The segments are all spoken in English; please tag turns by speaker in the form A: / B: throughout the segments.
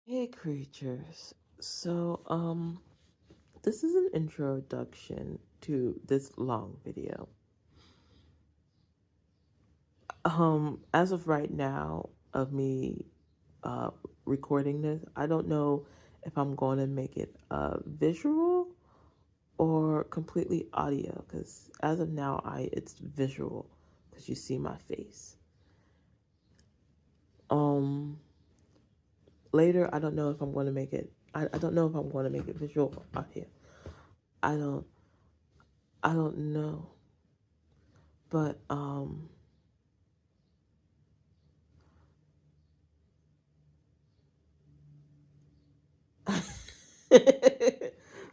A: Hey creatures. This is an introduction to this long video. As of right now, of me uh, recording this, I don't know if I'm going to make it visual or completely audio. Because as of now, it's visual because you see my face. Later, I don't know if I'm going to make it. I don't know if I'm going to make it visual or audio. I don't. I don't know. But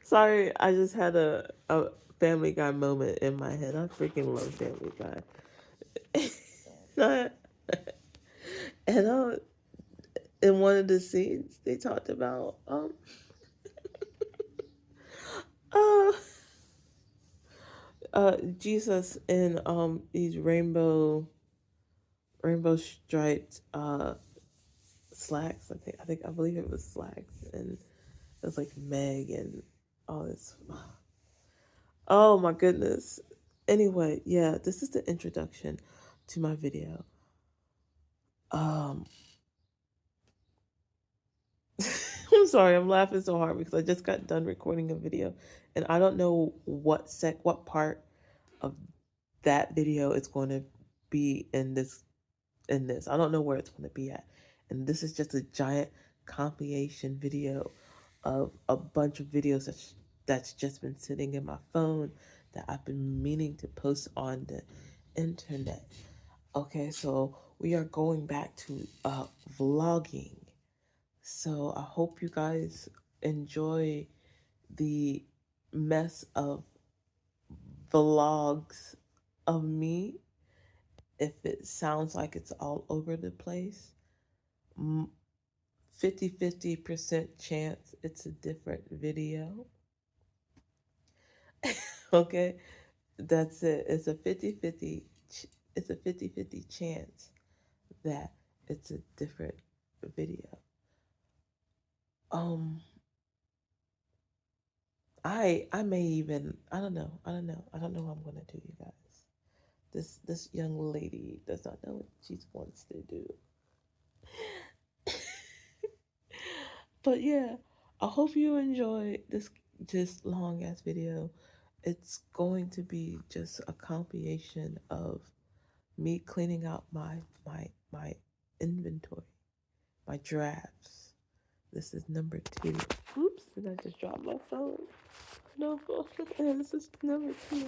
A: sorry, I just had a Family Guy moment in my head. I freaking love Family Guy. and in one of the scenes they talked about uh Jesus in these rainbow striped slacks. I believe it was slacks, and it was like Meg and all this. Oh my goodness. Anyway, yeah, this is the introduction to my video. Um, I'm sorry, I'm laughing so hard because I just got done recording a video, and I don't know what part of that video is going to be in this. I don't know where it's going to be at. And this is just a giant compilation video of a bunch of videos that's just been sitting in my phone that I've been meaning to post on the internet. Okay, so we are going back to vlogging. So I hope you guys enjoy the mess of vlogs of me. If it sounds like it's all over the place, 50% chance it's a different video. Okay, that's it. It's a 50/50 chance that it's a different video. Um I may even I don't know what I'm gonna do, you guys. This young lady does not know what she wants to do. But yeah, I hope you enjoy this just long ass video. It's going to be just a compilation of me cleaning out my inventory, my drafts. This is number 2. Oops, did I just drop my phone? No, this is number 2.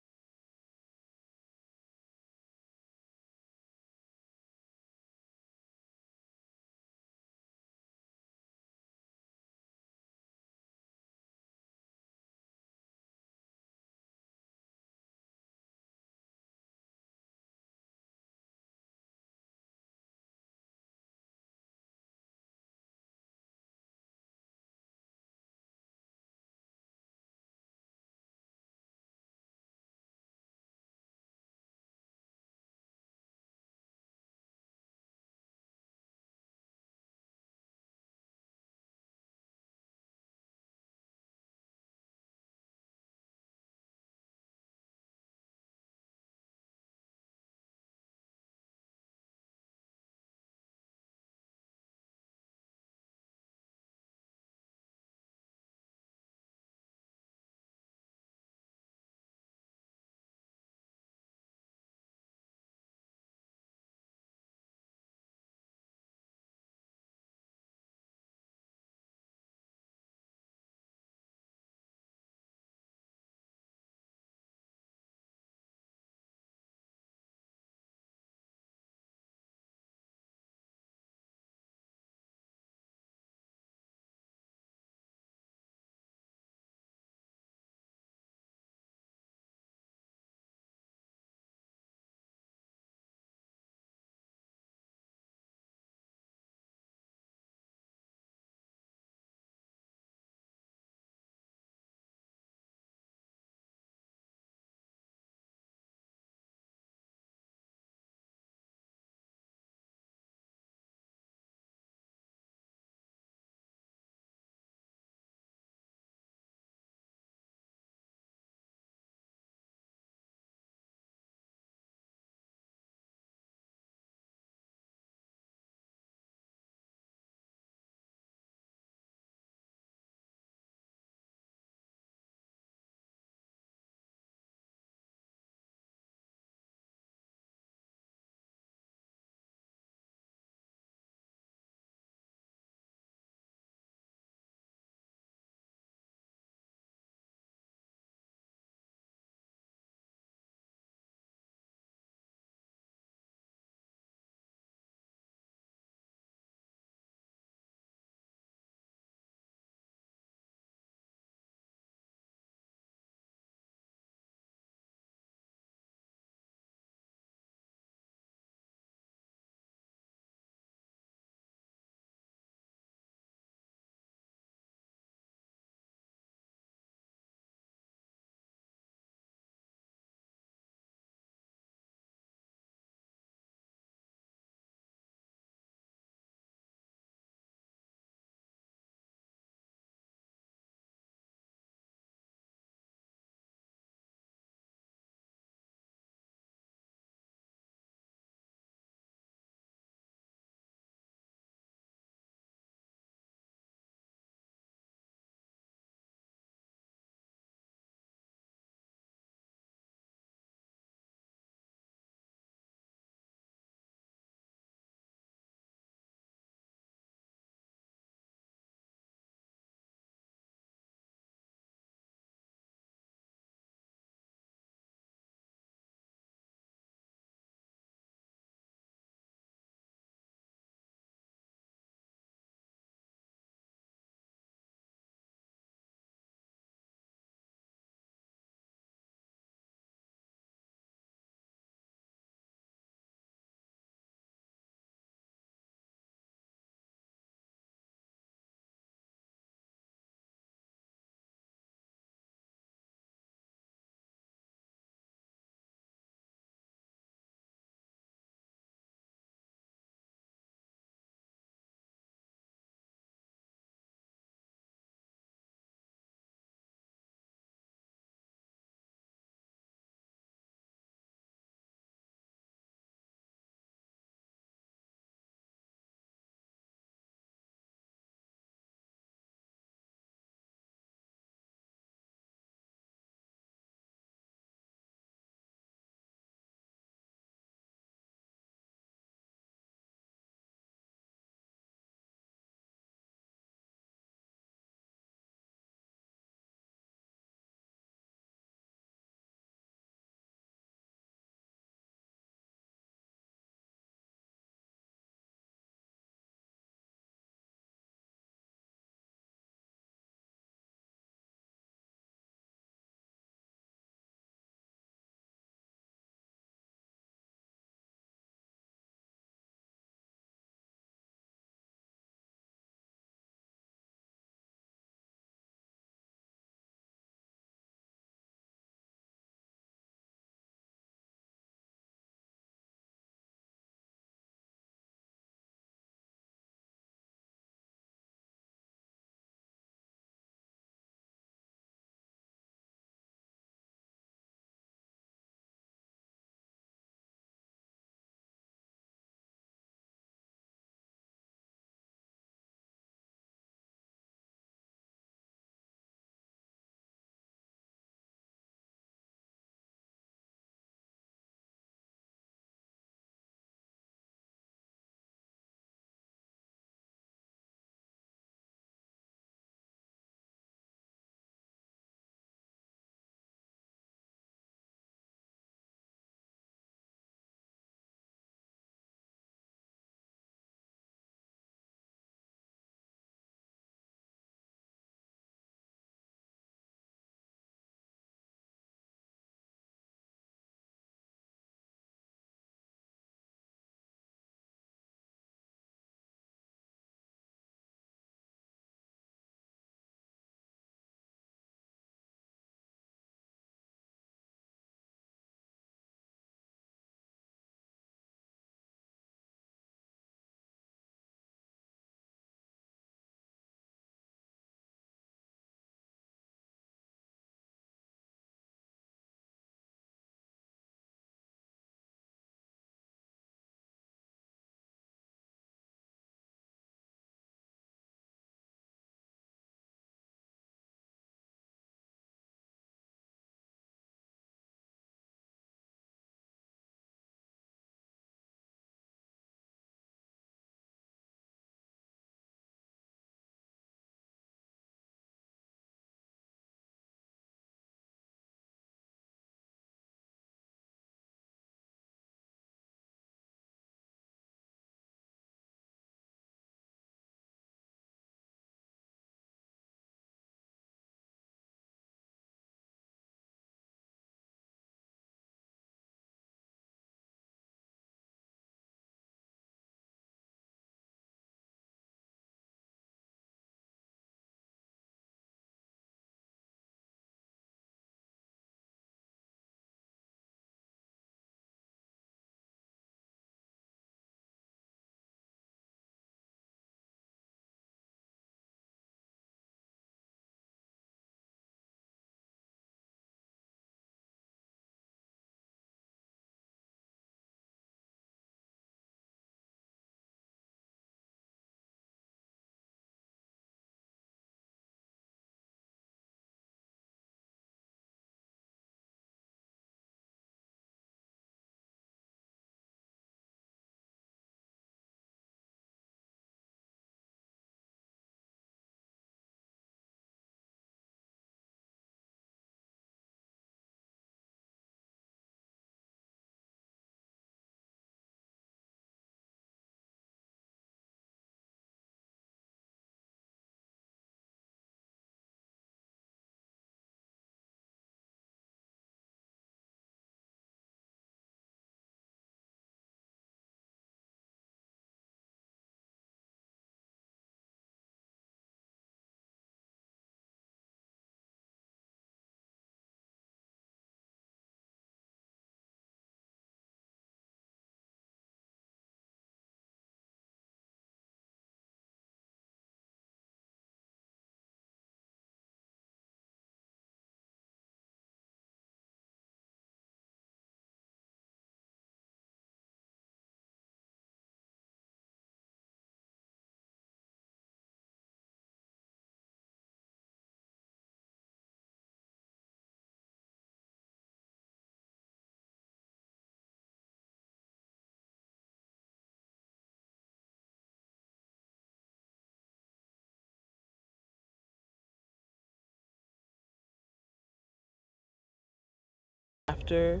A: after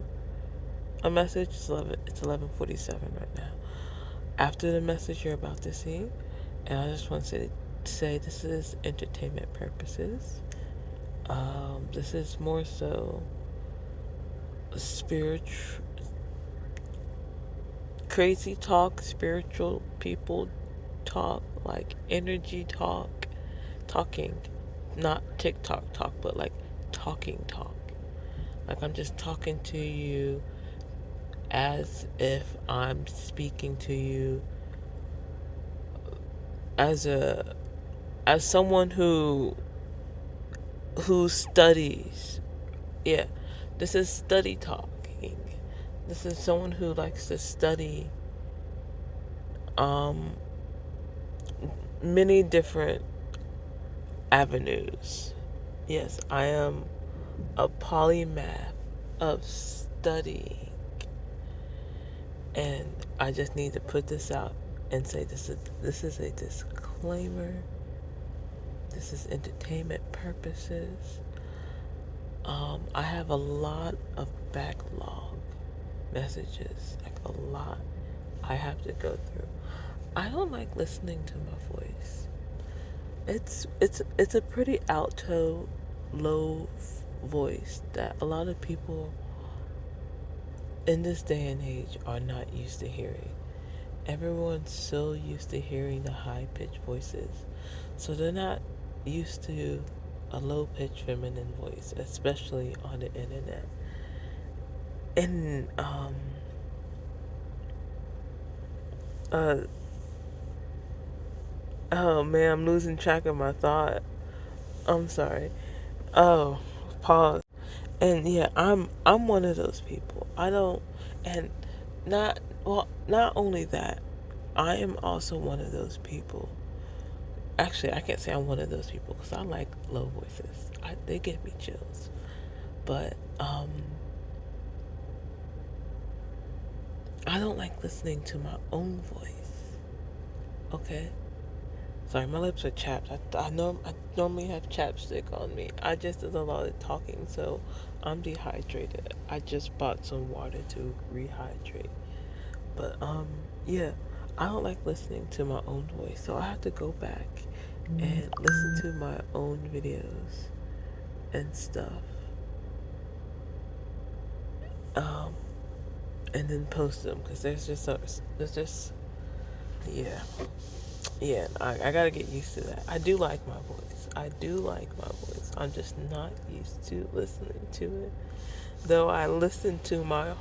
A: a message. It's 11:47 right now. After the message you're about to see, and I just want to say this is entertainment purposes. This is more so spiritual, crazy talk, spiritual people talk, like energy talk, talking, not TikTok talk, but like talking talk. Like I'm just talking to you as if I'm speaking to you as someone who studies. Yeah, this is study talking. This is someone who likes to study um, many different avenues. Yes, I am a polymath of studying, and I just need to put this out and say this is a disclaimer. This is entertainment purposes. I have a lot of backlog messages, like a lot I have to go through. I don't like listening to my voice. It's a pretty alto, low voice that a lot of people in this day and age are not used to hearing. Everyone's so used to hearing the high pitched voices, so they're not used to a low pitched feminine voice, especially on the internet. And uh oh man, I'm losing track of my thought. I'm sorry. Oh, pause. And yeah, I'm one of those people. I don't, and not only that, I am also one of those people. Actually, I can't say I'm one of those people because I like low voices. They give me chills. But I don't like listening to my own voice. Okay. Sorry, my lips are chapped. I normally have chapstick on me. I just did a lot of talking, so I'm dehydrated. I just bought some water to rehydrate. But yeah, I don't like listening to my own voice, so I have to go back and listen to my own videos and stuff. Um, and then post them because there's just yeah. Yeah, I gotta get used to that. I do like my voice. I do like my voice. I'm just not used to listening to it. Though I listened to my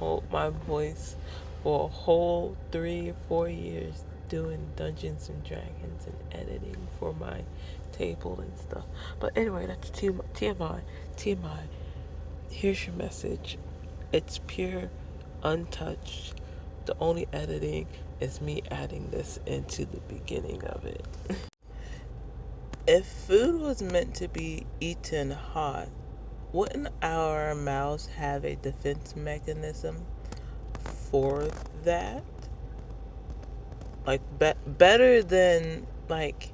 A: voice for a whole 3 or 4 years doing Dungeons and Dragons and editing for my table and stuff. But anyway, that's TMI. TMI. Here's your message. It's pure, untouched. The only editing is me adding this into the beginning of it. If food was meant to be eaten hot, wouldn't our mouths have a defense mechanism for that? Like, better than, like,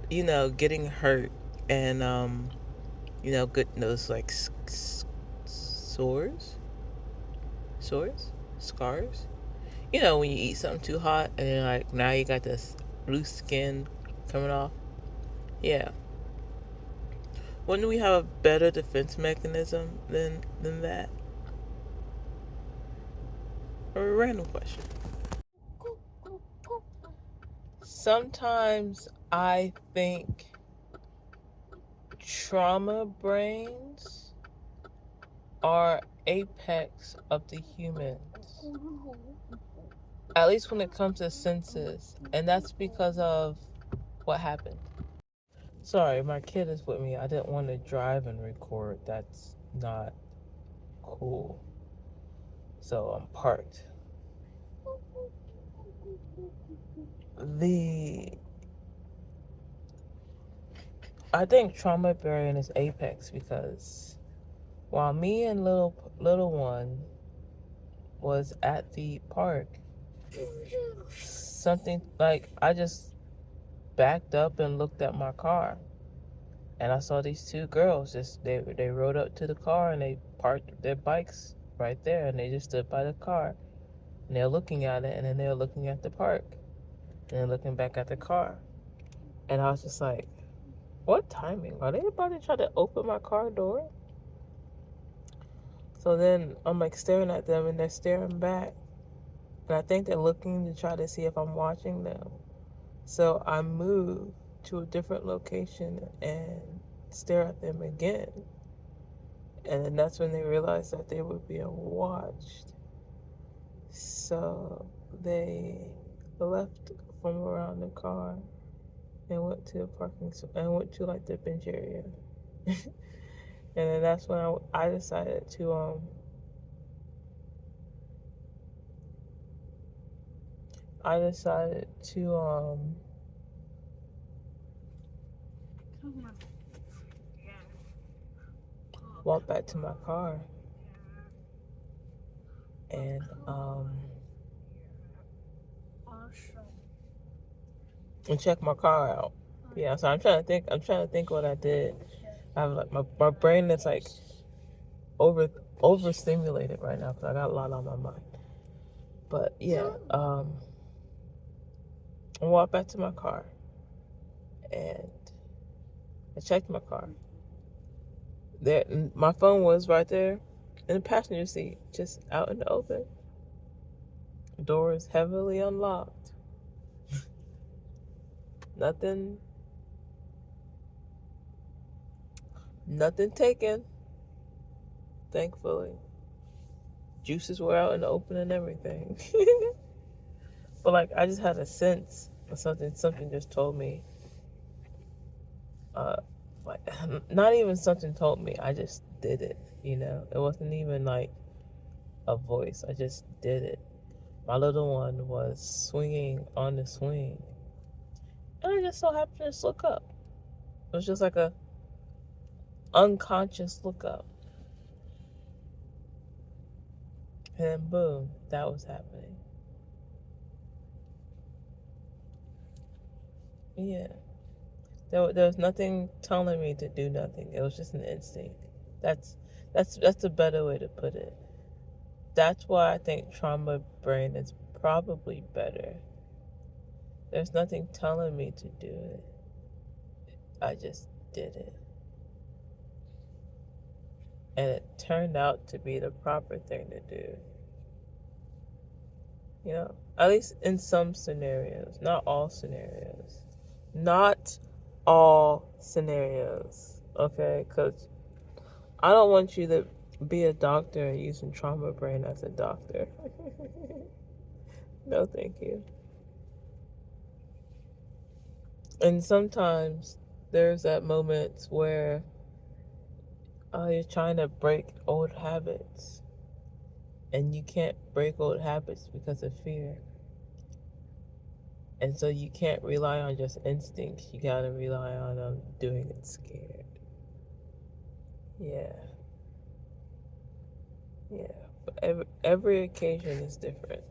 A: getting hurt and, getting those, like, sores? Sores? Scars? When you eat something too hot and then, like, now you got this loose skin coming off. Yeah. Wouldn't we have a better defense mechanism than that? Or a random question. Sometimes I think trauma brains are apex of the humans. At least when it comes to senses. And that's because of what happened. Sorry, my kid is with me. I didn't want to drive and record. That's not cool. So I'm parked. I think trauma brain is apex because while me and little one was at the park, something like I just backed up and looked at my car, and I saw these two girls. They rode up to the car and they parked their bikes right there, and they just stood by the car. And they're looking at it, and then they're looking at the park, and then looking back at the car. And I was just like, what timing? Are they about to try to open my car door? So then I'm like staring at them, and they're staring back. And I think they're looking to try to see if I'm watching them. So I move to a different location and stare at them again. And then that's when they realized that they were being watched. So they left from around the car and went to the went to like the bench area. And then that's when I decided to walk back to my car and check my car out. Yeah, so I'm trying to think what I did. I have like my brain is like overstimulated right now because I got a lot on my mind. But yeah, I walked back to my car and I checked my car. There, my phone was right there in the passenger seat, just out in the open. Doors heavily unlocked. Nothing taken. Thankfully, juices were out in the open and everything. But like, I just had a sense of something. Something just told me. Like, not even something told me. I just did it. You know, it wasn't even like a voice. I just did it. My little one was swinging on the swing, and I just so happened to just look up. It was just like a unconscious look up, and then boom, that was happening. Yeah. There was nothing telling me to do nothing. It was just an instinct. That's a better way to put it. That's why I think trauma brain is probably better. There's nothing telling me to do it. I just did it. And it turned out to be the proper thing to do. You know, at least in some scenarios, not all scenarios. Not all scenarios, okay? Because I don't want you to be a doctor and using trauma brain as a doctor. No, thank you. And sometimes there's that moments where you're trying to break old habits and you can't break old habits because of fear. And so you can't rely on just instincts. You gotta rely on doing it scared. Yeah. Yeah. But every occasion is different.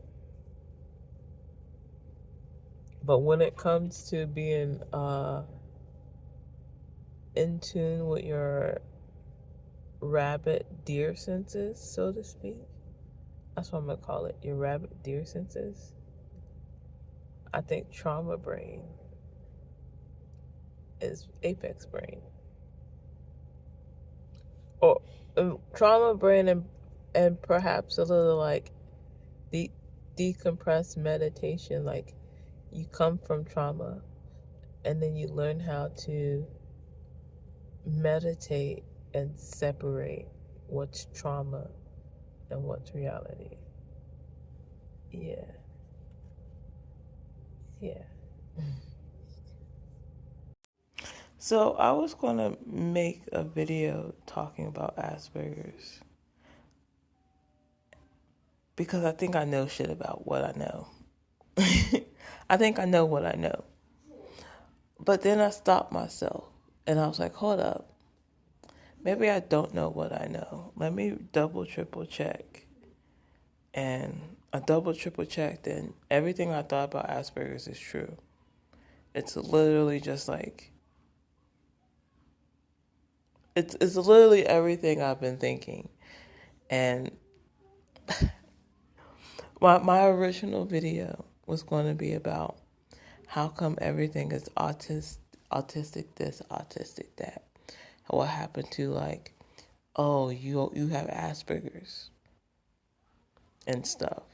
A: But when it comes to being in tune with your rabbit deer senses, so to speak, that's what I'm gonna call it, your rabbit deer senses, I think trauma brain is apex brain. Or trauma brain and perhaps a little like decompressed meditation, like you come from trauma and then you learn how to meditate and separate what's trauma and what's reality. Yeah. So I was going to make a video talking about Asperger's because I think I know shit about what I know. I think I know what I know. But then I stopped myself and I was like, hold up. Maybe I don't know what I know. Let me double, triple check. And I double, triple checked, and everything I thought about Asperger's is true. It's literally just like, it's literally everything I've been thinking. And my original video was going to be about how come everything is autistic this, autistic that. What happened to, like, oh, you have Asperger's and stuff.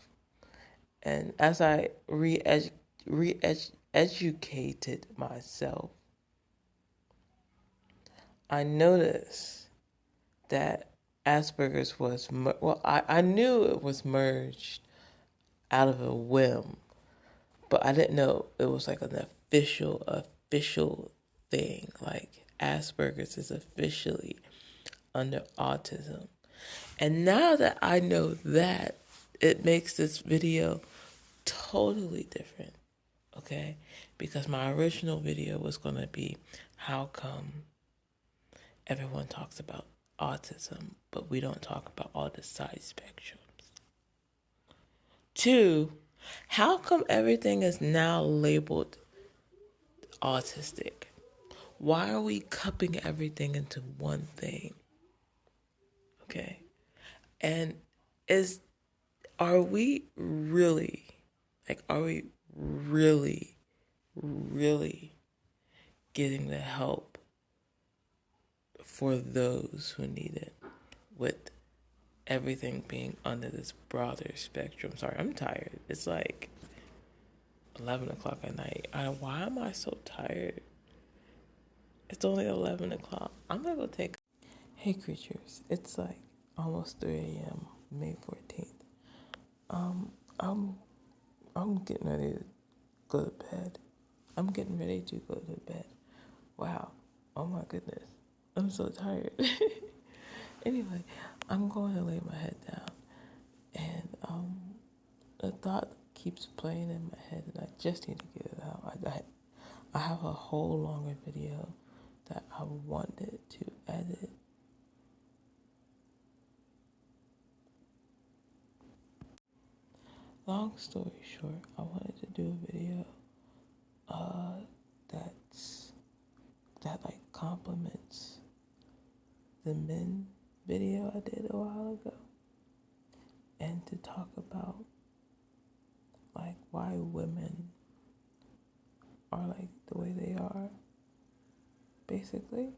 A: And as I educated myself, I noticed that Asperger's was, I knew it was merged out of a whim, but I didn't know it was like an official thing. Like, Asperger's is officially under autism. And now that I know that, it makes this video totally different, okay? Because my original video was going to be how come everyone talks about autism, but we don't talk about all the side spectrums. 2, how come everything is now labeled autistic? Why are we cupping everything into one thing? Okay. And are we really, really getting the help for those who need it, with everything being under this broader spectrum? Sorry, I'm tired. It's like 11 o'clock at night. Why am I so tired? It's only 11 o'clock. I'm gonna go take. Hey creatures, it's like almost 3 a.m. May 14th. I'm getting ready to go to bed. Wow. Oh my goodness. I'm so tired. Anyway, I'm going to lay my head down, and a thought keeps playing in my head, and I just need to get it out. I have a whole longer video that I wanted to edit. Long story short, I wanted to do a video that like complements the men video I did a while ago, and to talk about like why women are like the way they are, basically.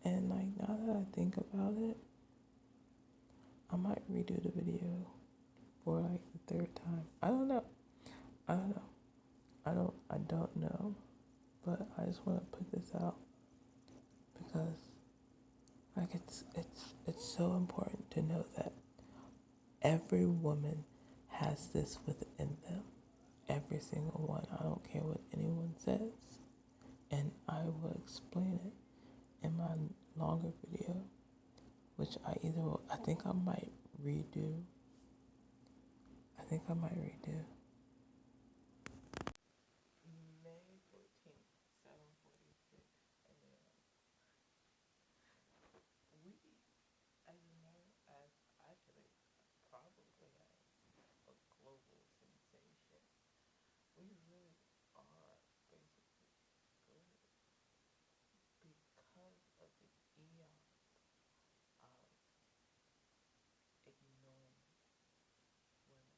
A: And like, now that I think about it, I might redo the video for like the 3rd time. I don't know. I don't know. But I just want to put this out because like it's so important to know that every woman has this within them. Every single one. I don't care what anyone says. And I will explain it in my longer video, which I think I might redo. May 14th, 7:46 a.m. We, as you know, as I feel like probably as a global sensation, we really are basically screwed because of the eons of ignoring women.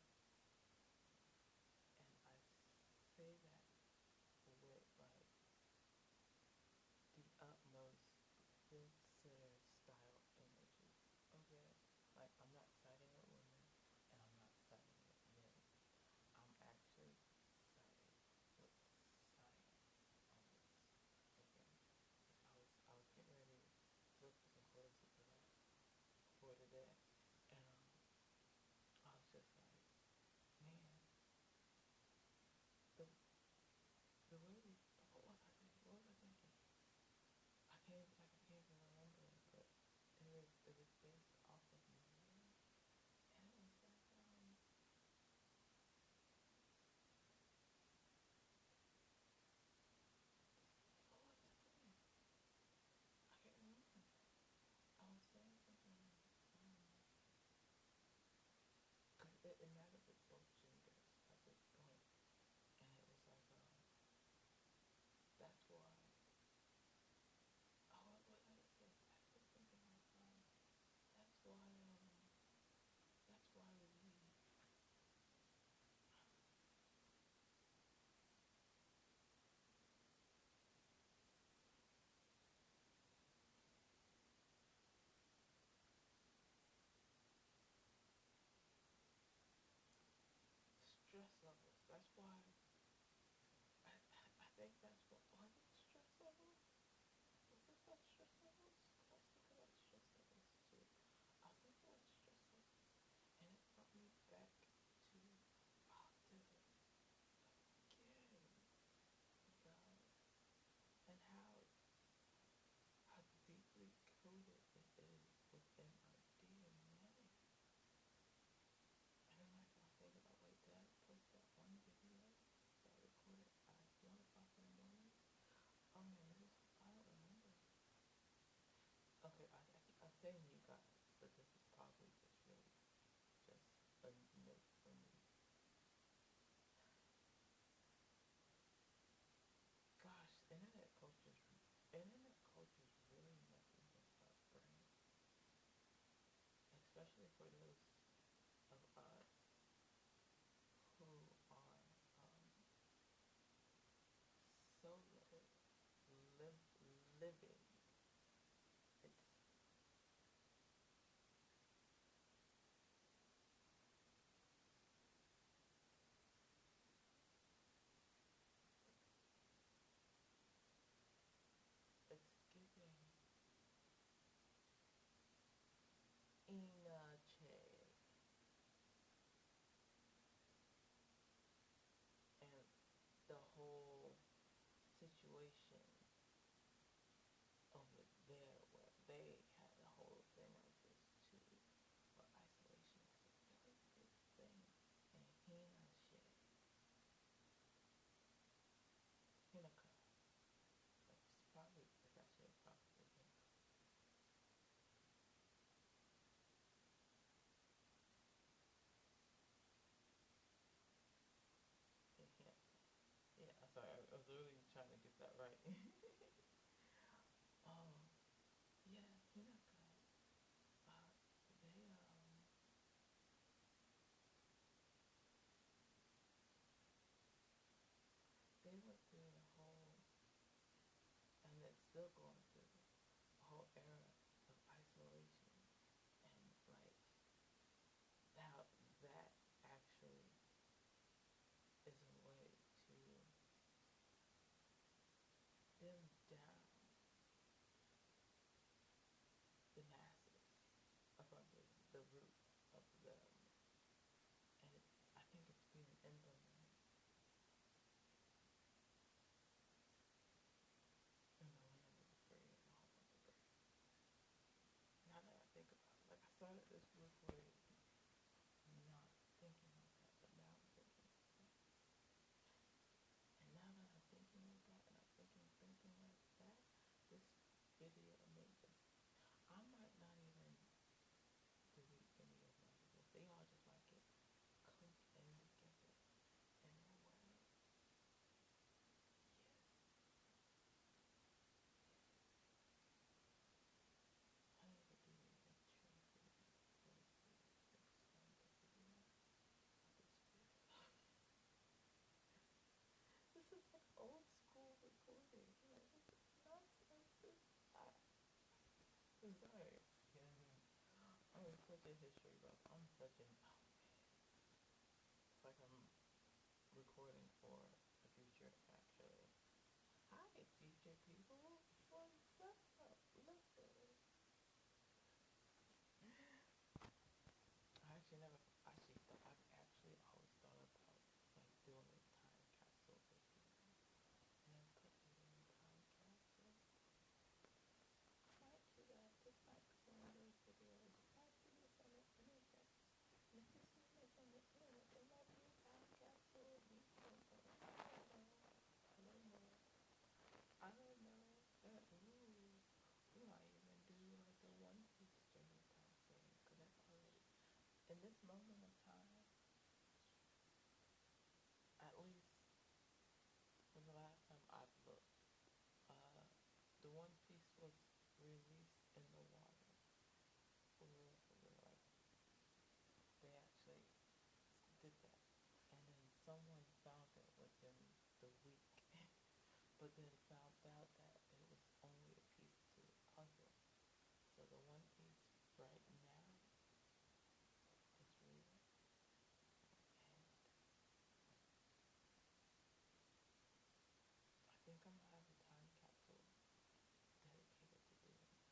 A: living. It's it's giving Ina Che and the whole situation over there where they had a whole thing like this too, where isolation was a really big thing. And Hinaka, it's probably, it's actually probably Hinaka. Yeah, Hinaka. Yeah, sorry, I was really trying to get that right. Oh, yeah, Hinaka. Uh, they they went through the whole, and it's still going through a whole era of isolation, and like how that actually is a way to dim down the masses of the root of them, and I think it's being implemented in the land of the free and the home of the brave. Now that I think about it, like I started this recording not thinking like that, but now I'm thinking like that. And now that I'm thinking like that, and I'm thinking like that, this video made them. I might not even delete any of my videos. They all just like it click in together in a way. Yes, I need to do an intro video for this video to explain the video of this video. This is like old school recording. Like this is nonsense. Sorry. I'm such a history buff. I'm such an oh man. It's like I'm recording for the future actually. Hi future people. What's up? Listen. I actually never actually thought I've actually always thought about like doing a time capsule video and then put it in a time capsule. I might do that. This might be one of those videos. You might see this on the internet. And if you see this on the internet, there might be a time capsule of me somewhere. I don't know. I don't know. I don't know. Ooh. We might even do like a One Piece journey type thing. Because that's already, in this moment of time, at least from the last time I've looked, uh, the One Piece was released in the water. Like they actually did that, and then someone found it within the week, but then found out that it was only a piece to the puzzle. So the One Piece right now is real, and I think I'm gonna have a time capsule dedicated to doing that.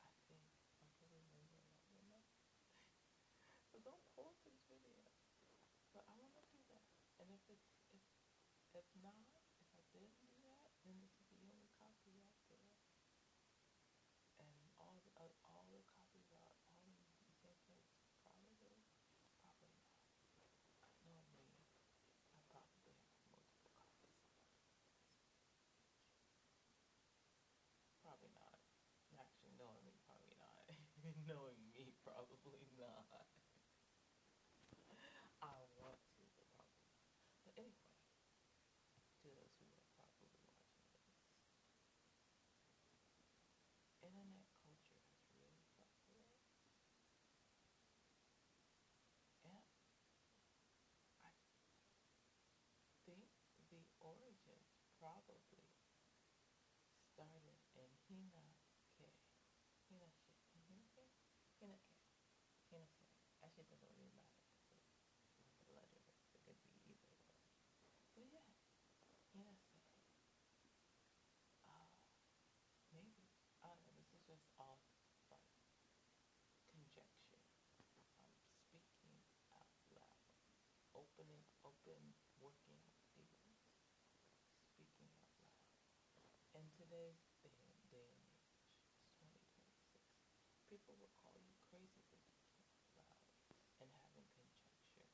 A: I think if I can remember long enough. So don't quote this video. But I want to do that. And if not, if I didn't do that, then this is the only copy out there. And all the copies are all in the same place. Probably, probably not. Knowing me, I probably have multiple copies somewhere. Probably not. Actually, knowing me, probably not. Knowing me, probably not. I want to, but probably not. But anyway, to those who are probably watching this, internet culture has really fucked with it. And I think the origins probably Hina K. Hina K. Hina K. Hina K. Hina K. Actually, it doesn't really matter because it's like a letter. It could be either or. But yeah, Hina K. Uh, maybe. I don't know. This is just all like conjecture. I'm speaking out loud. Open, working theories. Speaking out loud. In today's day and age, it's 2026, people will call you crazy for speaking out loud and having conjecture.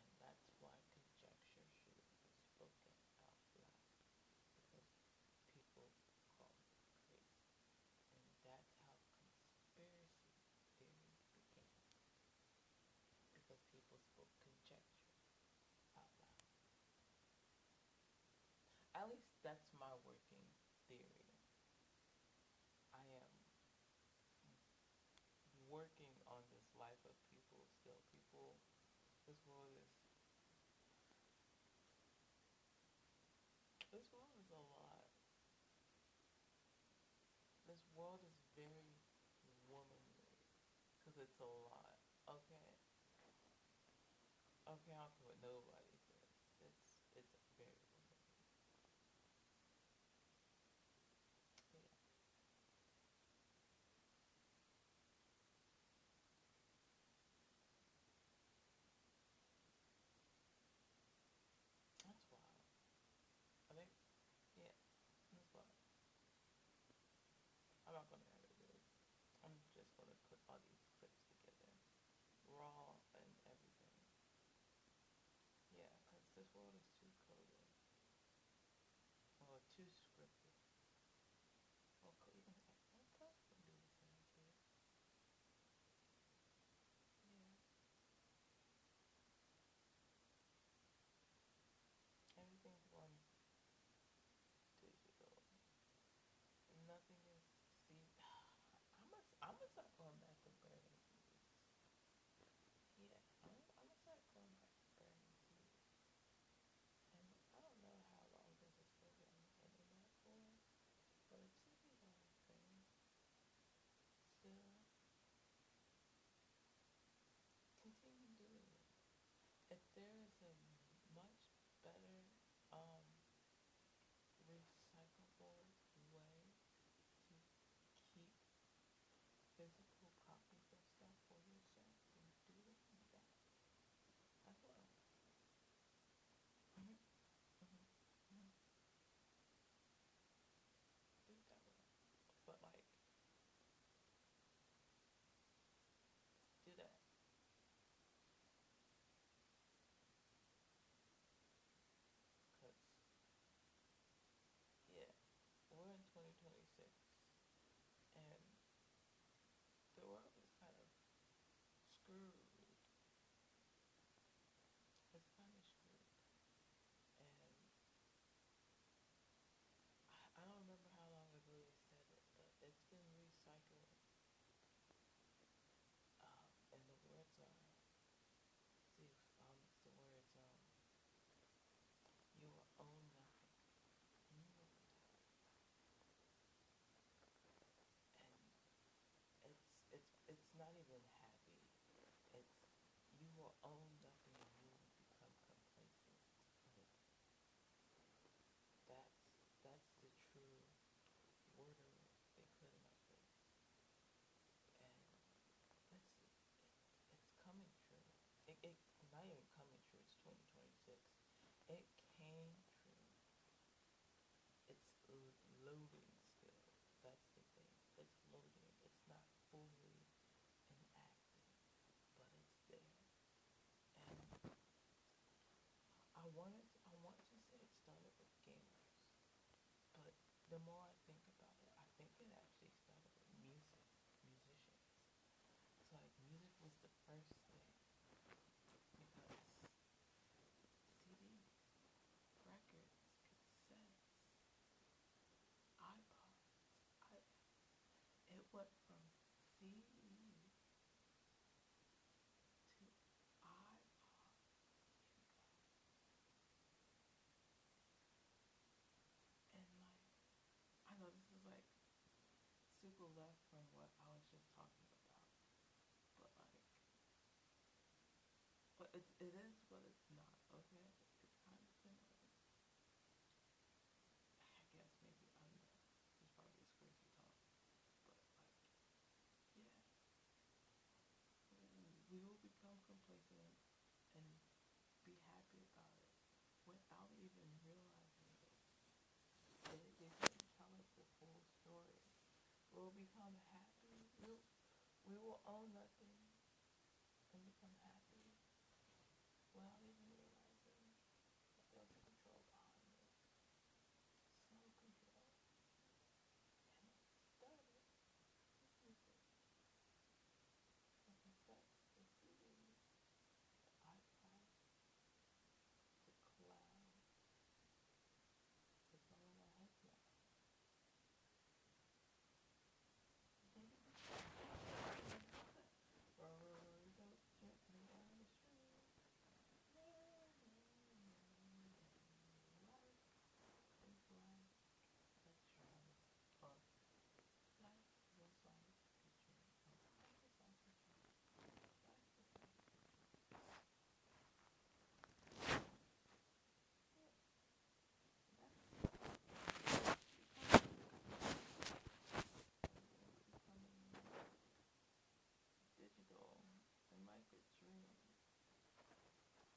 A: And that's why conjecture should be spoken out loud. Because people call you crazy. And that's how conspiracy theories began. Because people spoke conjecture out loud. At least that's my working theory. I am working on this life of people still. This world is, this world is a lot. This world is very womanly. Because it's a lot. Okay? Okay, I don't care what nobody says. It's very womanly. But yeah, that's wild. I think, yeah, that's wild. I'm not gonna edit this. I'm just gonna put all these clips together. Raw and everything. Yeah, because this world is too coded. Well, too scripted. Well, even code can do the same too. Yeah, everything's going digital. Nothing is see. I'm gonna start going back to burning CDs. Yeah, I'm gonna start going back to burning CDs. And I don't know how long this is gonna be on the internet for, but if CDs are a thing still, continue doing it. If there is a much better um recyclable way to keep physical copies of stuff for yourself, then do it that way as well. Mm-hmm, mm-hmm, mm-hmm. Do it that way. But like, do that. Cause yeah, we're in 2026, and the world is kind of screwed. It's kind of screwed, and I don't remember how long ago they said it, but it's been recycled. And the words are, see, it's the words, you will own nothing. You will be tired. And it's not even happy. It's you will own nothing and you will become complacent. Like that's the true wording they put in our face. And it's coming true. It not even coming true, it's 2026. It came true. It's loading still. That's the thing. It's loading. It's not fully enacted, but it's there. And I want to say it started with gamers, but the more I think about it, I think it actually started with musicians. It's like music was the first thing because CDs, records, cassettes, iPods, I, it went from CD to iPod. You and like I people left from what I was just talking about. But like, but it is what it's not. Okay, it's kind of similar. I guess maybe I don't know. It's probably just crazy talk. But like, yeah, we will become complacent and be happy about it without even realizing it. They didn't tell us the full story. We'll become happy. We will own nothing and become happy without even realizing that there's a control behind it. So control. And it started with music. The cassettes, the CDs, the iPods, the cloud. It's all in our heads now. Rose up gently down the street. Life is like a train. Or life was like a train. Life is like a train. Life is like a train. Yeah, that's becoming digital and like a dream.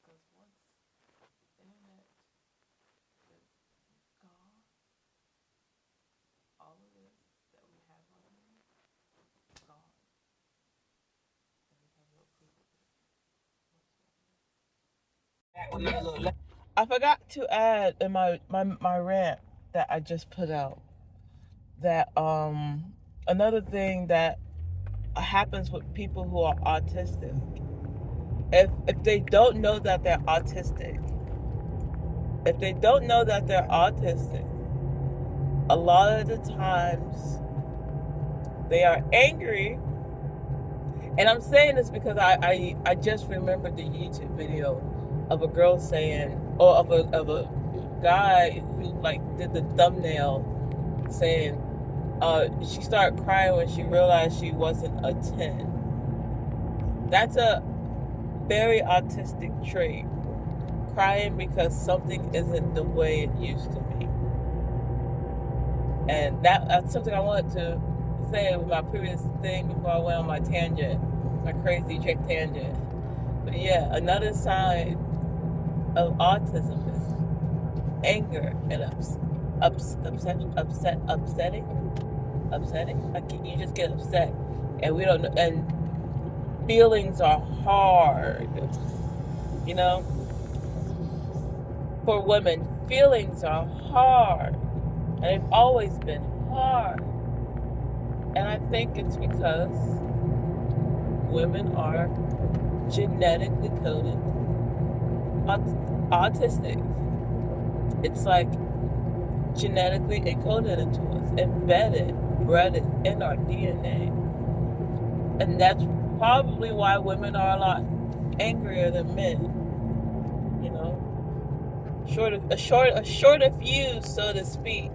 A: Because once the internet is gone, all of this that we have on here is gone. And we have no proof of it whatsoever. I forgot to add in my rant that I just put out that another thing that happens with people who are autistic, if they don't know that they're autistic, if they don't know that they're autistic, a lot of the times they are angry. And I'm saying this because I just remembered the YouTube video of a girl saying, or of a guy who like did the thumbnail saying she started crying when she realized she wasn't a 10. That's a very autistic trait. Crying because something isn't the way it used to be. And that's something I wanted to say with my previous thing before I went on my tangent, my crazy chick tangent. But yeah, another sign of autism is anger and upsetting. Like you just get upset, and we don't know. And feelings are hard. You know, for women, feelings are hard, and they've always been hard. And I think it's because women are genetically coded autistic. It's like genetically encoded into us, embedded, bred in our DNA. And that's probably why women are a lot angrier than men. You know, a shorter fuse, so to speak.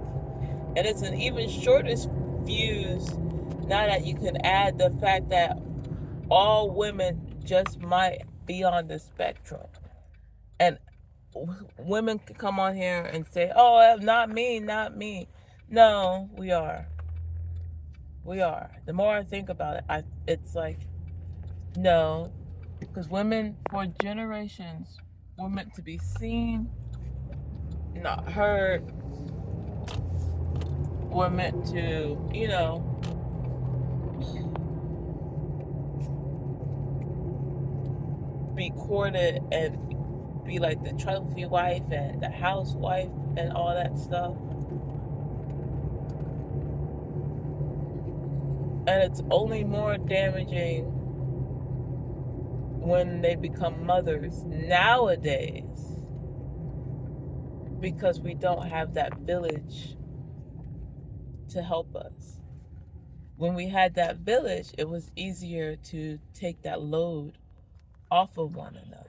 A: And it's an even shorter fuse now that you can add the fact that all women just might be on the spectrum. And women can come on here and say, oh, not me, not me. No, we are. We are. The more I think about it, it's like, no. Because women, for generations, were meant to be seen, not heard. We're meant to, be courted and be like the trophy wife and the housewife and all that stuff. And it's only more damaging when they become mothers nowadays, because we don't have that village to help us. When we had that village, it was easier to take that load off of one another.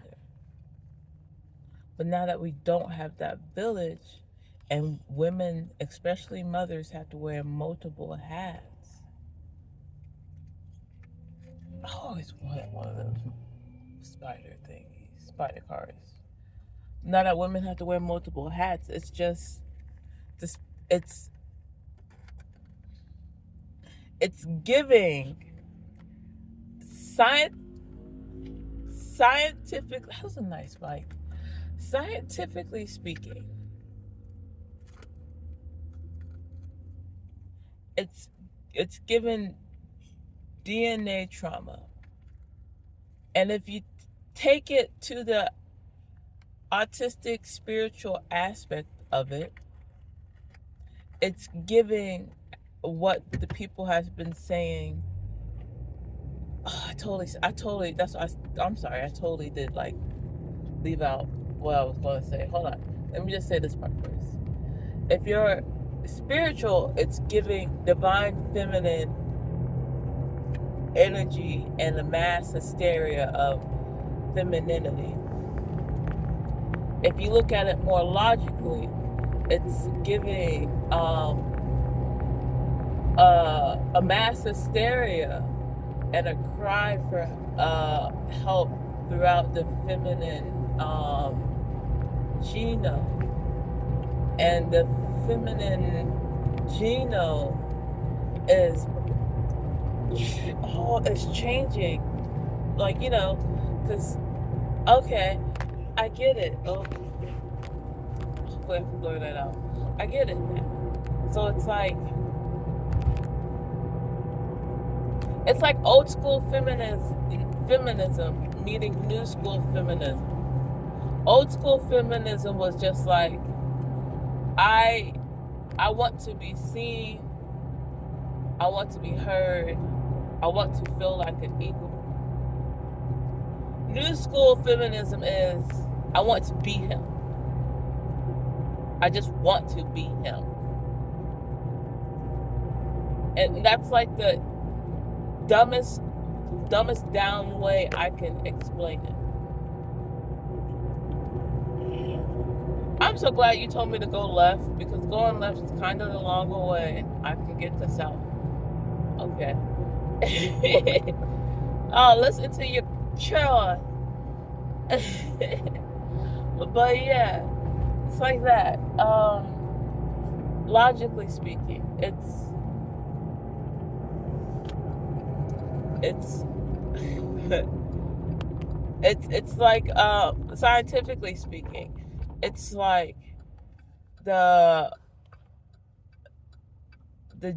A: But now that we don't have that village, and women, especially mothers, have to wear multiple hats, I always wanted one of those spider thingies, spider cars. Not that women have to wear multiple hats. It's just this. It's it's giving science scientific. That's a nice mic. Scientifically speaking, it's given DNA trauma, and if you take it to the autistic spiritual aspect of it, it's giving what the people have been saying. Oh, I'm sorry, I totally did like leave out what I was going to say. Hold on, let me just say this part first. If you're spiritual, it's giving divine feminine energy and the mass hysteria of femininity. If you look at it more logically, it's giving a mass hysteria and a cry for help throughout the feminine genome. And the feminine genome is changing. Like, because, okay, I get it. Oh, hopefully I can blur that out. I get it now. So it's like old school feminism meeting new school feminism. Old school feminism was just like, I want to be seen, I want to be heard, I want to feel like an equal. New school feminism is, I want to be him. I just want to be him. And that's like the dumbest down way I can explain it. I'm so glad you told me to go left, because going left is kind of the longer way. I can get this out. Okay. Oh, listen to your chore. But yeah, it's like that. Logically speaking, it's like scientifically speaking, it's like the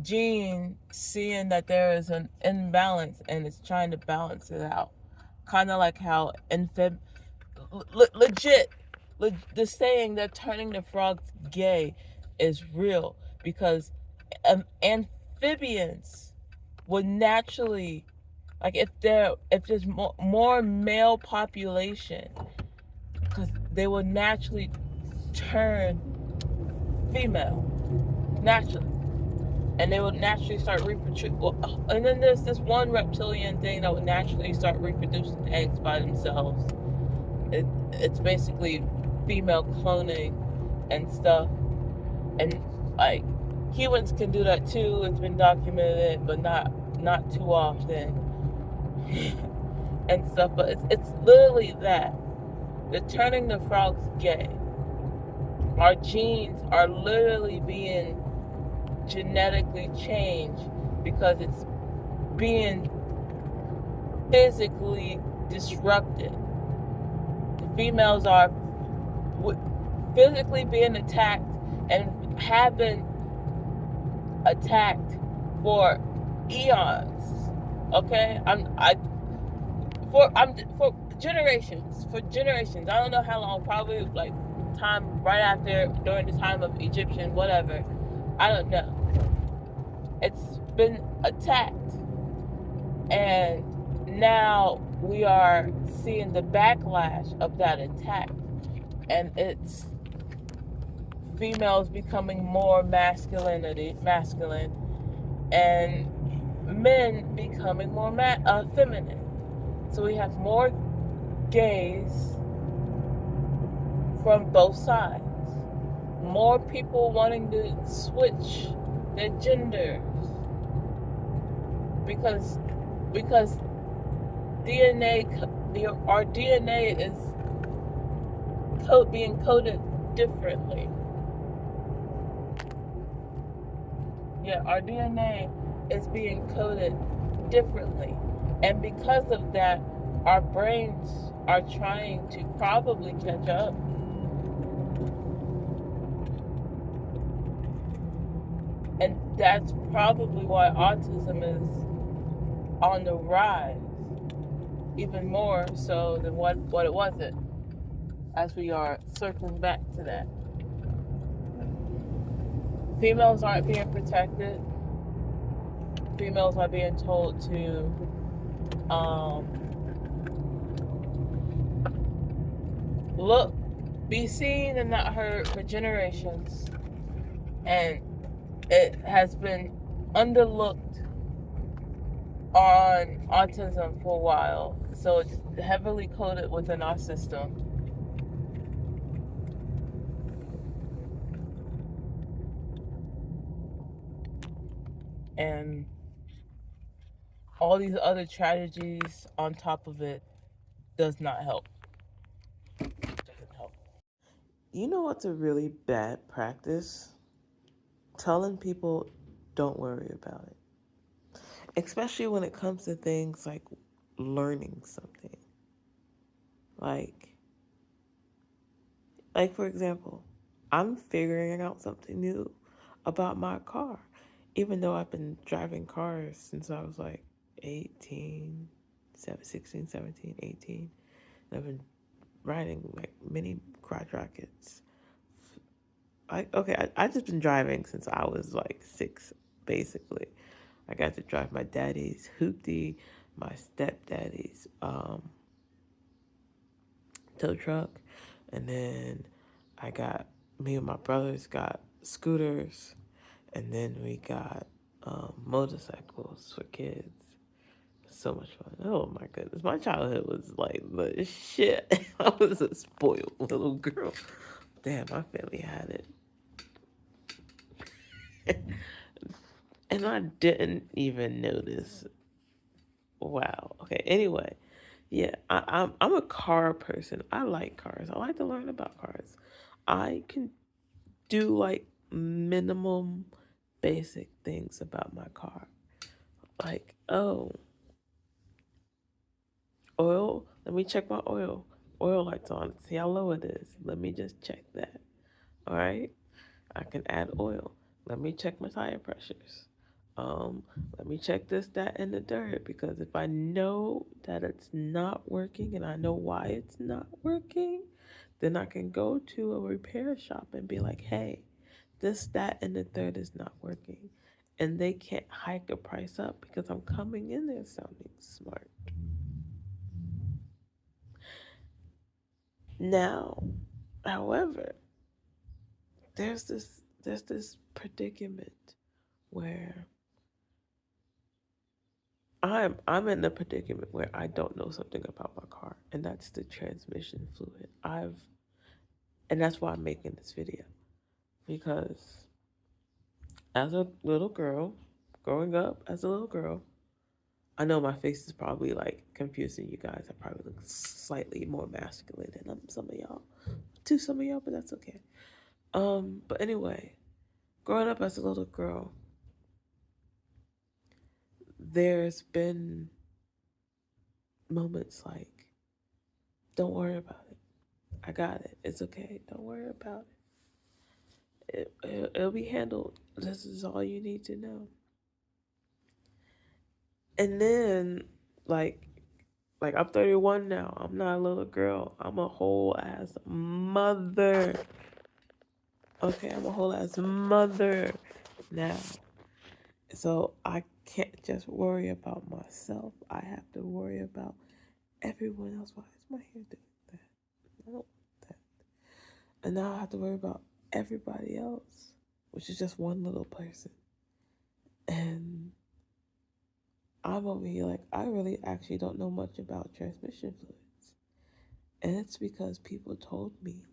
A: gene seeing that there is an imbalance and it's trying to balance it out, kind of like how legit the saying that turning the frogs gay is real, because amphibians would naturally, like, if there's more male population, because they will naturally turn female naturally, and they will naturally start reproducing. And then there's this one reptilian thing that would naturally start reproducing eggs by themselves. It's basically female cloning and stuff, and like humans can do that too. It's been documented, but not too often. And stuff, but it's literally that. They're turning the frogs gay. Our genes are literally being genetically changed because it's being physically disrupted. The females are physically being attacked and have been attacked for eons. Okay, for generations. I don't know how long. Probably like time right after, during the time of Egyptian whatever. I don't know. It's been attacked, and now we are seeing the backlash of that attack, and it's females becoming more masculine, and men becoming more feminine. So we have more gays from both sides. More people wanting to switch their genders because our DNA is being coded differently. Yeah, our DNA is being coded differently. And because of that, our brains are trying to probably catch up. And that's probably why autism is on the rise, even more so than what it wasn't, as we are circling back to that. Females aren't being protected. Females are being told to look, be seen and not heard for generations. And it has been underlooked on autism for a while. So it's heavily coded within our system. And all these other tragedies on top of it does not help. Doesn't help. You know what's a really bad practice? Telling people don't worry about it. Especially when it comes to things like learning something. Like for example, I'm figuring out something new about my car. Even though I've been driving cars since I was like 18, 16, 17, 18. And I've been riding like mini crotch rockets. I just been driving since I was like 6, basically. I got to drive my daddy's hoopty, my stepdaddy's tow truck, and then me and my brothers got scooters, and then we got motorcycles for kids. So much fun. Oh my goodness. My childhood was like the shit. I was a spoiled little girl. Damn, my family had it. And I didn't even notice. Wow. Okay, anyway. Yeah, I'm a car person. I like cars. I like to learn about cars. I can do like minimum basic things about my car. Like, oh, oil, let me check my oil. Oil lights on. See how low it is. Let me just check that. All right? I can add oil. Let me check my tire pressures. Let me check this, that, and the third, because if I know that it's not working and I know why it's not working, then I can go to a repair shop and be like, hey, this, that, and the third is not working. And they can't hike a price up because I'm coming in there sounding smart. Now, however, there's this predicament where I'm in a predicament where I don't know something about my car, and that's the transmission fluid. And that's why I'm making this video, because as a little girl, growing up as a little girl, I know my face is probably like confusing you guys. I probably look slightly more masculine than some of y'all, but that's okay. But anyway, growing up as a little girl, there's been moments like, don't worry about it. I got it. It's okay. Don't worry about it. It'll be handled. This is all you need to know. And then, like I'm 31 now. I'm not a little girl. I'm a whole ass mother. Okay, I'm a whole ass mother now. So I can't just worry about myself. I have to worry about everyone else. Why is my hair doing that? I don't want that. And now I have to worry about everybody else, which is just one little person. And I'm over here like, I really actually don't know much about transmission fluids. And it's because people told me,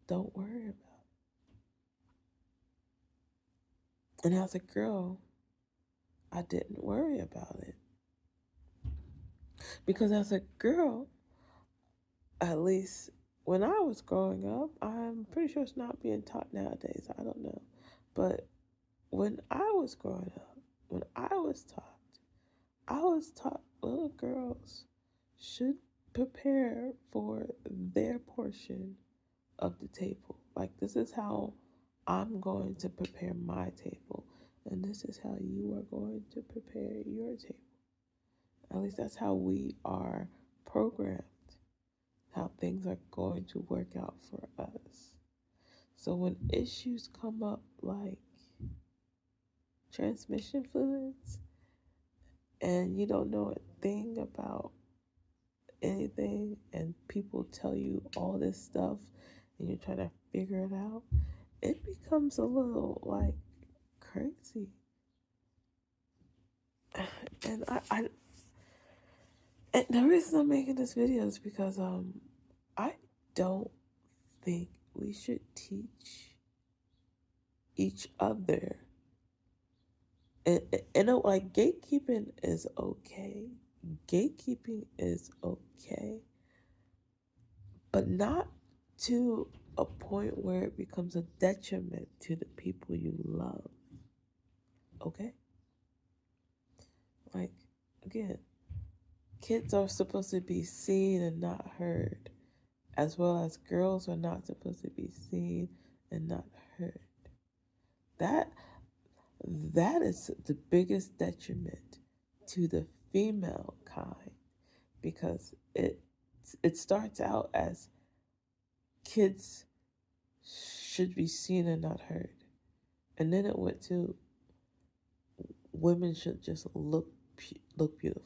A: don't worry about it. And as a girl, I didn't worry about it. Because as a girl, at least when I was growing up, I'm pretty sure it's not being taught nowadays. I don't know. But when I was growing up, when I was taught little girls should prepare for their portion of the table. Like, this is how I'm going to prepare my table, and this is how you are going to prepare your table. At least that's how we are programmed, how things are going to work out for us. So when issues come up like transmission fluids and you don't know a thing about anything and people tell you all this stuff and you're trying to figure it out, it becomes a little like crazy. And and the reason I'm making this video is because I don't think we should teach each other. And like, gatekeeping is okay. Gatekeeping is okay. But not to a point where it becomes a detriment to the people you love. Okay? Like, again, kids are supposed to be seen and not heard, as well as girls are not supposed to be seen and not heard. That is the biggest detriment to the female kind, because it starts out as kids should be seen and not heard, and then it went to women should just look beautiful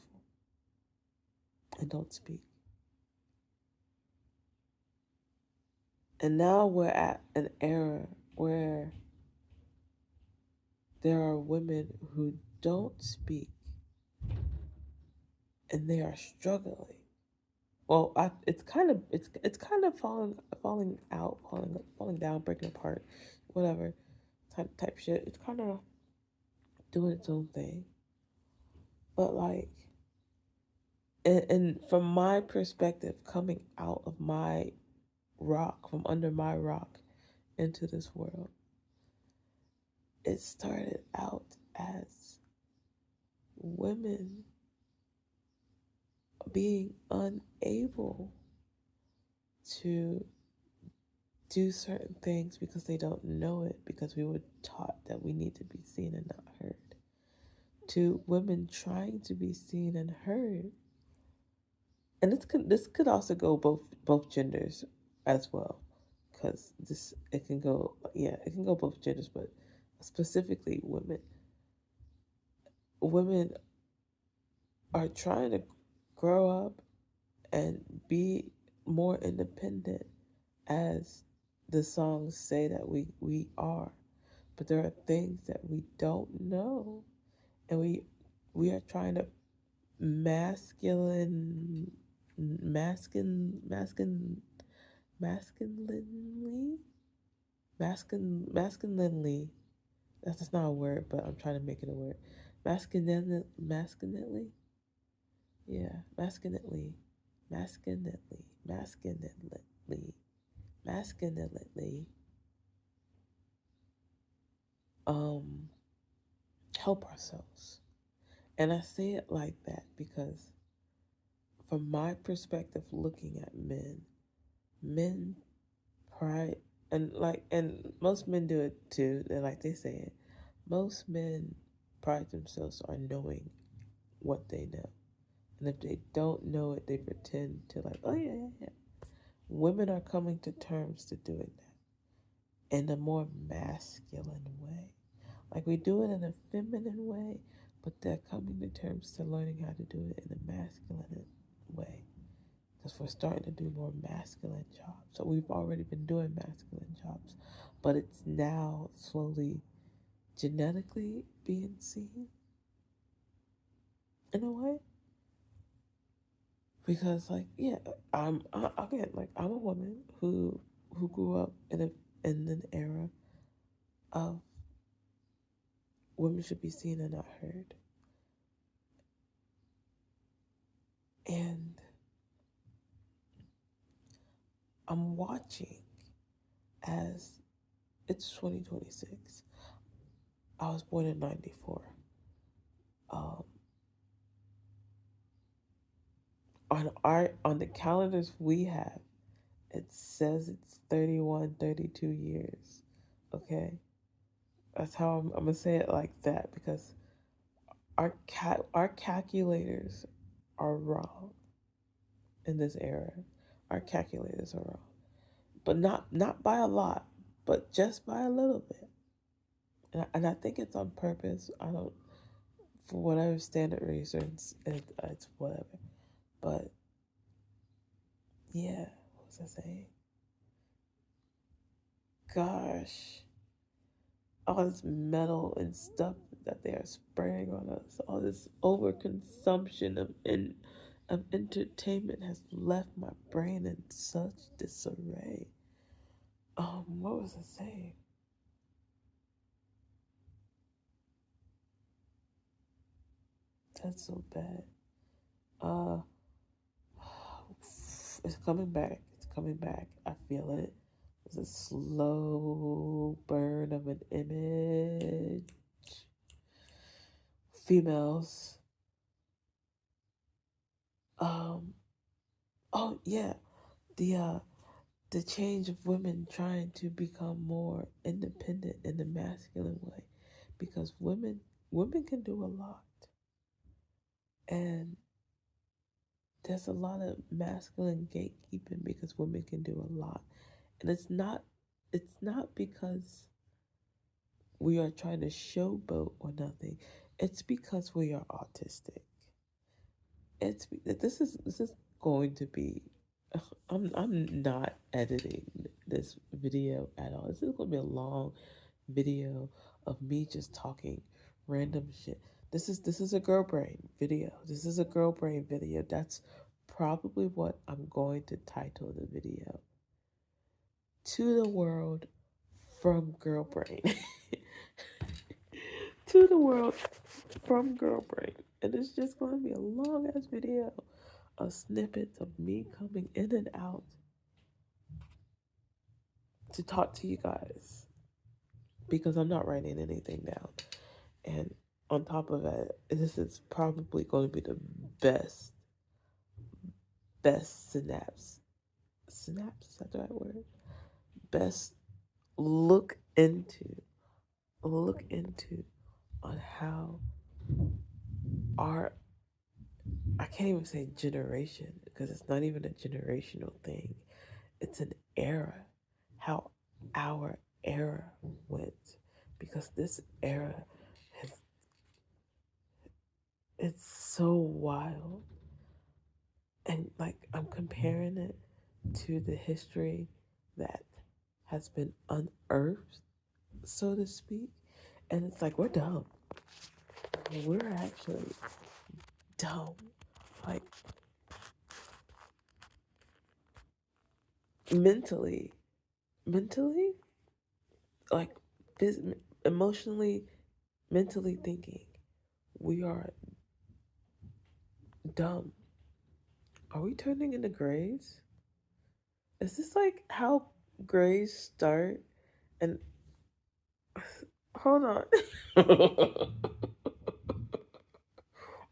A: and don't speak. And now we're at an era where there are women who don't speak and they are struggling. Well, it's kind of falling out, falling down, breaking apart, whatever type shit. It's kind of doing its own thing. But like, and from my perspective, coming out of my rock, from under my rock into this world, it started out as women being unable to do certain things because they don't know it, because we were taught that we need to be seen and not heard, to women trying to be seen and heard. And this could also go both genders as well, because it can go both genders, but specifically women. Women are trying to grow up and be more independent, as the songs say that we are. But there are things that we don't know, and we are trying to masculinely masculinely, that's just not a word, but I'm trying to make it a word. Masculinely, yeah, masculinely, help ourselves. And I say it like that because from my perspective, looking at men pride, and most men do it too. They're like they say it. Most men pride themselves on knowing what they know. And if they don't know it, they pretend to like, oh yeah. Women are coming to terms to doing that in a more masculine way. Like, we do it in a feminine way, but they're coming to terms to learning how to do it in a masculine way. Because we're starting to do more masculine jobs. So we've already been doing masculine jobs, but it's now slowly genetically being seen in a way. Because I'm a woman who grew up in an era of women should be seen and not heard. And I'm watching as it's 2026. I was born in 94. Um, on the calendars we have, it says it's 31, 32 years. Okay? That's how I'm gonna say it like that, because our calculators are wrong in this era. Our calculators are wrong. But not by a lot, but just by a little bit. And I think it's on purpose. I don't, for whatever standard reasons, it's whatever. But yeah, what was I saying? Gosh, all this metal and stuff that they are spraying on us, all this overconsumption of entertainment has left my brain in such disarray. What was I saying? That's so bad. Uh, it's coming back. It's coming back. I feel it. It's a slow burn of an image. Females. Um. Oh yeah. The change of women trying to become more independent in the masculine way, because women can do a lot, and there's a lot of masculine gatekeeping because women can do a lot. And it's not because we are trying to showboat or nothing. It's because we are autistic. This is going to be, I'm not editing this video at all. This is going to be a long video of me just talking random shit. This is a girl brain video. This is a girl brain video. That's probably what I'm going to title the video. To the world from girl brain. To the world from girl brain. And it's just going to be a long ass video of snippets of me coming in and out to talk to you guys, because I'm not writing anything down. And on top of that, this is probably going to be the best synapse, is that the right word? Best look into on how our, I can't even say generation, because it's not even a generational thing. It's an era. How our era went. Because this era has, it's so wild. And like, I'm comparing it to the history that has been unearthed, so to speak. And it's like, we're dumb. We're actually dumb. Like, mentally, like, emotionally, mentally thinking, we are dumb. Are we turning into grays? Is this like how grays start? And hold on.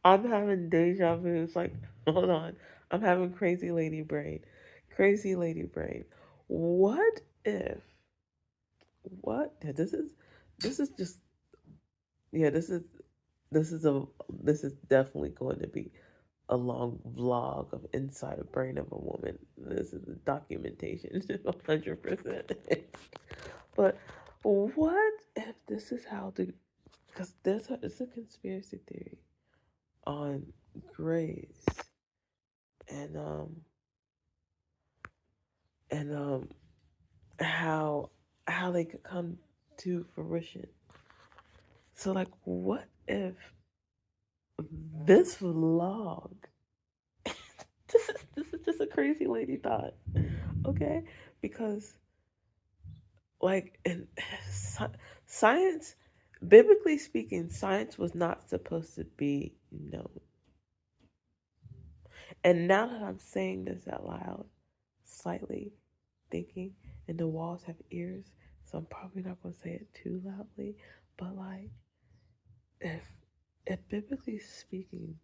A: I'm having deja vu. It's like, hold on. I'm having crazy lady brain. Crazy lady brain. What if, yeah, this is just, yeah, this is definitely going to be a long vlog of inside a brain of a woman. This is a documentation, 100%. But what if this is how the, because it's a conspiracy theory on grays, and and how they could come to fruition. So like, what if this vlog, this is just a crazy lady thought, okay? Because like, in science, biblically speaking, science was not supposed to be known. And now that I'm saying this out loud, slightly thinking, and the walls have ears, so I'm probably not going to say it too loudly, but like, if, if biblically speaking,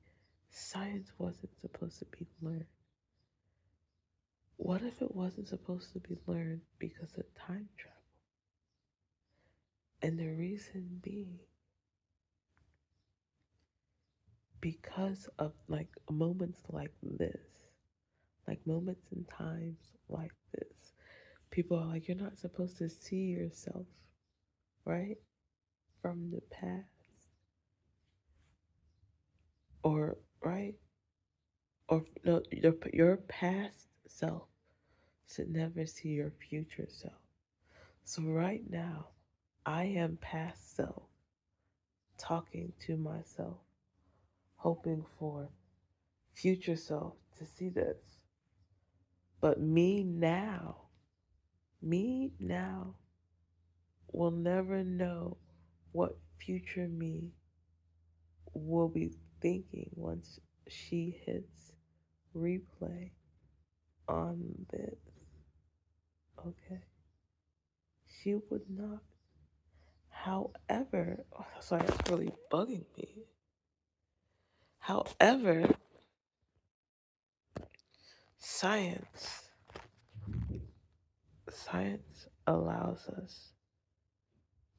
A: science wasn't supposed to be learned, what if it wasn't supposed to be learned because of time travel? And the reason being, because of like moments like this, like moments in times like this, people are like, you're not supposed to see yourself, right, from the past, or right, or no, your past self should never see your future self. So right now, I am past self talking to myself, hoping for future self to see this. But me now will never know what future me will be thinking once she hits replay on this. Okay? She would not. However, oh, sorry, that's really bugging me. However, science science allows us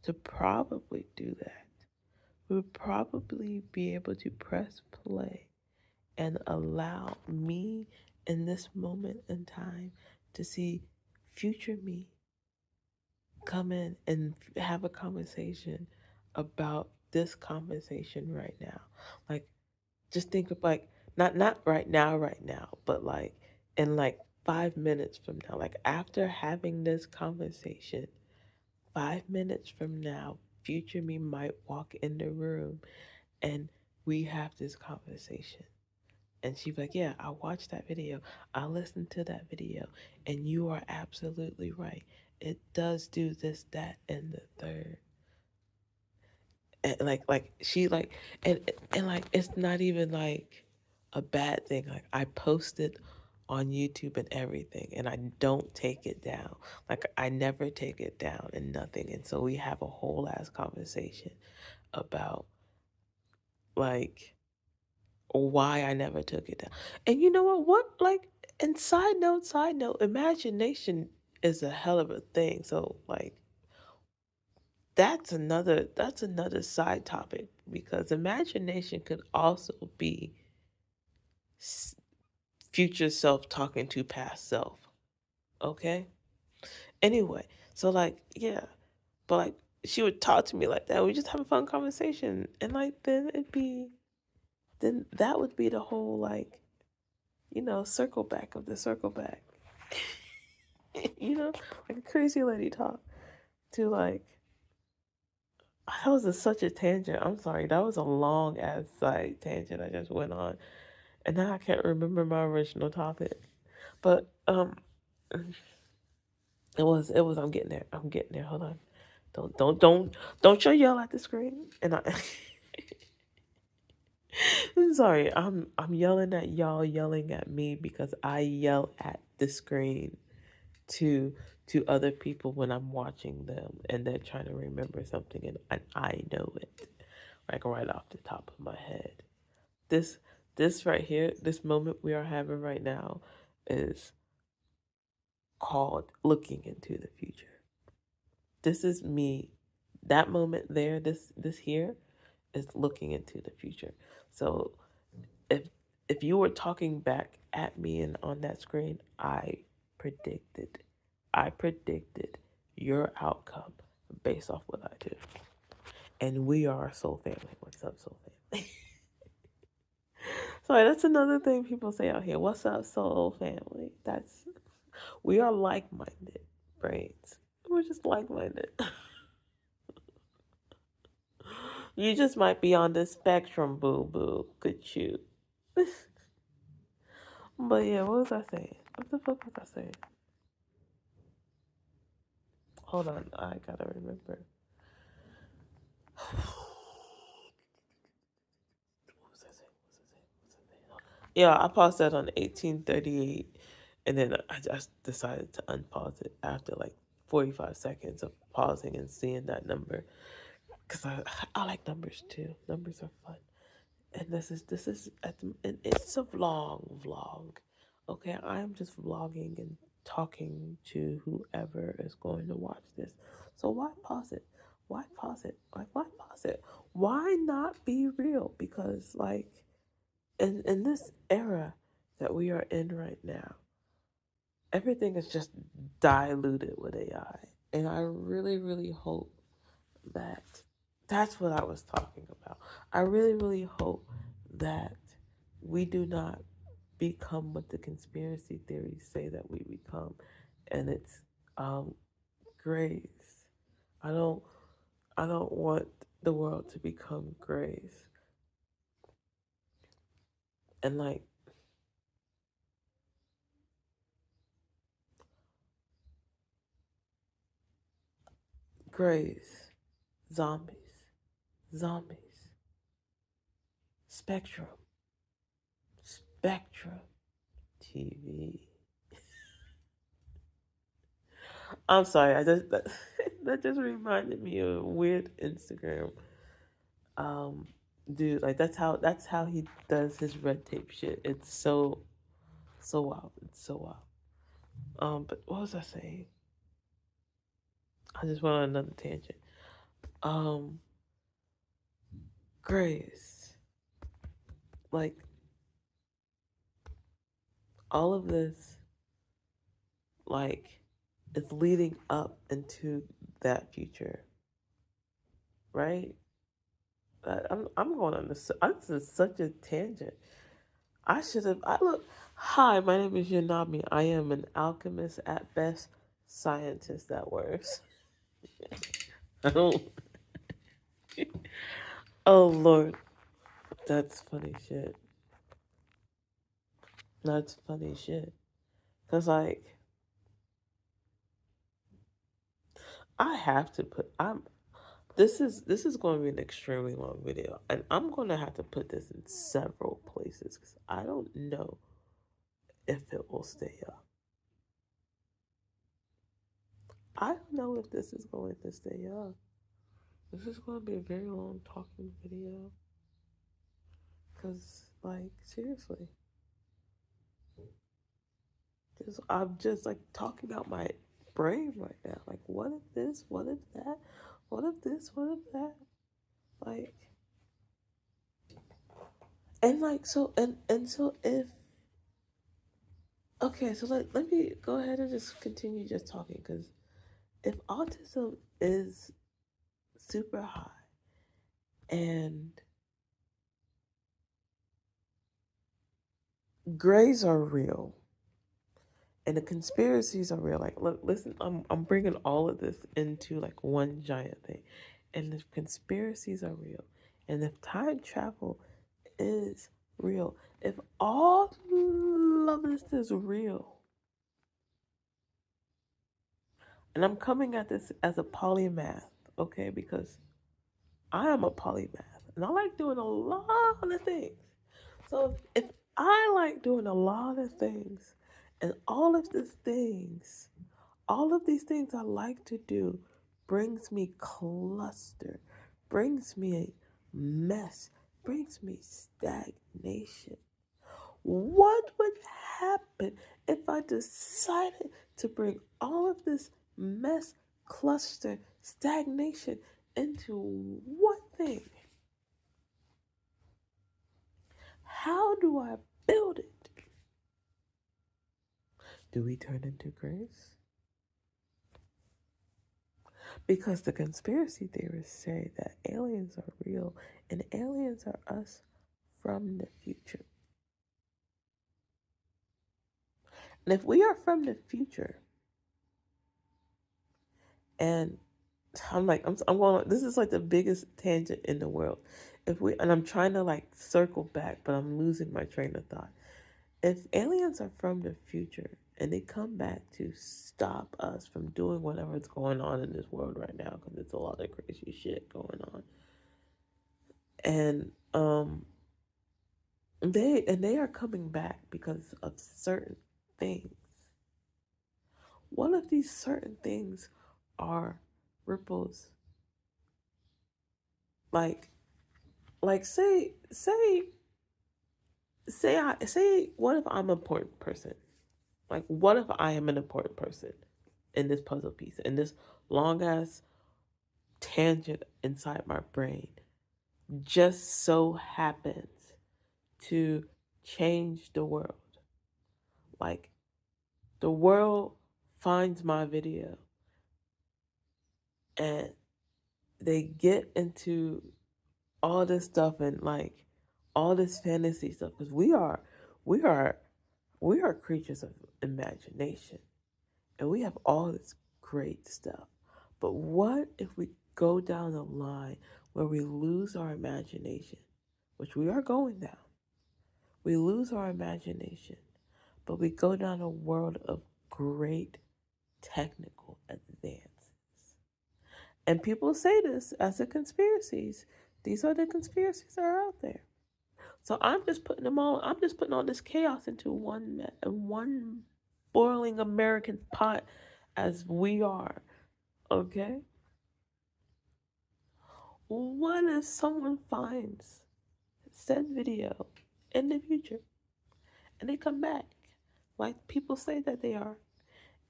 A: to probably do that. We would probably be able to press play and allow me in this moment in time to see future me come in and have a conversation about this conversation right now. Like, just think of like, not right now, but like in like 5 minutes from now, like after having this conversation, 5 minutes from now, future me might walk in the room and we have this conversation. And she'd be like, yeah, I watched that video. I listened to that video. And you are absolutely right. It does do this, that, and the third. And like she like and like it's not even like a bad thing. Like I posted on YouTube and everything and I don't take it down. Like I never take it down and nothing. And so we have a whole ass conversation about like why I never took it down. And you know what? Like, and side note, imagination is a hell of a thing. So like that's another side topic because imagination could also be future self talking to past self. Okay? Anyway, so like, yeah. But like she would talk to me like that. We just have a fun conversation. And like then that would be the whole like circle back of the circle back. Like a crazy lady talk to like, that was such a tangent. I'm sorry. That was a long ass side tangent I just went on. And now I can't remember my original topic. But it was I'm getting there. I'm getting there. Hold on. Don't you yell at the screen. And I I'm sorry. I'm yelling at y'all yelling at me because I yell at the screen to other people when I'm watching them and they're trying to remember something and I know it like right off the top of my head. This right here, this moment we are having right now is called looking into the future. This is me. That moment there, this here is looking into the future. So if you were talking back at me and on that screen, predicted I predicted your outcome based off what I do. And we are a soul family. What's up, soul family? Sorry, that's another thing people say out here. What's up, soul family? We are like-minded brains. We're just like-minded. You just might be on the spectrum, boo-boo. Good you. But yeah, what was I saying? What the fuck was I saying? Hold on, I gotta remember. What was I saying? Yeah, I paused that on 1838, and then I just decided to unpause it after like 45 seconds of pausing and seeing that number. Because I like numbers too. Numbers are fun. And this is and it's a vlog. Okay, I am just vlogging and talking to whoever is going to watch this. So why pause it? Why pause it? Like why pause it? Why not be real? Because like in this era that we are in right now, everything is just diluted with AI. And I really, really hope that that's what I was talking about. I really, really hope that we do not become what the conspiracy theories say that we become, and it's um, grays. I don't. I don't want the world to become grays, and like grays, zombies, zombies, Spectrum, Spectrum TV. I'm sorry. I just that just reminded me of a weird Instagram um dude. Like that's how he does his red tape shit. It's so wild. It's so wild. But what was I saying? I just went on another tangent. Um, Grace, like all of this, like it's leading up into that future, right? I'm going on this. This is such a tangent. I should have. I look. Hi, my name is Yanami. I am an alchemist at best, scientist at worst. I don't. Oh Lord, that's funny shit. That's funny shit. Cause like I have to put. I'm. This is going to be an extremely long video, and I'm going to have to put this in several places because I don't know if it will stay up. I don't know if this is going to stay up. This is going to be a very long talking video. Cause like seriously, just I'm just like talking out my brain right now. Like what if this? What if that? What if this? What if that? Like and like so and so if okay, so let me go ahead and just continue just talking because if autism is super high and grays are real and the conspiracies are real. Like, look, listen, I'm bringing all of this into like one giant thing. And if conspiracies are real, and if time travel is real, if all of this is real, and I'm coming at this as a polymath, okay, because I am a polymath and I like doing a lot of things. So if I like doing a lot of things, and all of these things I like to do brings me cluster, brings me a mess, brings me stagnation. What would happen if I decided to bring all of this mess, cluster, stagnation into one thing? How do I build it? Do we turn into grace? Because the conspiracy theorists say that aliens are real and aliens are us from the future. And if we are from the future, and I'm going, this is like the biggest tangent in the world. And I'm trying to like circle back, but I'm losing my train of thought. If aliens are from the future and they come back to stop us from doing whatever's going on in this world right now, because it's a lot of crazy shit going on, and they are coming back because of certain things. One of these certain things are ripples. Like like say what if I'm an important person? Like what if I am an important person in this puzzle piece, in this long ass tangent inside my brain just so happens to change the world. Like the world finds my video and they get into all this stuff and like all this fantasy stuff because we are we are creatures of imagination and we have all this great stuff. But what if we go down a line where we lose our imagination, which we are going down? We lose our imagination, but we go down a world of great technical advances. And people say this as the conspiracies. These are the conspiracies that are out there. So I'm just putting them all. I'm just putting all this chaos into one boiling American pot, as we are. Okay. What if someone finds said video in the future and they come back, like people say that they are,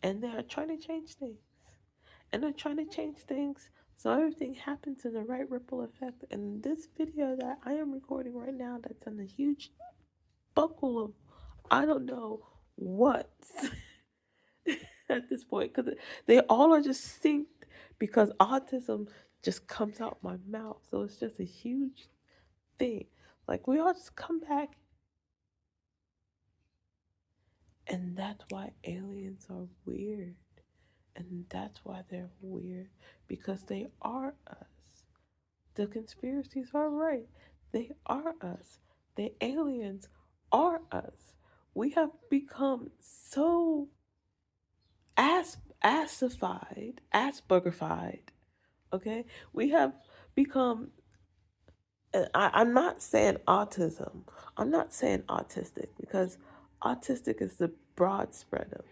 A: and they are trying to change things, and they're trying to change things so everything happens in the right ripple effect. And this video that I am recording right now, that's in a huge buckle of I don't know what at this point, because they all are just synced because autism just comes out my mouth, so it's just a huge thing. Like we all just come back, and that's why aliens are weird. And that's why they're weird, because they are us. The conspiracies are right. They are us. The aliens are us. We have become so Aspergerified, okay? We have become, I'm not saying autism. I'm not saying autistic because autistic is the broad spread of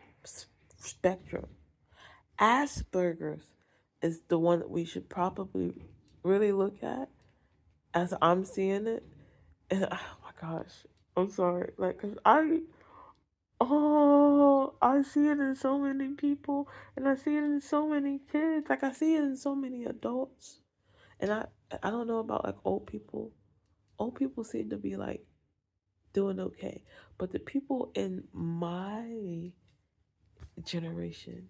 A: spectrum. Asperger's is the one that we should probably really look at as I'm seeing it. And oh my gosh, I'm sorry. Like, cause I see it in so many people, and I see it in so many kids. Like, I see it in so many adults. And I don't know about like old people. Old people seem to be like doing okay. But the people in my generation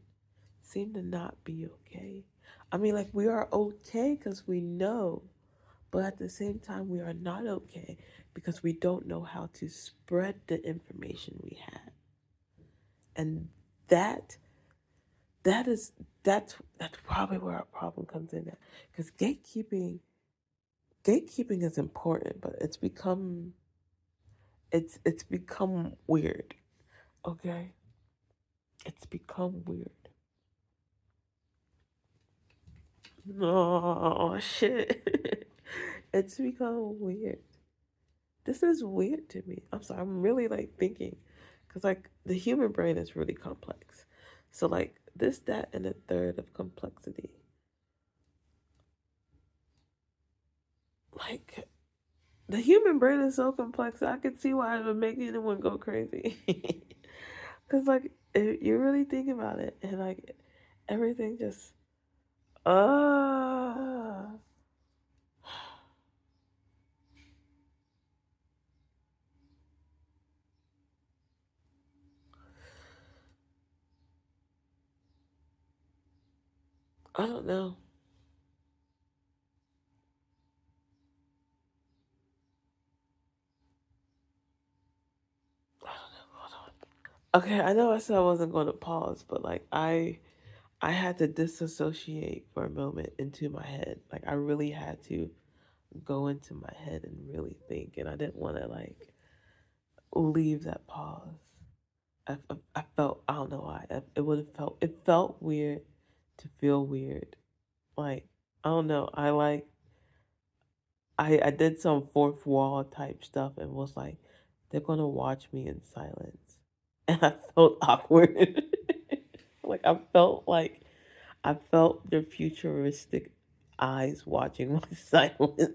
A: seem to not be okay. I mean, like, we are okay because we know, but at the same time, we are not okay because we don't know how to spread the information we have. And that that is that's probably where our problem comes in at, because gatekeeping is important, but it's become weird. Okay, it's become weird. Oh shit. It's become weird. This is weird to me. I'm sorry. I'm really like thinking, because like the human brain is really complex. So like this, that, and a third of complexity. Like the human brain is so complex. I could see why it would make anyone go crazy. Cause like if you really think about it, and like everything just uh I don't know. I don't know. Hold on. Okay, I know I said I wasn't going to pause, but like I had to disassociate for a moment into my head. Like I really had to go into my head and really think, and I didn't want to like leave that pause. I felt, I don't know why, it would have felt, it felt weird to feel weird. Like I don't know. I like I did some fourth wall type stuff and was like they're gonna watch me in silence. And I felt awkward. Like I felt their futuristic eyes watching my silence.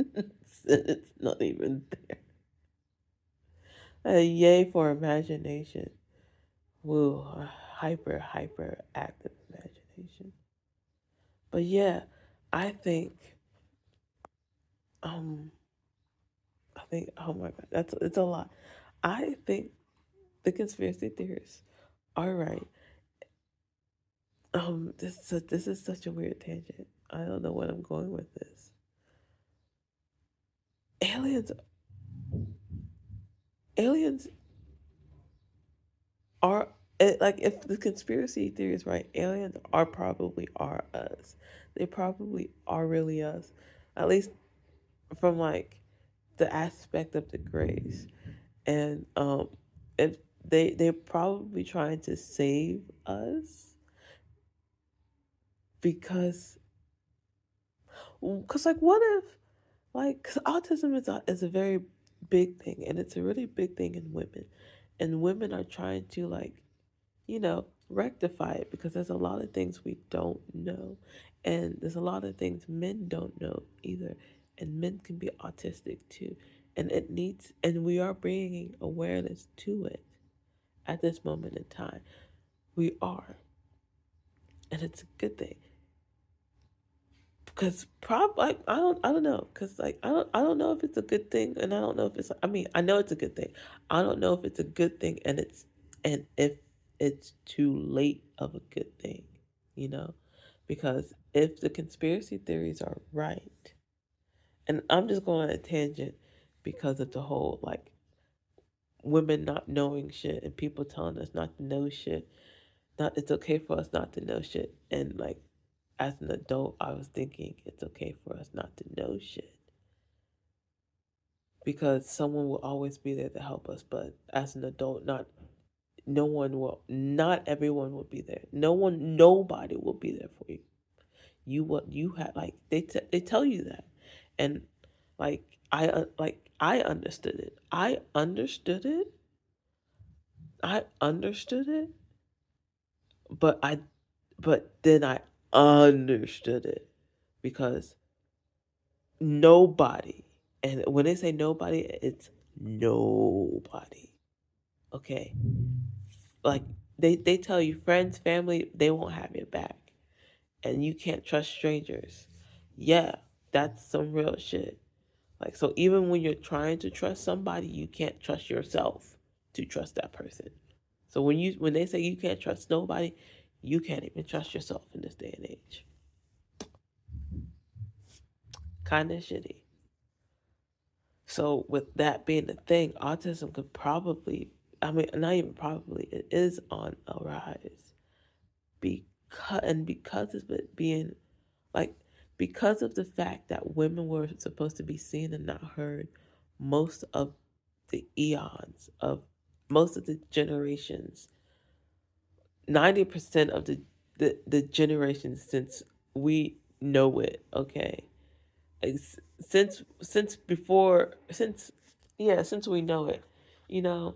A: And it's not even there. Yay for imagination. Woo, hyper active imagination. But yeah, I think um I think oh my god, that's it's a lot. I think the conspiracy theorists are right. This is such a weird tangent. I don't know where I'm going with this. Aliens aliens are like if the conspiracy theory is right, aliens are probably are us. They probably are really us. At least from like the aspect of the grays. And if they're probably trying to save us because like what if like 'cause autism is a very big thing, and it's a really big thing in women, and women are trying to like rectify it because there's a lot of things we don't know, and there's a lot of things men don't know either, and men can be autistic too, and we are bringing awareness to it at this moment in time. We are, and it's a good thing. Because like I don't know because like I don't know if it's a good thing, and I don't know if it's I mean I know it's a good thing. I don't know if it's a good thing, and if it's too late of a good thing, you know, because if the conspiracy theories are right, and I'm just going on a tangent because of the whole like women not knowing shit and people telling us not to know shit. Not it's okay for us not to know shit, and like as an adult, I was thinking it's okay for us not to know shit because someone will always be there to help us. But as an adult, not everyone will be there. Nobody will be there for you. You have like they tell you that, and like I understood it. I understood it, but then I understood it because nobody. And when they say nobody, it's nobody. Okay? Like they tell you friends, family, they won't have your back. And you can't trust strangers. Yeah, that's some real shit. Like so even when you're trying to trust somebody, you can't trust yourself to trust that person. So when they say you can't trust nobody, you can't even trust yourself in this day and age. Kind of shitty. So with that being the thing, autism could probably, I mean, not even probably, it is on a rise because of it being like because of the fact that women were supposed to be seen and not heard most of the eons of most of the generations, 90% of the generations since we know it. Okay, since before since we know it, you know,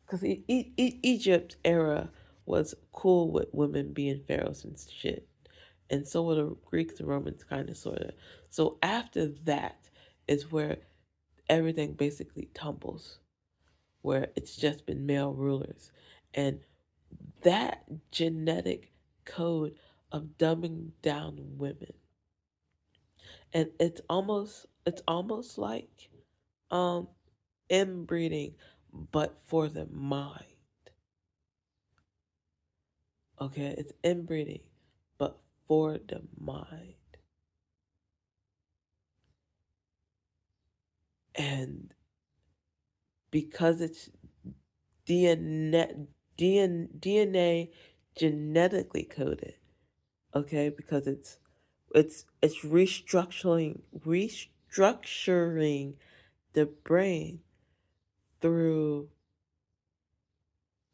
A: because Egypt era was cool with women being pharaohs and shit, and so were the Greeks and Romans, kind of sort of. So after that is where everything basically tumbles, where it's just been male rulers, and that genetic code of dumbing down women, and it's almost like um inbreeding, but for the mind. Okay, it's inbreeding, but for the mind. And because it's DNA genetically coded, okay, because it's restructuring the brain through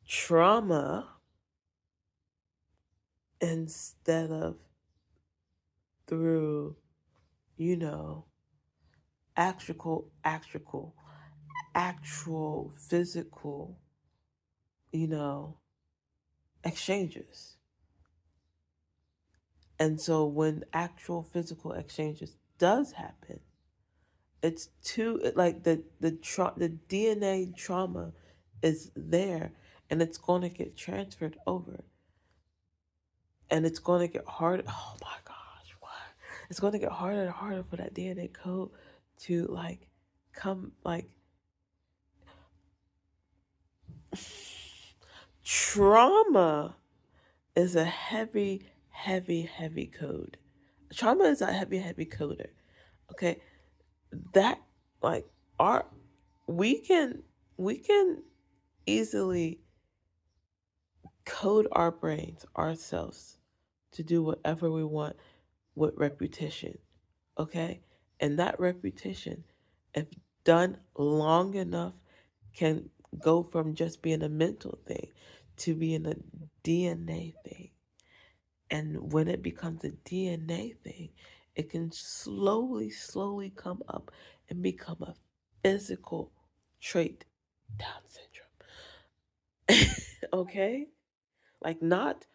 A: trauma instead of through, you know, actual actual physical, you know, exchanges. And so when actual physical exchanges does happen, it's too like the DNA trauma is there, and it's going to get transferred over, and it's going to get harder. Oh my gosh, what? It's going to get harder and harder for that DNA code to like come like trauma is a heavy, heavy, heavy code. Trauma is a heavy, heavy coder. Okay, that like our we can we can easily code our brains ourselves to do whatever we want with repetition. Okay, and that repetition, if done long enough, can go from just being a mental thing to being a DNA thing. And when it becomes a DNA thing, it can slowly, slowly come up and become a physical trait, Down syndrome. Okay? Like not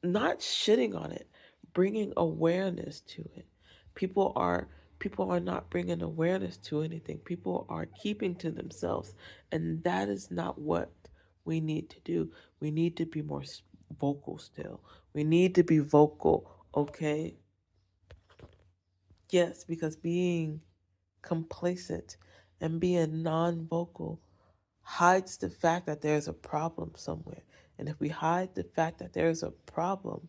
A: shitting on it, bringing awareness to it. People are people are not bringing awareness to anything. People are keeping to themselves, and that is not what we need to do. We need to be more vocal still. We need to be vocal, okay? Yes, because being complacent and being non-vocal hides the fact that there's a problem somewhere. And if we hide the fact that there's a problem,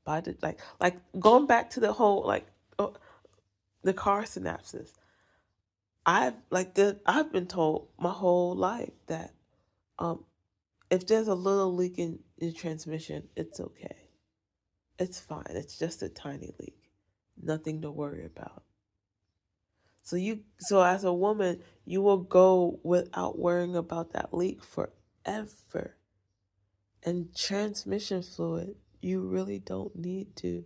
A: by the like going back to the whole the car synapses. I've been told my whole life that um if there's a little leak in transmission, it's okay. It's fine. It's just a tiny leak. Nothing to worry about. So as a woman, you will go without worrying about that leak forever. And transmission fluid, you really don't need to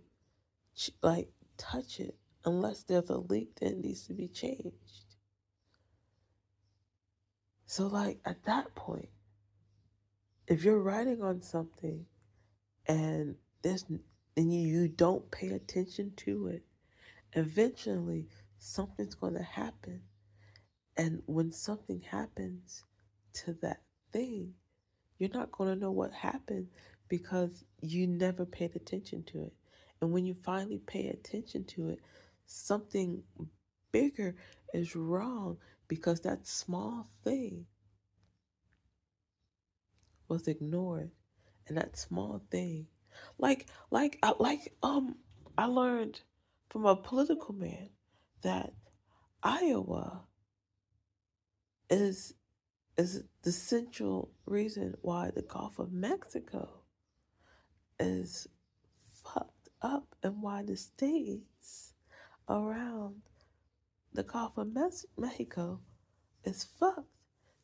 A: like touch it unless there's a leak that needs to be changed. So like at that point, if you're writing on something and there's and you don't pay attention to it, eventually something's going to happen. And when something happens to that thing, you're not going to know what happened because you never paid attention to it. And when you finally pay attention to it, something bigger is wrong because that small thing was ignored. And that small thing, I learned from a political man that Iowa is the central reason why the Gulf of Mexico is fucked up and why the states around the Gulf of Mexico is fucked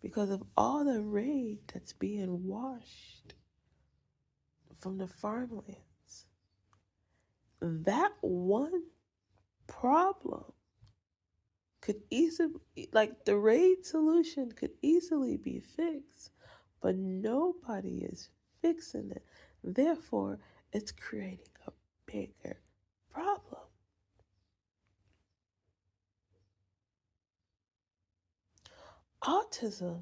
A: because of all the rain that's being washed from the farmlands. That one problem could easily, like the raid solution could easily be fixed, but nobody is fixing it. Therefore, it's creating a bigger problem. Autism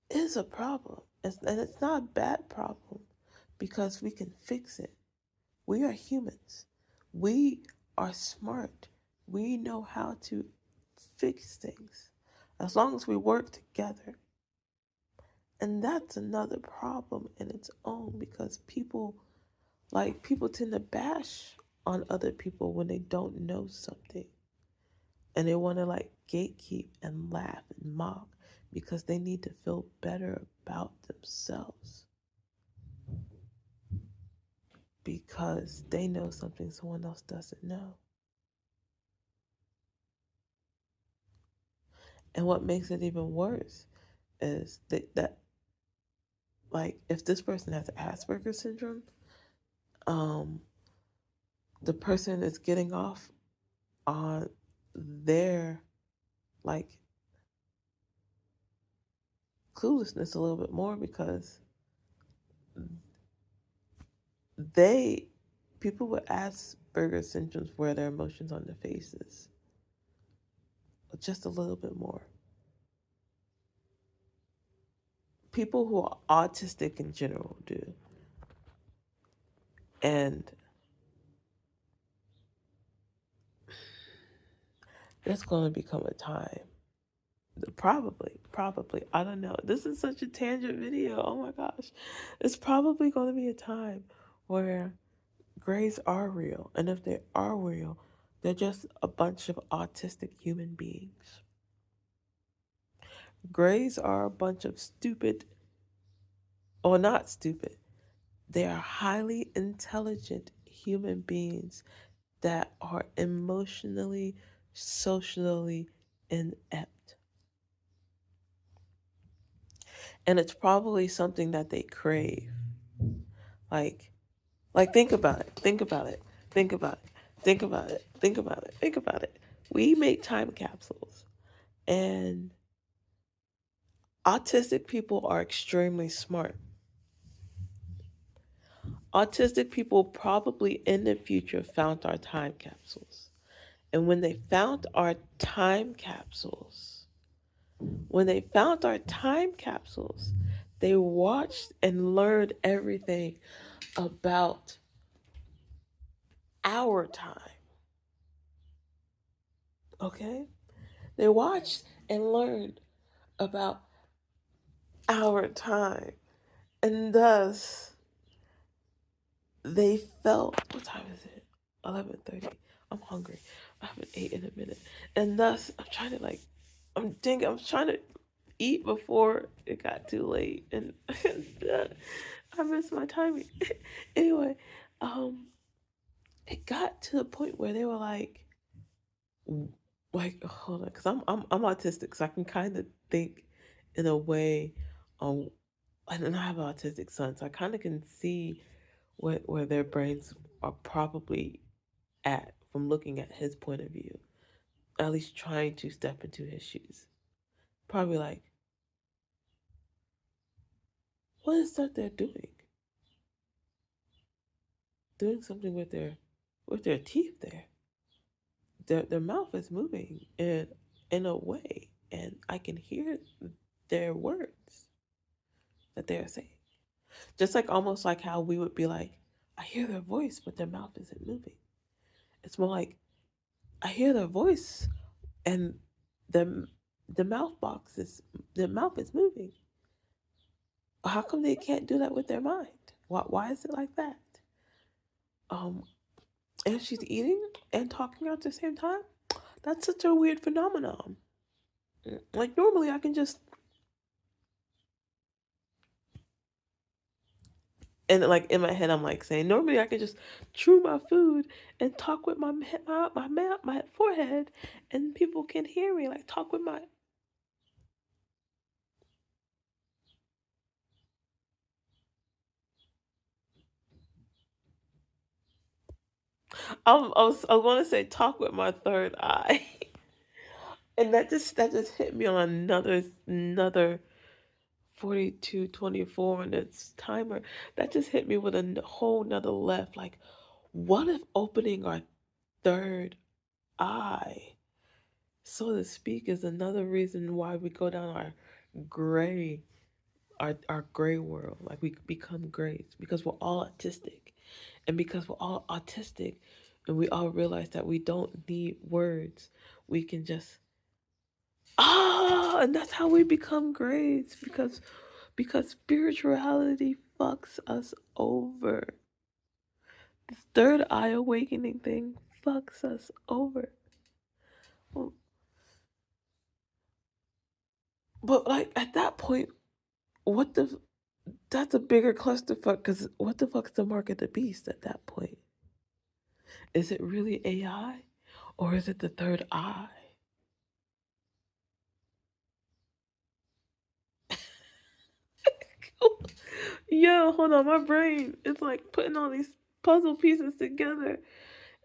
A: is a problem, and it's not a bad problem because we can fix it. We are humans. We are smart. We know how to fix things as long as we work together. And that's another problem in its own because people tend to bash on other people when they don't know something. And they want to like gatekeep and laugh and mock because they need to feel better about themselves. Because they know something someone else doesn't know. And what makes it even worse is that like if this person has Asperger's syndrome, um, the person is getting off on their like cluelessness a little bit more, because they people with Asperger's syndromes wear their emotions on their faces just a little bit more. People who are autistic in general do. And there's going to become a time, probably, I don't know. This is such a tangent video. Oh my gosh. It's probably going to be a time where grays are real. And if they are real, they're just a bunch of autistic human beings. Grays are a bunch of stupid, or not stupid, they are highly intelligent human beings that are emotionally, socially inept. And it's probably something that they crave. Like, think about it. Think about it. Think about it. Think about it. Think about it. Think about it. We make time capsules, and autistic people are extremely smart. Autistic people probably in the future found our time capsules. And when they found our time capsules, they watched and learned everything about our time. Okay? They watched and learned about our time. And thus, they felt, what time is it? 11:30. I'm hungry. I haven't ate in a minute. And thus, I'm trying to eat before it got too late. And I missed my timing. Anyway, it got to the point where they were hold on, because I'm autistic, so I can kind of think in a way. And I have an autistic son, so I kind of can see where their brains are probably at from looking at his point of view, at least trying to step into his shoes. Probably like, what is that they're doing? Doing something with their teeth there. Their mouth is moving in a way, and I can hear their words that they are saying. Just like almost like how we would be like, I hear their voice, but their mouth isn't moving. It's more like, I hear their voice, and the the mouth is moving. How come they can't do that with their mind? Why is it like that? Um, and she's eating and talking at the same time. That's such a weird phenomenon. Like normally I can just, and like in my head I'm like saying, normally I can just chew my food and talk with my forehead, and people can hear me, like talk with my. I was going to say talk with my third eye, and that just hit me on another 42:24 minutes timer. That just hit me with a whole nother left. Like, what if opening our third eye, so to speak, is another reason why we go down gray, our gray world? Like we become grays because we're all autistic. And because we're all autistic and we all realize that we don't need words, we can just and that's how we become grays, because spirituality fucks us over. This third eye awakening thing fucks us over. Well, but like at that point, what the that's a bigger clusterfuck, because what the fuck's the mark of the beast at that point? Is it really AI, or is it the third eye? Yo, hold on, my brain is like putting all these puzzle pieces together.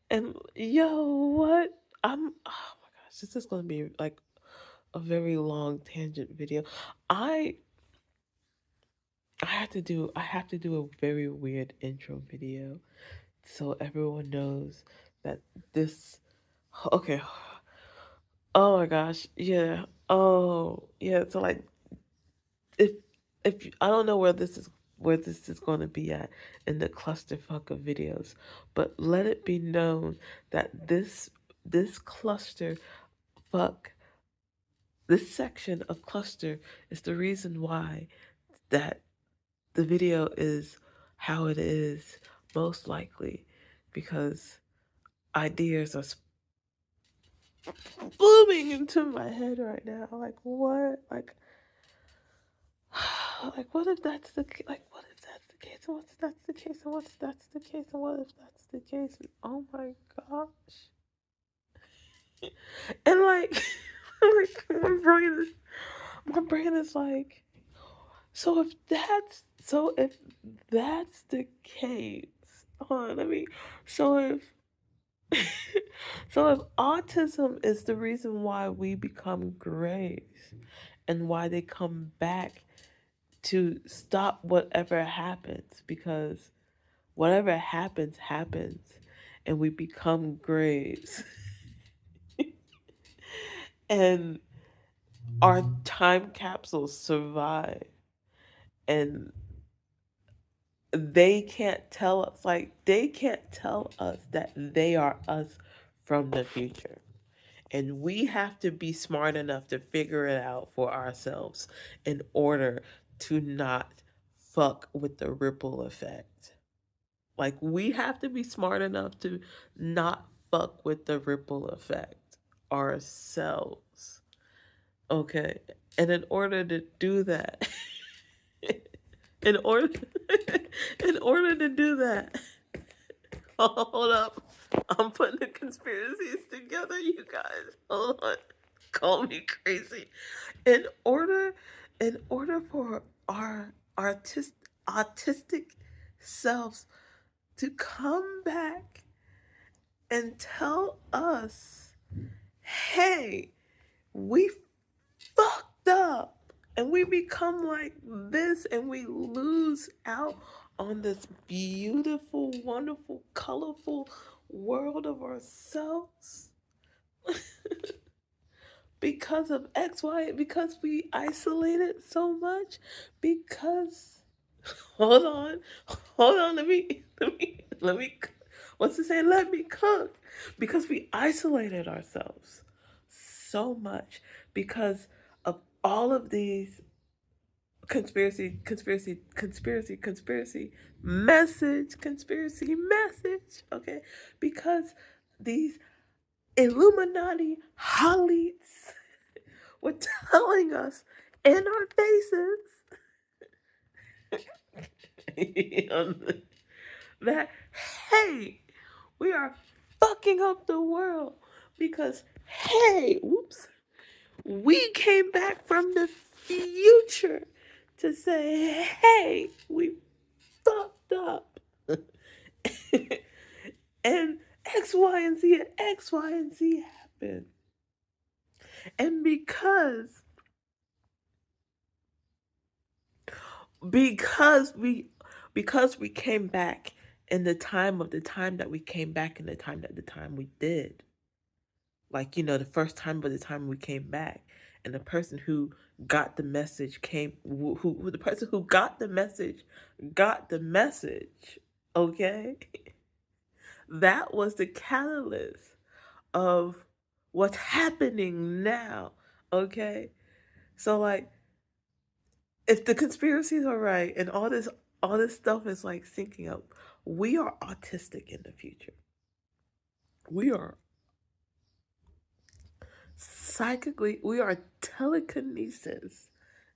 A: And yo, what? Oh my gosh, this is going to be like a very long tangent video. I I have to do a very weird intro video so everyone knows that this okay. Oh my gosh. Yeah. Oh, yeah. So like if I don't know where this is going to be at in the clusterfuck of videos, but let it be known that this cluster fuck this section of cluster is the reason why that the video is how it is, most likely because ideas are booming into my head right now. Like what? Like what if that's the like what if that's the case and what if that's the case and what if that's the case and what if that's the case and oh my gosh. And like like my brain is like so if that's the case, hold on, let me so if so if autism is the reason why we become grays and why they come back to stop whatever happens, because whatever happens happens and we become grays and our time capsules survive and they can't tell us that they are us from the future. And we have to be smart enough to figure it out for ourselves in order to not fuck with the ripple effect. Like, we have to be smart enough to not fuck with the ripple effect ourselves. Okay. And in order to do that, in order in order to do that, hold up. I'm putting the conspiracies together, you guys. Hold on. Call me crazy. In order for our autistic selves to come back and tell us, hey, we fucked up and we become like this and we lose out on this beautiful, wonderful, colorful world of ourselves because of XY, because we isolated so much, because hold on, let me, what's to say, let me cook, because we isolated ourselves so much because of all of these conspiracy message, okay, because these Illuminati Hollies were telling us in our faces that, hey, we are fucking up the world because, hey, whoops, we came back from the future to say, hey, we fucked up. And X, Y, and Z, and X, Y, and Z happened. And because we came back in the time that we came back in the time that the time we did, like, you know, the first time, but the time we came back, and the person who got the message came who the person who got the message, okay. That was the catalyst of what's happening now, okay. So like, if the conspiracies are right and all this stuff is like syncing up, we are autistic in the future. We are psychically, we are telekinesis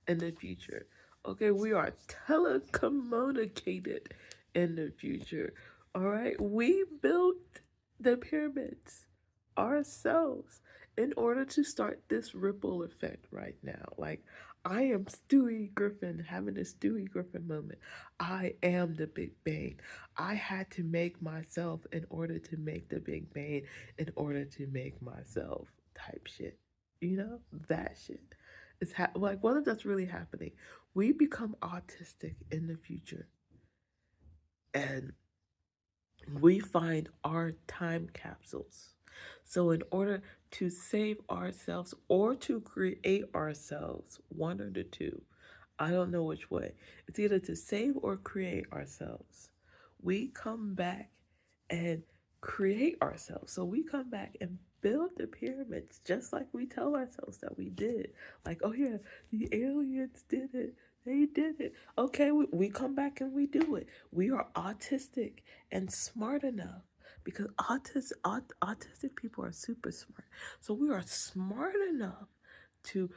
A: in the future. Okay, we are telecommunicated in the future. All right, we built the pyramids ourselves in order to start this ripple effect right now. Like, I am Stewie Griffin having a Stewie Griffin moment. I am the Big Bang. I had to make myself in order to make the Big Bang, in order to make myself type shit. You know? That shit. Like, what if that's really happening? We become autistic in the future and we find our time capsules. So, in order to save ourselves or to create ourselves, one or the two, I don't know which way. It's either to save or create ourselves. We come back and create ourselves. So we come back and build the pyramids just like we tell ourselves that we did. Like, oh yeah, the aliens did it. They did it. Okay, we come back and we do it. We are autistic and smart enough because autistic people are super smart. So we are smart enough to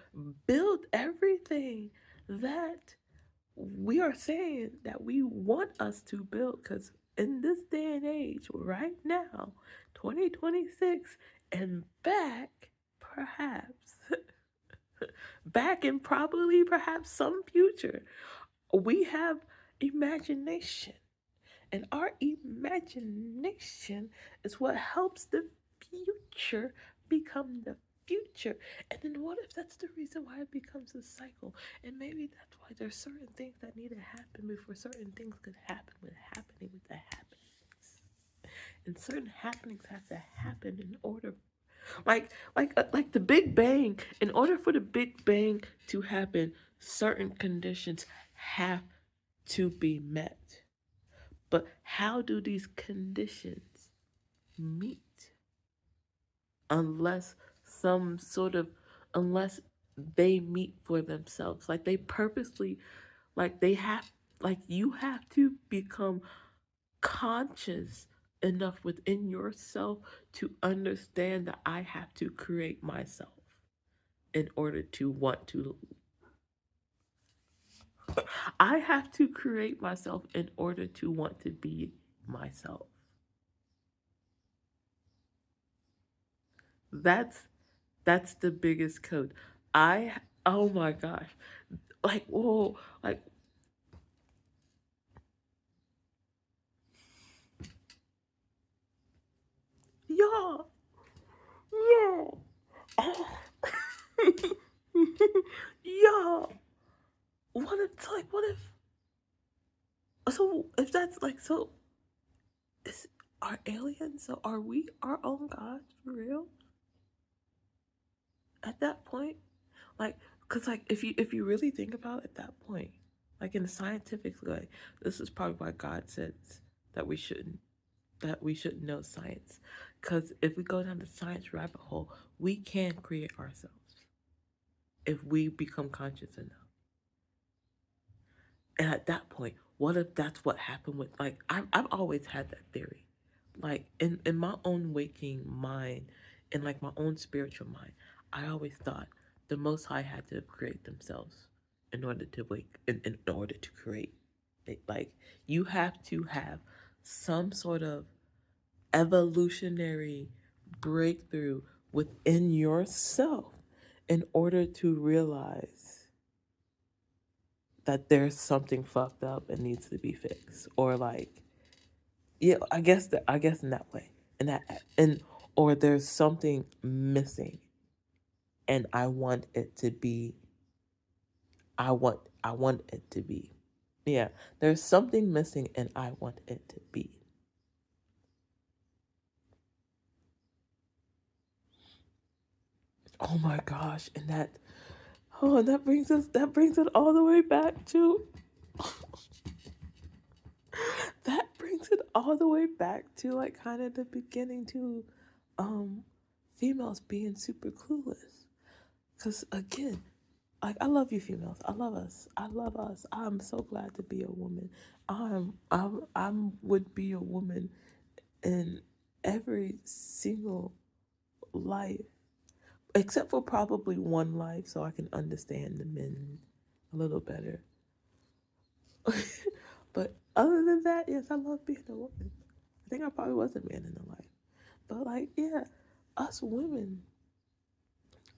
A: build everything that we are saying that we want us to build, because in this day and age right now, 2026 and back, perhaps back in probably perhaps some future, we have imagination, and our imagination is what helps the future become the future. And then what if that's the reason why it becomes a cycle? And maybe that's why there's certain things that need to happen before certain things could happen with the happenings. And certain happenings have to happen in order, like the Big Bang. In order for the Big Bang to happen, certain conditions have to be met. But how do these conditions meet? Unless some sort of, unless they meet for themselves. Like they purposely, like they have, like you have to become conscious enough within yourself to understand that I have to create myself in order to want to. I have to create myself in order to want to be myself. That's that's the biggest code. I Oh my gosh. Like whoa, like yeah, yeah. Oh. Yeah. What if so if that's like so is are aliens, so are we our own gods for real? At that point? Like, cause like if you really think about it at that point, like in a scientific way, this is probably why God says that we shouldn't know science. Because if we go down the science rabbit hole, we can create ourselves if we become conscious enough. And at that point, what if that's what happened with, like, I've always had that theory. Like, in my own waking mind, in like my own spiritual mind, I always thought the Most High had to create themselves in order to in order to create. Like, you have to have some sort of evolutionary breakthrough within yourself in order to realize that there's something fucked up and needs to be fixed, or like, yeah, I guess in that way, and or there's something missing and I want it to be, yeah, there's something missing and I want it to be. Oh my gosh. And that brings it all the way back to that brings it all the way back to like kind of the beginning to um females being super clueless. Cause again, like I love you females. I love us. I love us. I'm so glad to be a woman. I would be a woman in every single life, except for probably one life, so I can understand the men a little better. But other than that, yes, I love being a woman. I think I probably was a man in a life. But like, yeah, us women,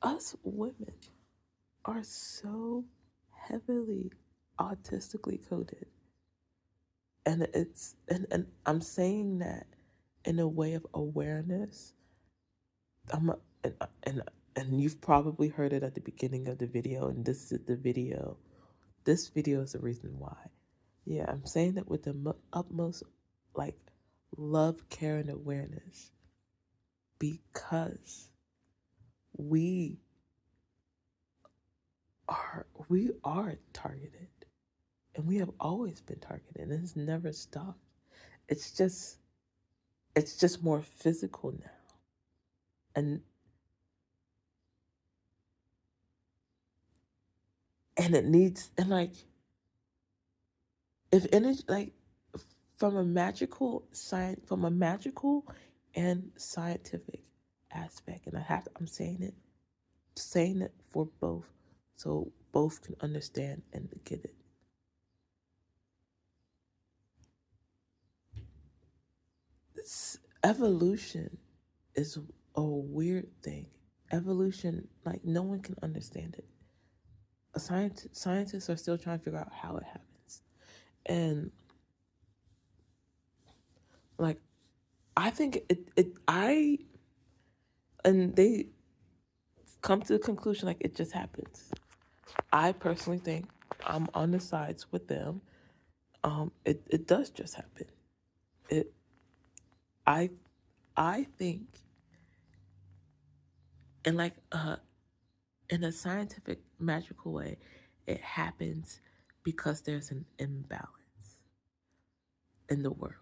A: us women are so heavily autistically coded. And and I'm saying that in a way of awareness. I'm a, and and you've probably heard it at the beginning of the video, and this is the video. This video is the reason why. Yeah, I'm saying it with the utmost, like, love, care, and awareness, because we we are targeted, and we have always been targeted, and it's never stopped. It's just more physical now, and it needs, and like, if energy, like, from a magical and scientific aspect, and I'm saying it for both, so both can understand and get it. Evolution is a weird thing. Evolution, like, no one can understand it. Scientists are still trying to figure out how it happens, and like, I think and they come to the conclusion like it just happens. I personally think I'm on the sides with them. It does just happen. It I I think, in like in a scientific magical way, it happens because there's an imbalance in the world.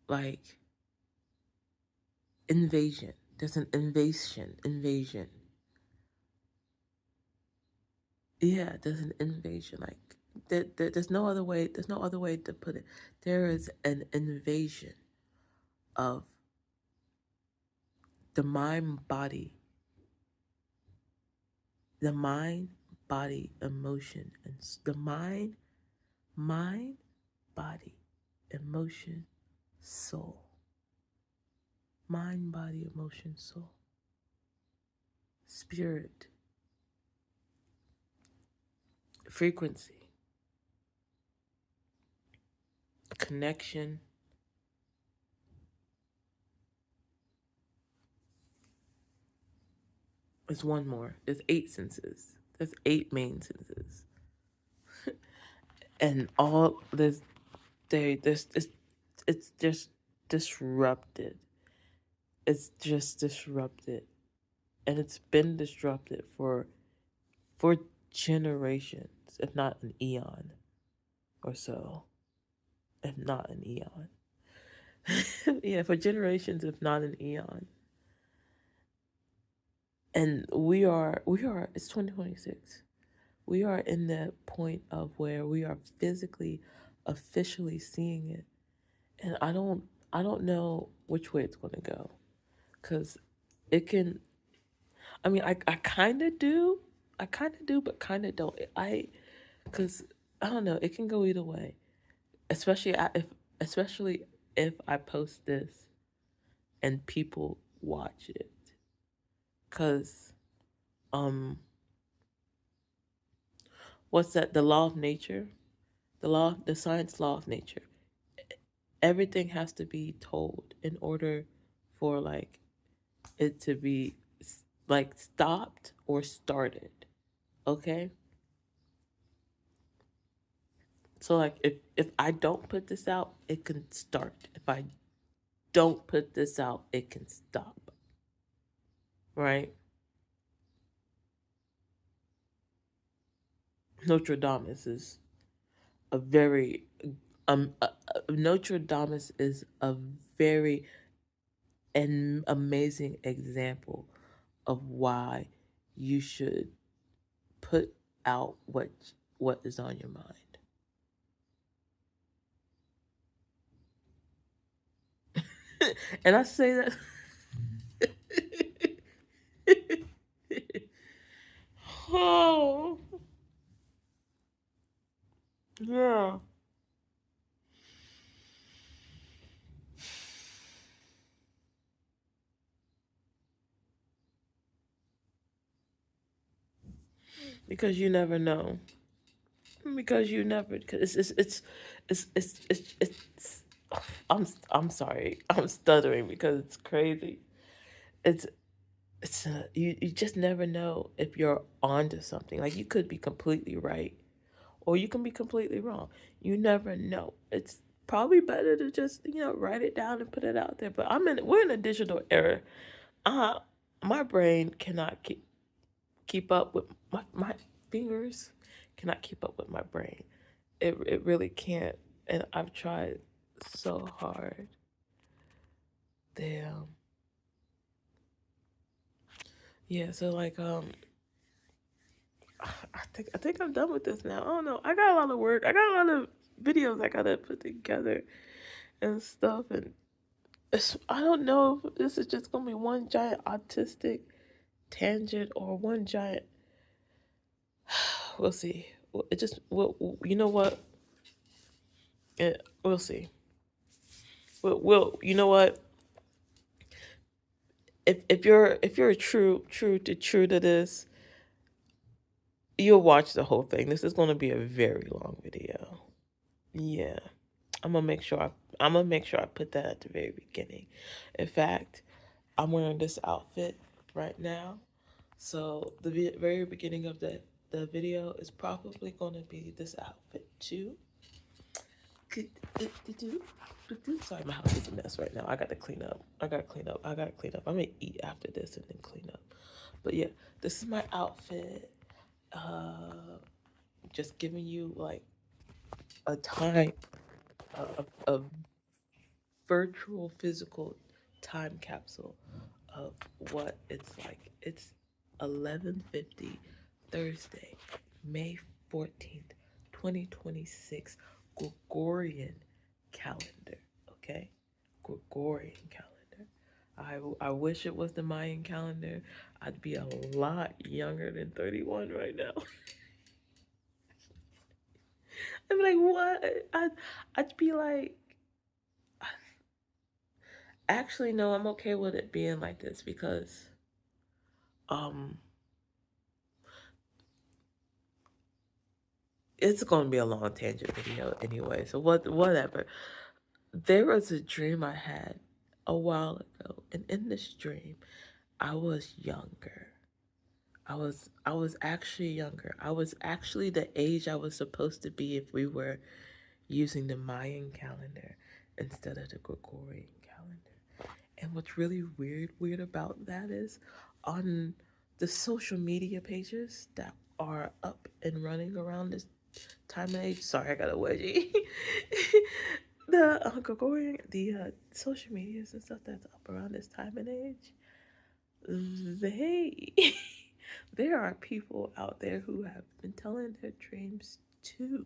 A: Like, invasion. There's an invasion. Yeah, there's an invasion. Like, there's no other way. There's no other way to put it. There is an invasion of the mind, body, emotion, and the mind, body, emotion, soul. Mind, body, emotion, soul. Spirit. Frequency. Connection. There's one more. There's 8 senses. There's 8 main senses. And all there's it's just disrupted. It's just disrupted. And it's been disrupted for generations, if not an eon or so. If not an eon. Yeah, for generations, if not an eon. And it's 2026. We are in the point of where we are physically, officially seeing it. And I don't know which way it's going to go. Because it can, I mean, I kind of do. I kind of do, but kind of don't. Because I don't know, it can go either way. Especially if I post this and people watch it. Because, what's that? The law of nature? The science law of nature. Everything has to be told in order for, like, it to be, like, stopped or started. Okay? So, like, if I don't put this out, it can start. If I don't put this out, it can stop. Right? Notre Dame is a very Notre Dame is a very an amazing example of why you should put out what is on your mind. And I say that oh, yeah. because you never know. Because you never, because it's I'm sorry, I'm stuttering because it's crazy. It's you just never know if you're onto something. Like you could be completely right, or you can be completely wrong. You never know. It's probably better to just write it down and put it out there. But we're in a digital era. Uh my brain cannot keep up with my fingers cannot keep up with my brain. It really can't. And I've tried so hard. Damn. Yeah, so like I think I'm done with this now. I don't know. I got a lot of work. I got a lot of videos I gotta put together and stuff, and I don't know if this is just gonna be one giant autistic tangent or one giant. We'll see. It just you know what? We'll see. We'll you know what? If you're true to this, you'll watch the whole thing. This is gonna be a very long video. Yeah, I'm gonna make sure I put that at the very beginning. In fact, I'm wearing this outfit right now, so the very beginning of the video is probably gonna be this outfit too. Sorry, my house is a mess right now. I got to clean up. I'm gonna eat after this and then clean up. But yeah, this is my outfit. Uh, just giving you like a time, a virtual, physical time capsule of what it's like. It's 11:50 Thursday, May 14th, 2026, Gregorian calendar. Okay, Gregorian calendar. I wish it was the Mayan calendar. I'd be a lot younger than 31 right now. I'd be like, what? I'd be like, actually, no, I'm okay with it being like this because, um, it's gonna be a long tangent video anyway. So whatever. There was a dream I had a while ago, and in this dream, I was younger. I was actually younger. I was actually the age I was supposed to be if we were using the Mayan calendar instead of the Gregorian calendar. And what's really weird about that is on the social media pages that are up and running around this time and age. Sorry, I got a wedgie. The Gregorian, the social medias and stuff that's up around this time and age, they there are people out there who have been telling their dreams too,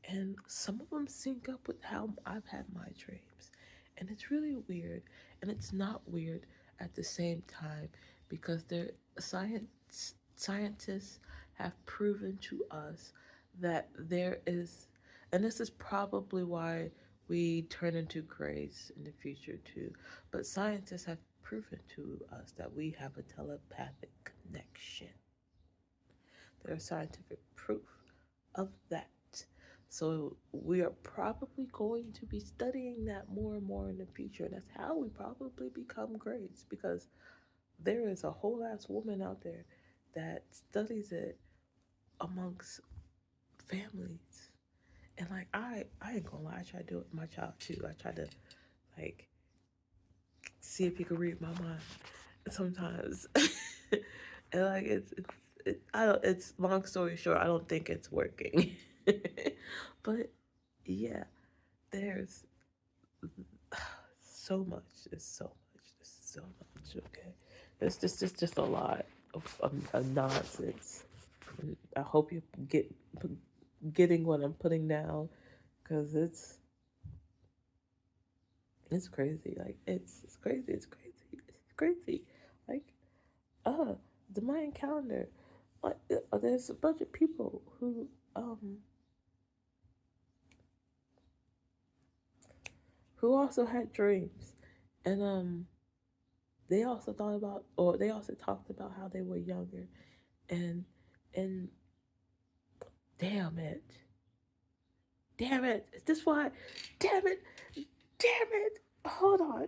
A: and some of them sync up with how I've had my dreams, and it's really weird, and it's not weird at the same time because there scientists have proven to us that there is, and this is probably why we turn into grays in the future too, but scientists have proven to us that we have a telepathic connection. There's scientific proof of that. So we are probably going to be studying that more and more in the future. And that's how we probably become greats because there is a whole ass woman out there that studies it amongst families. And like I ain't gonna lie, I try to do it with my child too. I try to like see if he can read my mind sometimes. And like I don't, it's long story short, I don't think it's working. But yeah, there's so much. There's so much. There's so much. Okay, it's just a lot of nonsense. And I hope you getting what I'm putting down, because it's crazy. Like it's crazy. It's crazy. It's crazy. Like uh, the Mayan calendar. Like there's a bunch of people who also had dreams, and they also thought about, or they also talked about how they were younger, and And damn it. Damn it. Is this why? Damn it. Damn it. Hold on.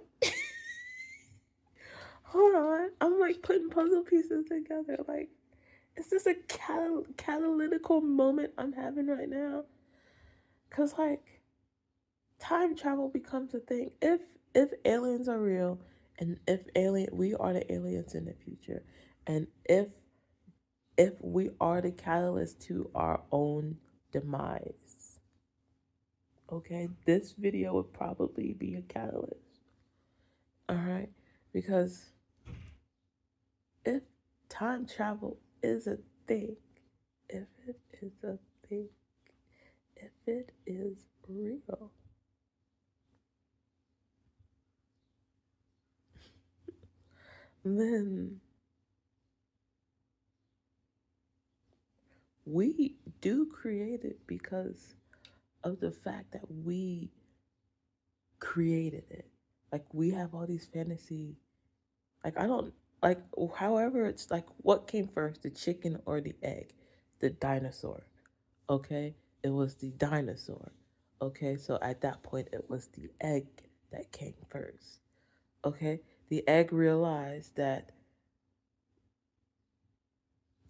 A: Hold on. I'm like putting puzzle pieces together. Like, is this a catalytical moment I'm having right now? Because, like, time travel becomes a thing. If aliens are real, and if we are the aliens in the future, and if we are the catalyst to our own demise, okay, this video would probably be a catalyst. All right, because if time travel is a thing, if it is a thing, if it is real, then we do create it because of the fact that we created it. Like, we have all these fantasy, like, I don't, like, however, it's like, what came first, the chicken or the egg? The dinosaur. Okay, it was the dinosaur. Okay, so at that point it was the egg that came first. Okay, the egg realized that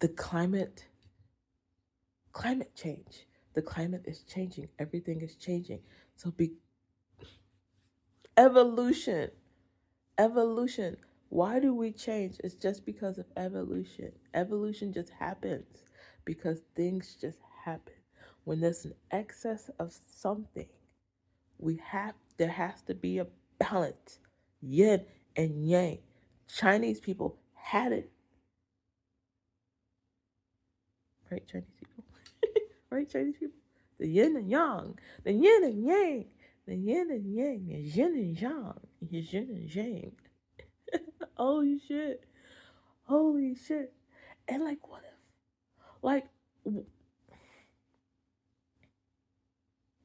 A: the climate change, the climate is changing, everything is changing. So evolution, evolution. Why do we change? It's just because of evolution. Evolution just happens because things just happen. When there's an excess of something, there has to be a balance, yin and yang. Chinese people had it, right? Chinese people, right? Chinese people, the yin and yang, the yin and yang, the yin and yang, the yin and yang, the yin and yang. Holy shit, holy shit. And like, what if, like,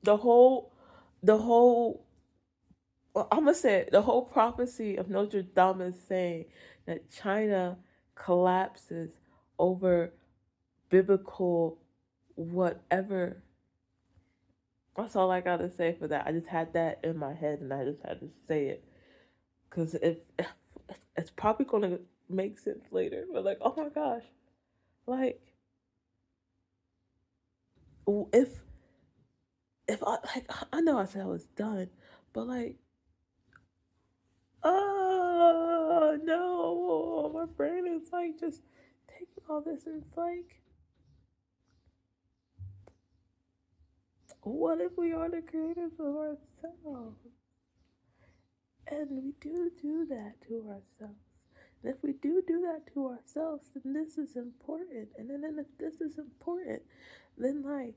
A: the whole, the whole well, I'm gonna say it, the whole prophecy of Notre Dame is saying that China collapses over biblical whatever. That's all I gotta say for that. I just had that in my head and I just had to say it because it's probably gonna make sense later. But like, oh my gosh, like if I know I said I was done, but like, oh no, my brain is like just taking all this and it's like, what if we are the creators of ourselves? And we do that to ourselves. And if we do that to ourselves, then this is important. And then if this is important, then like,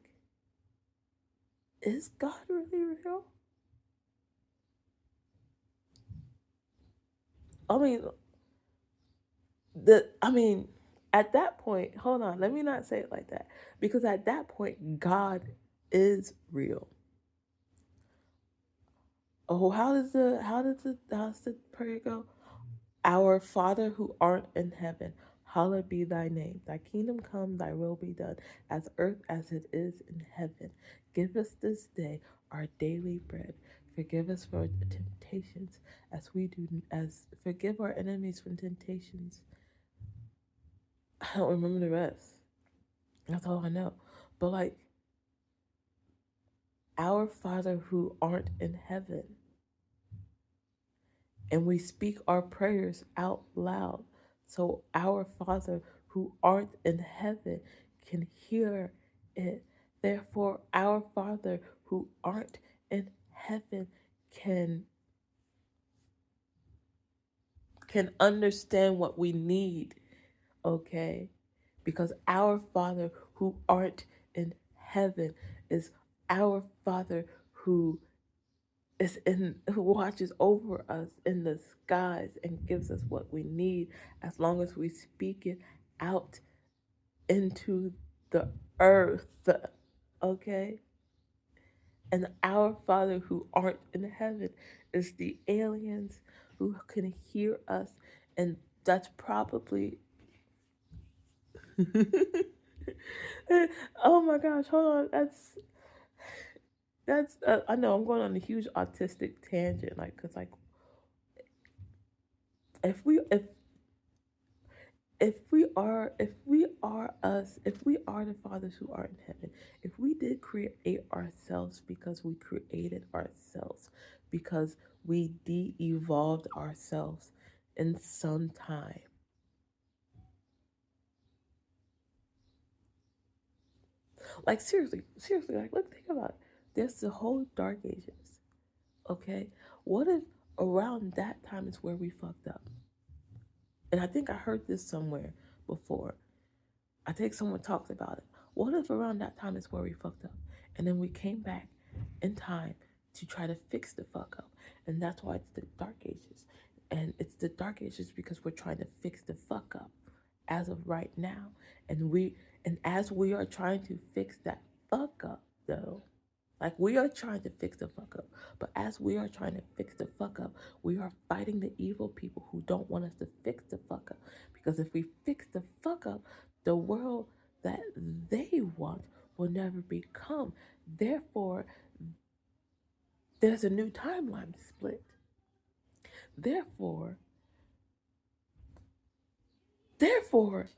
A: is God really real? I mean, I mean, at that point, hold on, let me not say it like that. Because at that point, God is real. Oh, how's the prayer go? Our Father who art in heaven, hallowed be thy name. Thy kingdom come, thy will be done, as earth as it is in heaven. Give us this day our daily bread. Forgive us for temptations, as we do as forgive our enemies from temptations. I don't remember the rest. That's all I know. But like, our Father who art in heaven, and we speak our prayers out loud so our Father who art in heaven can hear it. Therefore, our Father who art in heaven can understand what we need, okay? Because our Father who art in heaven is our Father who who watches over us in the skies and gives us what we need as long as we speak it out into the earth, okay? And our Father who art in heaven is the aliens who can hear us, and that's probably Oh my gosh, hold on. That's I know I'm going on a huge autistic tangent, like, cause like if we if we are the fathers who are in heaven, if we did create ourselves because we created ourselves, because we de-evolved ourselves in some time, like seriously, like look, think about it. There's the whole dark ages. Okay, what if around that time is where we fucked up? And I think I heard this somewhere before. I think someone talked about it. What if around that time is where we fucked up? And then we came back in time to try to fix the fuck up. And that's why it's the dark ages. And it's the dark ages because we're trying to fix the fuck up as of right now. And as we are trying to fix that fuck up though, like we are trying to fix the fuck up. But as we are trying to fix the fuck up, we are fighting the evil people who don't want us to fix the fuck up. Because if we fix the fuck up, the world that they want will never become. Therefore, there's a new timeline split. Therefore, therefore,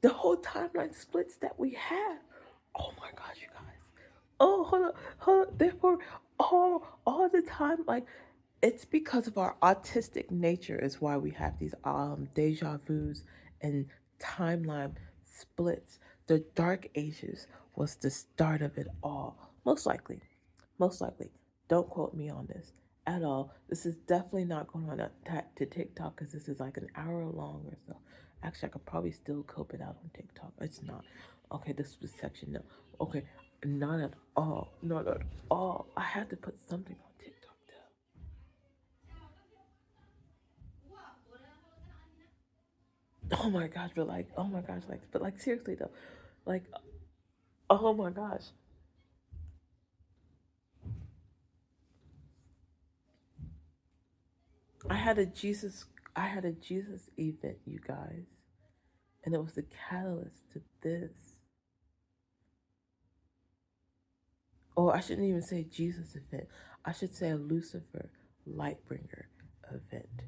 A: the whole timeline splits that we have. Oh my gosh, you guys. Oh, hold on. Therefore, all the time, like it's because of our autistic nature is why we have these deja vus and timeline splits. The dark ages was the start of it all. Most likely. Don't quote me on this at all. This is definitely not going on to TikTok because this is like an hour long or so. Actually, I could probably still cope it out on TikTok. It's not. Okay, this was section no. Okay, not at all. Not at all. I had to put something on TikTok though. Oh my gosh, but like, oh my gosh, like, but like seriously though, like, oh my gosh, I had a Jesus, I had a Jesus event, you guys, and it was the catalyst to this. Or I shouldn't even say Jesus event. I should say a Lucifer Lightbringer event.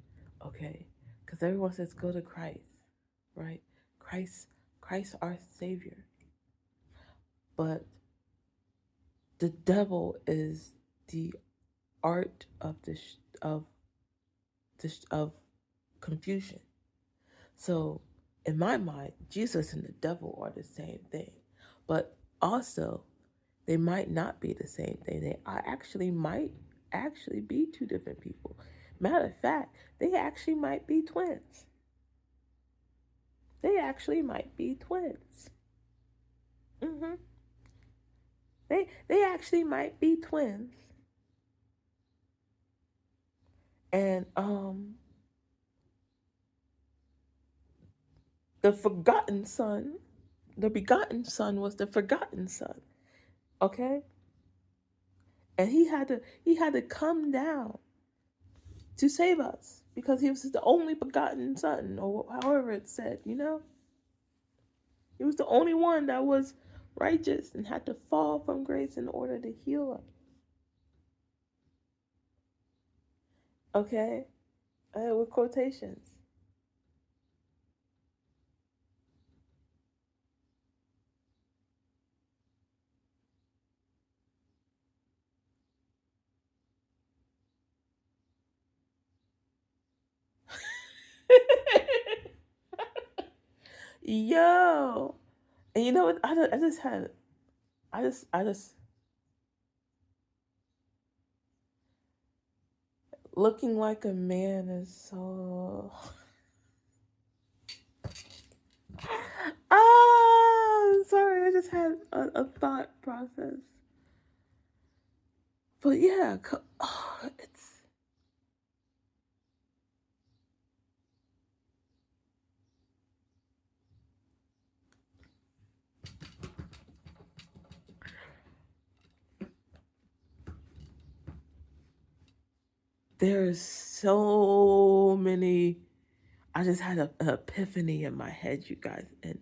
A: Okay? Because everyone says go to Christ, right? Christ our Savior. But the devil is the art of of confusion. So in my mind, Jesus and the devil are the same thing. But also they might not be the same thing. They actually might actually be two different people. Matter of fact, they actually might be twins. They actually might be twins. hmm they actually might be twins. And the forgotten son, the begotten son was the forgotten son. Okay? And he had to come down to save us because he was the only begotten son, or however it's said, you know? He was the only one that was righteous and had to fall from grace in order to heal us. Okay? With quotations. Yo! And you know what? I just, looking like a man is so. Sorry, I just had a thought process. But yeah, it's there's so many. I just had an epiphany in my head, you guys, and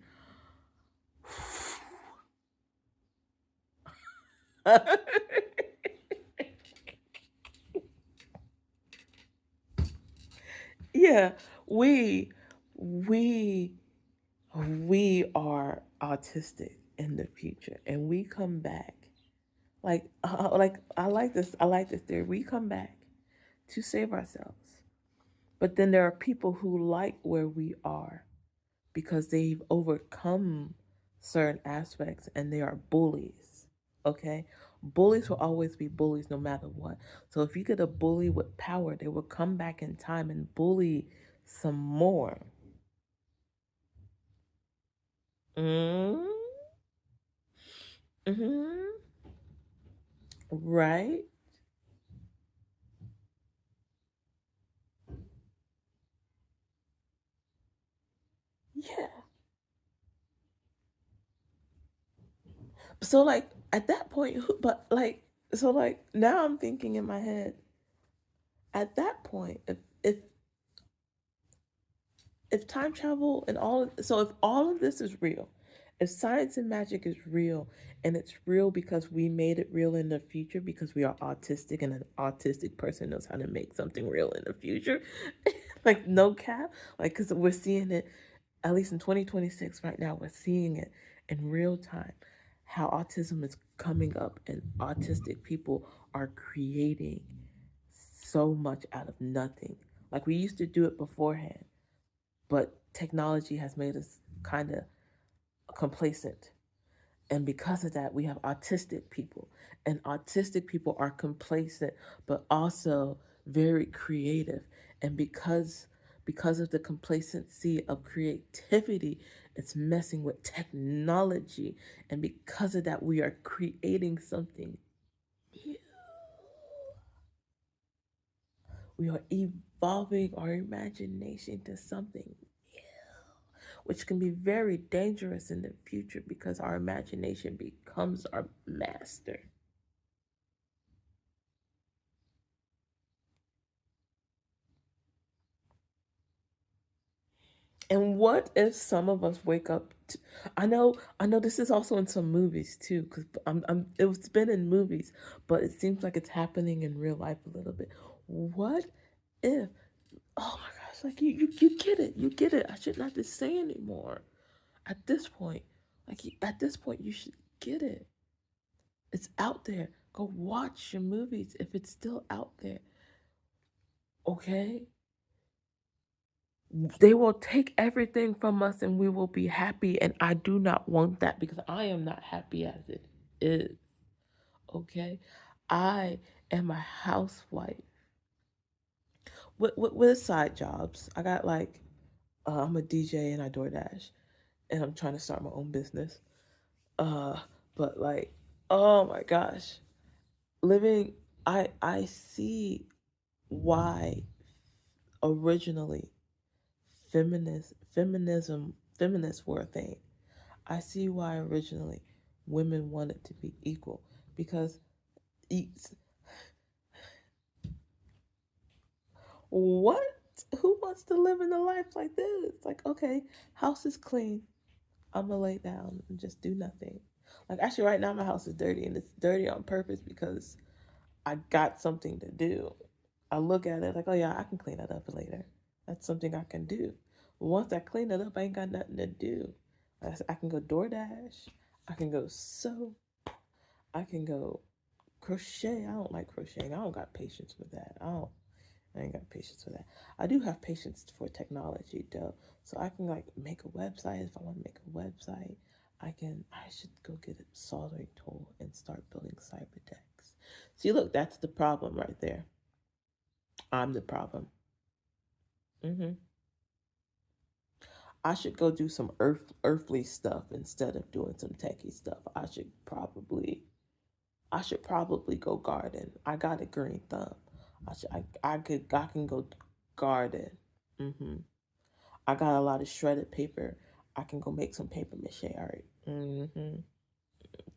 A: Yeah, we we we are autistic in the future, and we come back like I like this theory. We come back to save ourselves, but then there are people who like where we are because they've overcome certain aspects, and they are bullies. Okay, bullies will always be bullies no matter what. So if you get a bully with power, they will come back in time and bully some more. Mm-hmm. Mm-hmm. Right? Yeah. So like at that point, but like so like now I'm thinking in my head. At that point, if time travel and so if all of this is real, if science and magic is real, and it's real because we made it real in the future because we are autistic, and an autistic person knows how to make something real in the future, like no cap, like because we're seeing it at least in 2026 right now, we're seeing it in real time how autism is coming up, and autistic people are creating so much out of nothing. Like we used to do it beforehand, but technology has made us kind of complacent. And because of that, we have autistic people. And autistic people are complacent, but also very creative. And because of the complacency of creativity, it's messing with technology. And because of that, we are creating something new. We are evolving our imagination to something new, which can be very dangerous in the future because our imagination becomes our master. And what if some of us wake up? I know this is also in some movies too, because it's been in movies, but it seems like it's happening in real life a little bit. What if? Oh my gosh! Like you get it, you get it. I should not just say anymore. At this point, at this point, you should get it. It's out there. Go watch your movies if it's still out there. Okay, they will take everything from us and we will be happy. And I do not want that because I am not happy as it is. Okay. I am a housewife with side jobs. I got like, I'm a DJ and I DoorDash, and I'm trying to start my own business. Uh, but like, oh my gosh, living, I see why originally feminists were a thing. I see why originally women wanted to be equal because what? Who wants to live in a life like this? Like, okay, house is clean. I'm gonna lay down and just do nothing. Like, actually, right now my house is dirty, and it's dirty on purpose because I got something to do. I look at it like, oh yeah, I can clean that up later. That's something I can do. But once I clean it up, I ain't got nothing to do. I can go DoorDash. I can go sew. I can go crochet. I don't like crocheting. I don't got patience with that. I ain't got patience for that. I do have patience for technology though. So I can like make a website if I want to make a website. I should go get a soldering tool and start building cyber decks. See, look, that's the problem right there. I'm the problem. Hmm. I should go do some earthly stuff instead of doing some techie stuff. I should probably go garden. I got a green thumb. I can go garden. Hmm. I got a lot of shredded paper. I can go make some paper mache art. Hmm.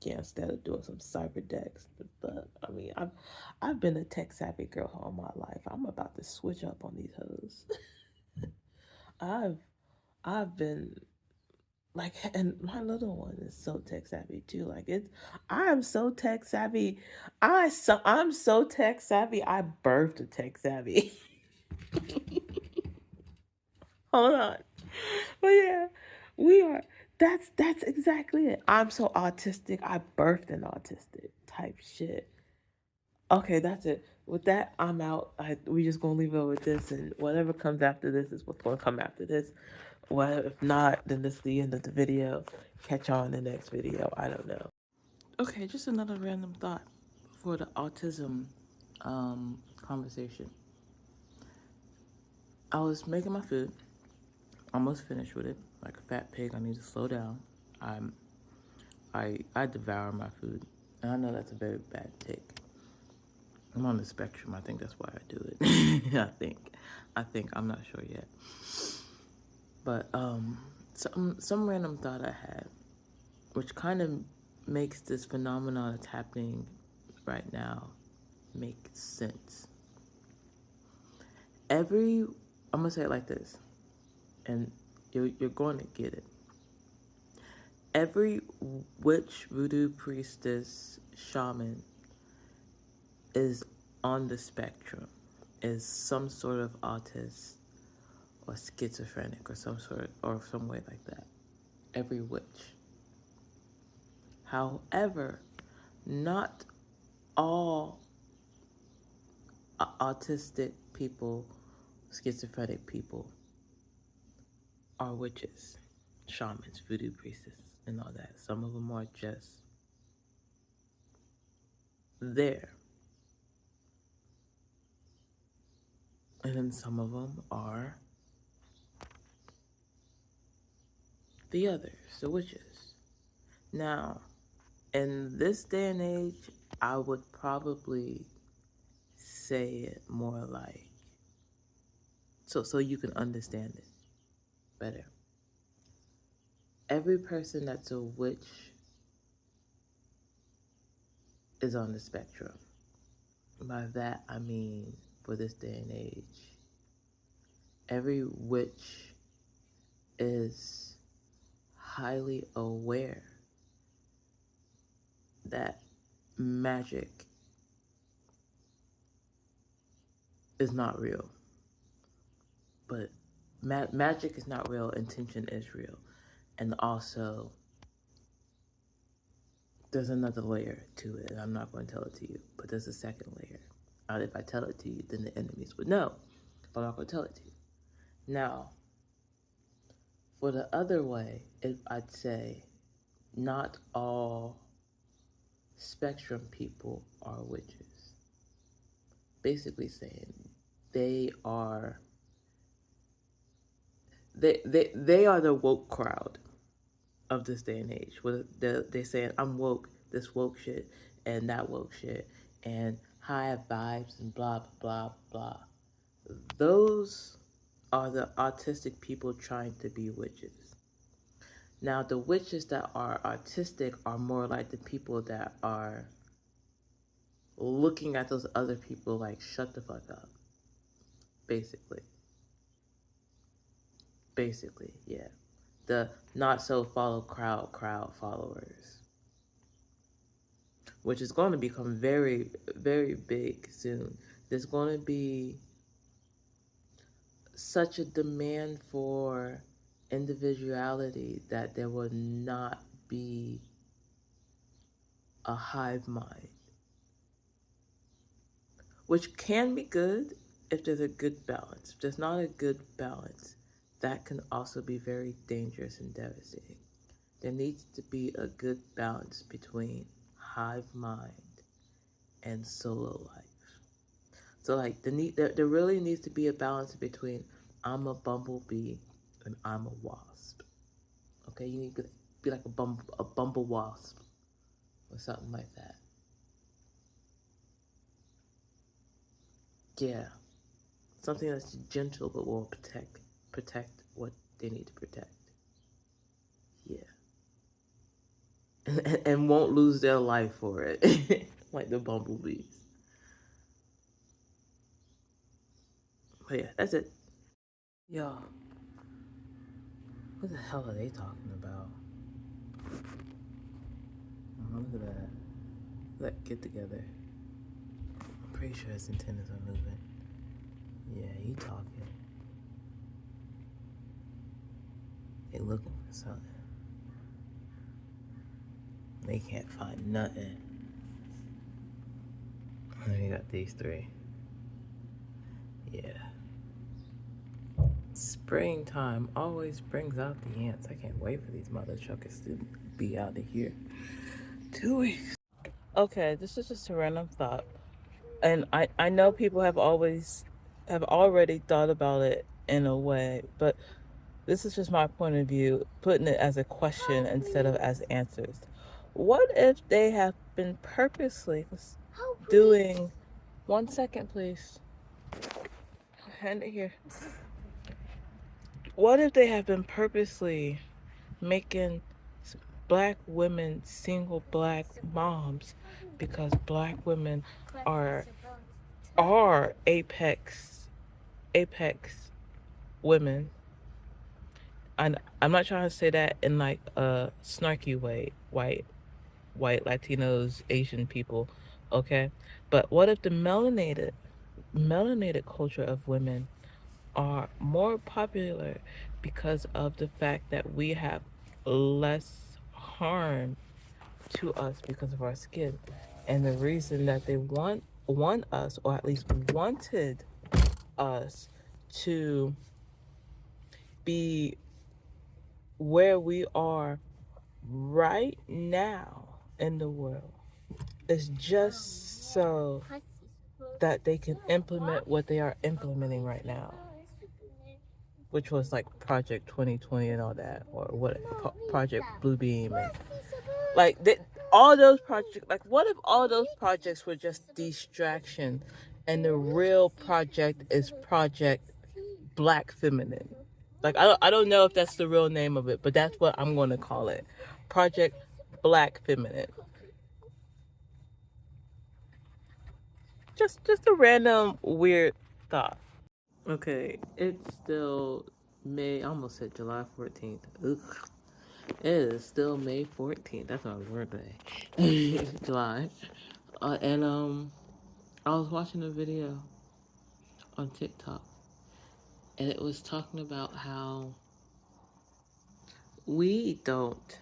A: Yeah, instead of doing some cyber decks. But I mean, I've been a tech savvy girl all my life. I'm about to switch up on these hoes. I've I've been Like, and my little one is so tech savvy too. Like, I'm so tech savvy. I'm so tech savvy. I birthed a tech savvy. Hold on. But yeah, we are. That's exactly it. I'm so autistic. I birthed an autistic type shit. Okay, that's it. With that, I'm out. We just gonna leave it with this, and whatever comes after this is what's gonna come after this. Well, if not, then this is the end of the video. Catch y'all in the next video. I don't know. Okay, just another random thought for the autism conversation. I was making my food, almost finished with it. Like a fat pig, I need to slow down. I'm I devour my food, and I know that's a very bad take. I'm on the spectrum. I think that's why I do it. I think I'm not sure yet. But some random thought I had, which kind of makes this phenomenon that's happening right now make sense. I'm gonna say it like this, and you're going to get it. Every witch, voodoo, priestess, shaman is on the spectrum, is some sort of autist or schizophrenic or some way like that. Every witch. However, not all autistic people, schizophrenic people are witches, shamans, voodoo priestesses, and all that. Some of them are just there. And then some of them are the others, the witches. Now, in this day and age, I would probably say it more like, so you can understand it better. Every person that's a witch is on the spectrum. By that, I mean, for this day and age, every witch is highly aware that magic is not real. But magic is not real, intention is real. And also, there's another layer to it, and I'm not going to tell it to you, but there's a second layer. And if I tell it to you, then the enemies would know, but I'm not going to tell it to you. Now, for the other way, I'd say not all spectrum people are witches. Basically saying they are the woke crowd of this day and age. Where they saying I'm woke, this woke shit and that woke shit and high vibes and blah blah blah. Those are the autistic people trying to be witches. Now the witches that are autistic are more like the people that are looking at those other people like shut the fuck up. Basically, yeah. The not so follow crowd followers, which is going to become very, very big soon. There's going to be such a demand for individuality that there will not be a hive mind, which can be good if there's a good balance. If there's not a good balance, that can also be very dangerous and devastating. There needs to be a good balance between hive mind and solo life. So like there really needs to be a balance between I'm a bumblebee and I'm a wasp. Okay, you need to be like a bumble wasp or something like that. Yeah, something that's gentle but will protect what they need to protect. Yeah, and won't lose their life for it, like the bumblebees. But yeah, that's it. Y'all,
B: What the hell are they talking about? Oh, look at that. That get together. I'm pretty sure his antennas are moving. Yeah, he talking. They looking for something. They can't find nothing. And then you got these three. Yeah. Springtime always brings out the ants. I can't wait for these mother truckers to be out of here. 2 weeks. Okay, this is just a random thought. And I know people have already thought about it in a way, but this is just my point of view, putting it as a question instead of as answers. What if they have been purposely doing 1 second, please? Hand it here. What if they have been purposely making black women single black moms because black women are apex women? And I'm not trying to say that in like a snarky way, white Latinos, Asian people, okay? But what if the melanated culture of women are more popular because of the fact that we have less harm to us because of our skin, and the reason that they want us, or at least wanted us, to be where we are right now in the world is just so that they can implement what they are implementing right now, which was like Project 2020 and all that, or what Project Bluebeam, and like all those projects. Like, what if all those projects were just distraction, and the real project is Project Black Feminine? Like, I don't know if that's the real name of it, but that's what I'm going to call it, Project Black Feminine. Just a random weird thought. Okay, it's still May. I almost said July 14th. Ugh. It is still May 14th. That's my birthday. July. And I was watching a video on TikTok, and it was talking about how we don't,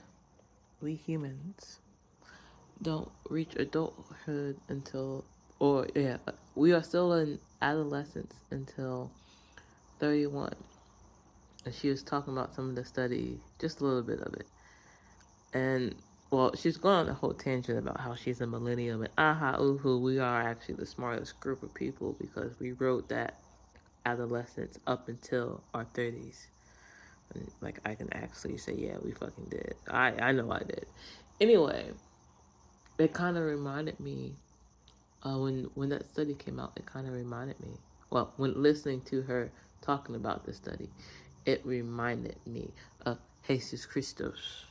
B: we humans, don't reach adulthood until, or yeah, we are still in adolescence until 31. And she was talking about some of the study, just a little bit of it. And well, she's going on a whole tangent about how she's a millennium and oohoo, we are actually the smartest group of people because we wrote that adolescence up until our 30s. And like, I can actually say, yeah, we fucking did. I know I did. Anyway, it kind of reminded me, when that study came out, it kind of reminded me, well, when listening to her talking about the study, it reminded me of Jesus Christos,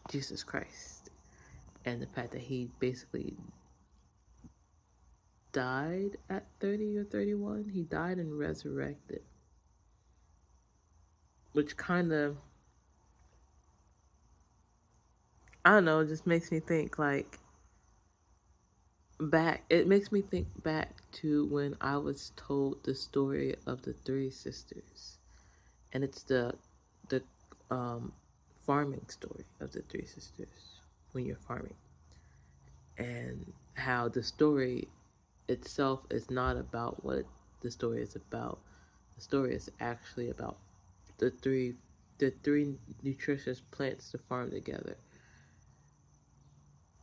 B: Jesus Christ, and the fact that he basically died at 30 or 31. He died and resurrected, which kind of, I don't know, it just makes me think like back. It makes me think back to when I was told the story of the three sisters, and it's the um, farming story of the three sisters when you're farming, and how the story itself is not about what the story is about. The story is actually about the three nutritious plants to farm together.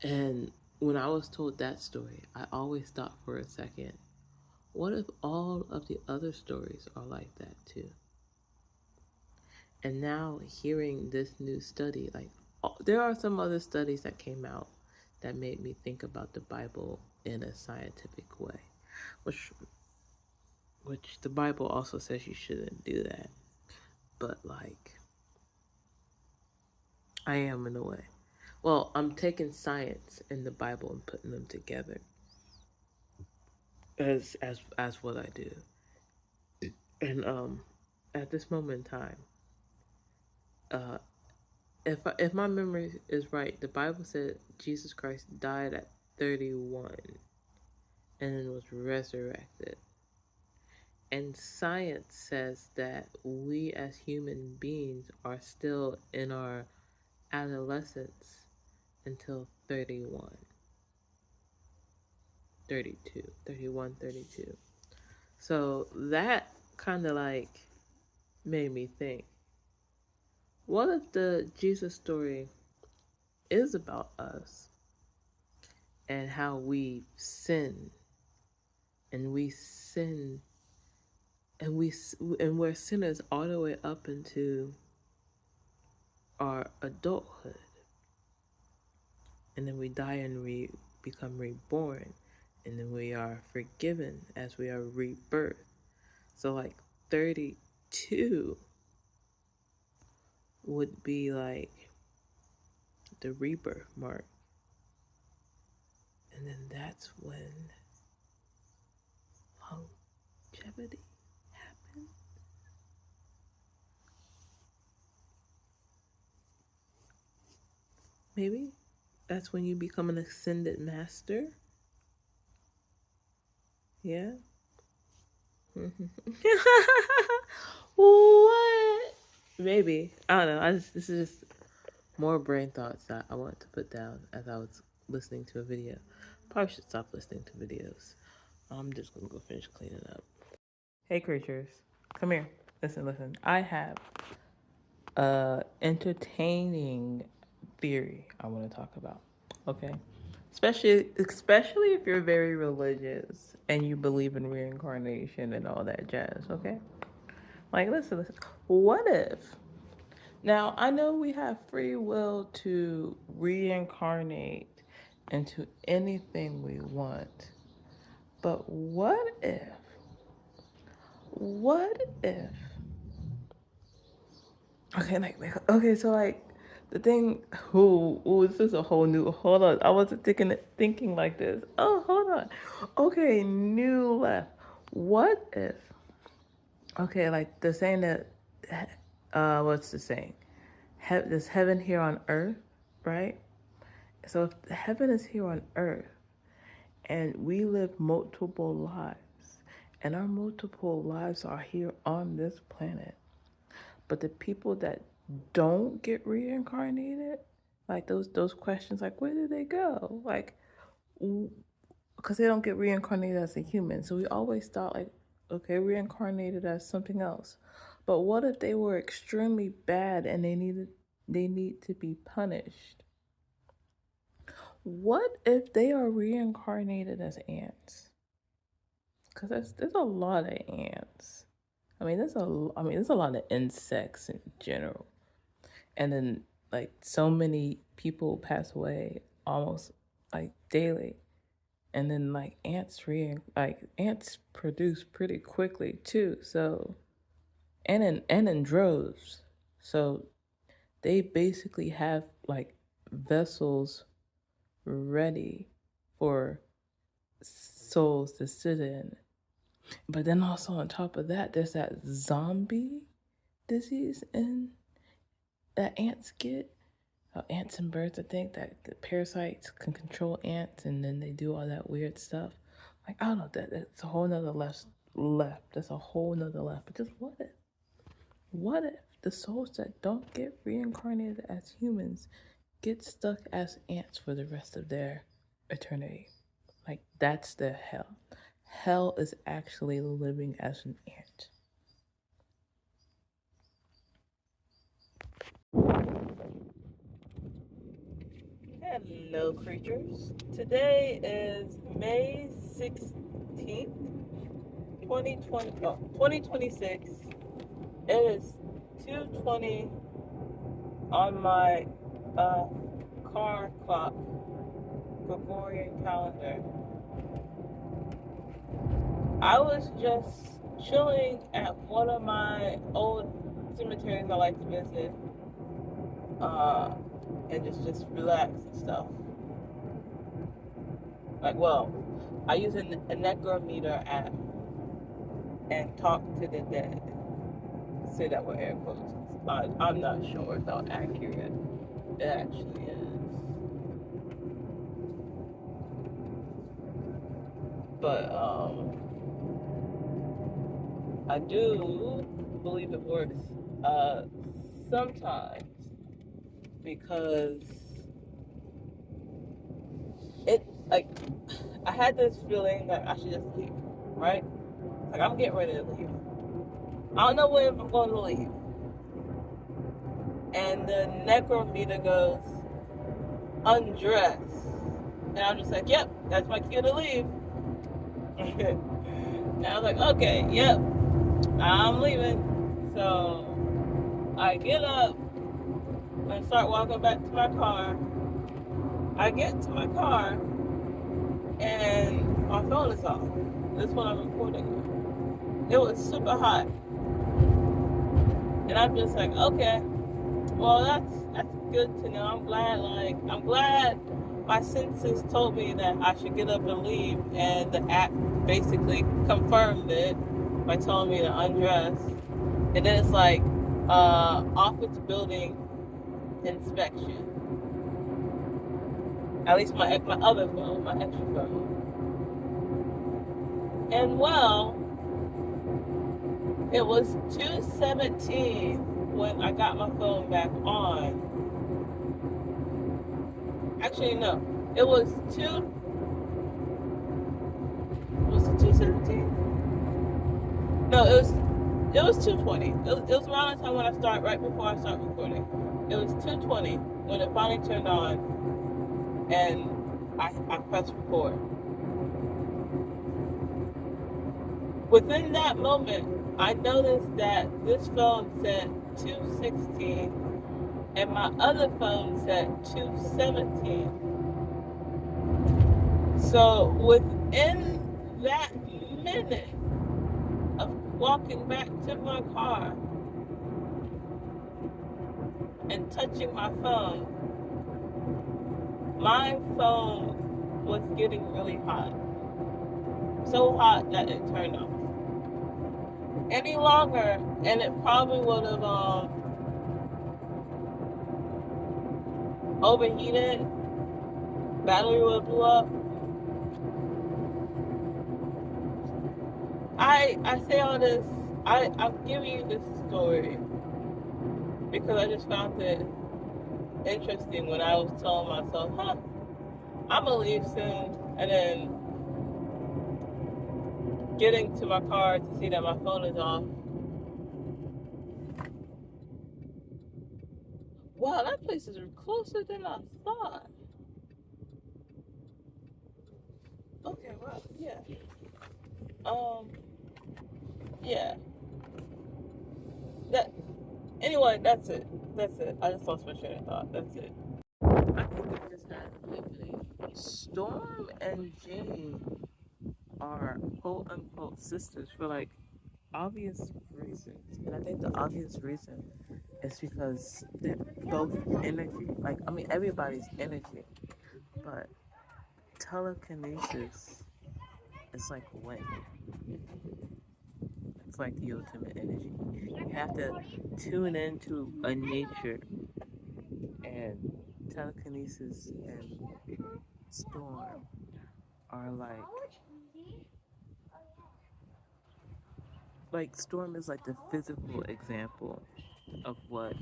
B: And when I was told that story, I always thought for a second, what if all of the other stories are like that too? And now hearing this new study, like, there are some other studies that came out that made me think about the Bible in a scientific way, which which the Bible also says you shouldn't do that. But like, I am in a way. Well, I'm taking science and the Bible and putting them together as what I do. And at this moment in time,
A: Uh, if my memory is right, the Bible said Jesus Christ died at 31 and then was resurrected. And science says that we as human beings are still in our adolescence until 31, 32, 31, 32. So that kind of like made me think, what if the Jesus story is about us and how we sin and we sin and we're sinners all the way up into our adulthood, and then we die and we become reborn, and then we are forgiven as we are rebirthed. So like 32 would be like the rebirth mark, and then that's when longevity happens. Maybe that's when you become an ascended master. Yeah. What? Maybe. I don't know. This is just more brain thoughts that I wanted to put down as I was listening to a video. Probably should stop listening to videos. I'm just gonna go finish cleaning up. Hey creatures, come here. Listen. I have a entertaining theory I want to talk about. Okay, especially if you're very religious and you believe in reincarnation and all that jazz. Okay, like listen. What if? Now I know we have free will to reincarnate into anything we want, but what if? What if? Okay, so like the thing. This is a whole new. Hold on, I wasn't thinking like this. Oh, hold on. Okay, new left. What if? Okay, like the saying that. What's the saying? There's heaven here on earth, right? So if heaven is here on earth, and we live multiple lives, and our multiple lives are here on this planet. But the people that don't get reincarnated, like those questions, like where do they go? Like, because they don't get reincarnated as a human. So we always thought like, okay, reincarnated as something else. But what if they were extremely bad and they need to be punished? What if they are reincarnated as ants? Because there's a lot of ants. There's a lot of insects in general. And then like so many people pass away almost like daily. And then like ants produce pretty quickly too. So and in droves. So they basically have like vessels ready for souls to sit in. But then also on top of that, there's that zombie disease in that ants get. Ants and birds, I think that the parasites can control ants, and then they do all that weird stuff. Like I don't know, that's a whole nother left. That's a whole nother left. But just what if? What if the souls that don't get reincarnated as humans get stuck as ants for the rest of their eternity? Like that's the hell. Hell is actually living as an ant. Hello, creatures. Today is May 16th, 2026. It is 2:20 on my car clock, Gregorian calendar. I was just chilling at one of my old cemeteries I like to visit, and just relax and stuff. Like, well, I use a Necrometer app and talk to the dead.
B: say that with air quotes. I'm not sure how accurate it actually is. But I do believe it works sometimes, because it, like, I had this feeling that I should just leave, right? Like, I'm getting ready to leave. I don't know when I'm going to leave. And the necrometer goes, undress. And I'm just like, yep, that's my cue to leave. And I was like, okay, yep, I'm leaving. So I get up and start walking back to my car. I get to my car and my phone is off. This one I'm recording with. It was super hot. And I'm just like, okay, well, that's good to know. I'm glad my senses told me that I should get up and leave, and the app basically confirmed it by telling me to undress. And then it's like office building inspection. At least my other phone, my extra phone. And well, it was 2:17 when I got my phone back on. Actually, no, it was 2:17? No, it was 2:20. It was around the time when right before I start recording. It was 2:20 when it finally turned on, and I pressed record. Within that moment, I noticed that this phone said 2:16 and my other phone said 2:17. So within that minute of walking back to my car and touching my phone was getting really hot. So hot that it turned off. Any longer, and it probably would have overheated, battery would have blew up. I say all this, I'm giving you this story because I just found it interesting when I was telling myself, I'm gonna leave soon, and then getting to my car to see that my phone is off. Wow, that place is closer than I thought. Okay, well, yeah. Yeah. Anyway, that's it. I just lost my train of thought. That's it. I think I just had an epiphany. Storm and Jane are quote unquote sisters for like obvious reasons. And I think the obvious reason is because they're both energy. Like, I mean, everybody's energy, but telekinesis is like wind. It's like the ultimate energy. You have to tune into a nature, and telekinesis and storm are like storm is like the physical example of what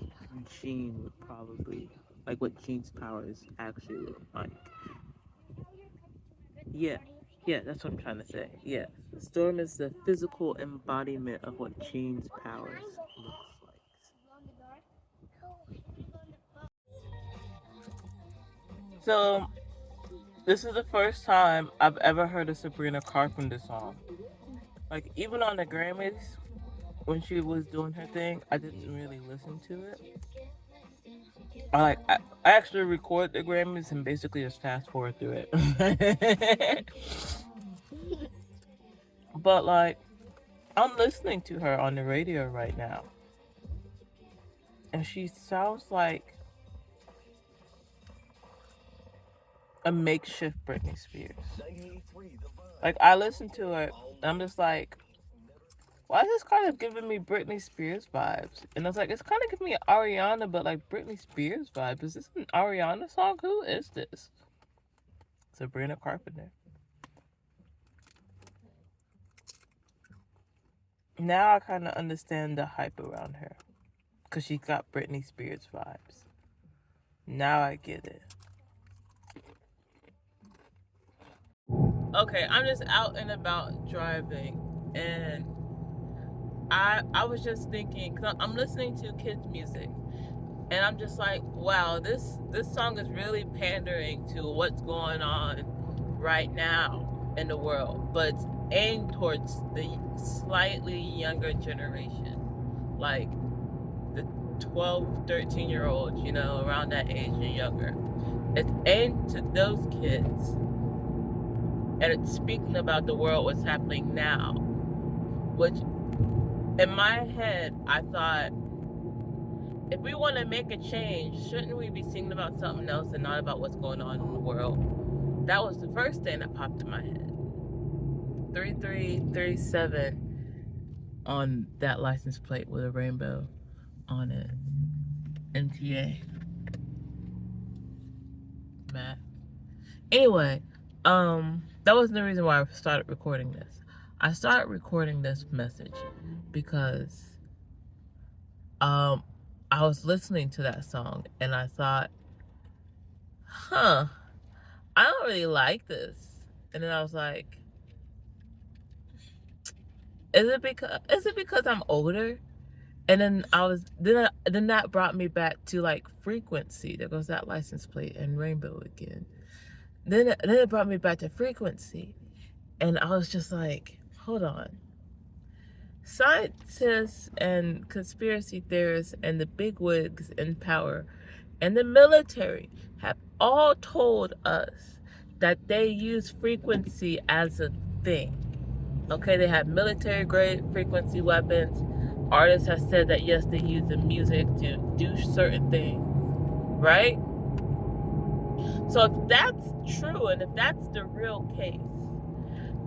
B: Gene would probably, like what Gene's powers actually look like. Yeah, that's what I'm trying to say. Yeah, storm is the physical embodiment of what Gene's powers looks like. So, this is the first time I've ever heard a Sabrina Carpenter song. Like, even on the Grammys, when she was doing her thing, I didn't really listen to it. I actually record the Grammys and basically just fast forward through it. But like, I'm listening to her on the radio right now, and she sounds like a makeshift Britney Spears. Like, I listen to her, and I'm just like, why is this kind of giving me Britney Spears vibes? And I was like, it's kind of giving me Ariana, but like Britney Spears vibes. Is this an Ariana song? Who is this? Sabrina Carpenter. Now I kind of understand the hype around her. Because she got Britney Spears vibes. Now I get it. Okay, I'm just out and about driving. And I was just thinking, cause I'm listening to kids' music. And I'm just like, wow, this song is really pandering to what's going on right now in the world. But it's aimed towards the slightly younger generation. Like the 12, 13-year-olds, you know, around that age and younger. It's aimed to those kids. And it's speaking about the world, what's happening now. Which, in my head, I thought, if we want to make a change, shouldn't we be singing about something else and not about what's going on in the world? That was the first thing that popped in my head. 3337 on that license plate with a rainbow on it. MTA. Matt. Anyway, that wasn't the reason why I started recording this. I started recording this message because I was listening to that song and I thought, I don't really like this. And then I was like, is it because I'm older? And then then that brought me back to like Frequency. There goes that license plate and rainbow again. Then it brought me back to Frequency. And I was just like, hold on. Scientists and conspiracy theorists and the bigwigs in power and the military have all told us that they use frequency as a thing. Okay, they have military grade frequency weapons. Artists have said that yes, they use the music to do certain things, right? So if that's true and if that's the real case,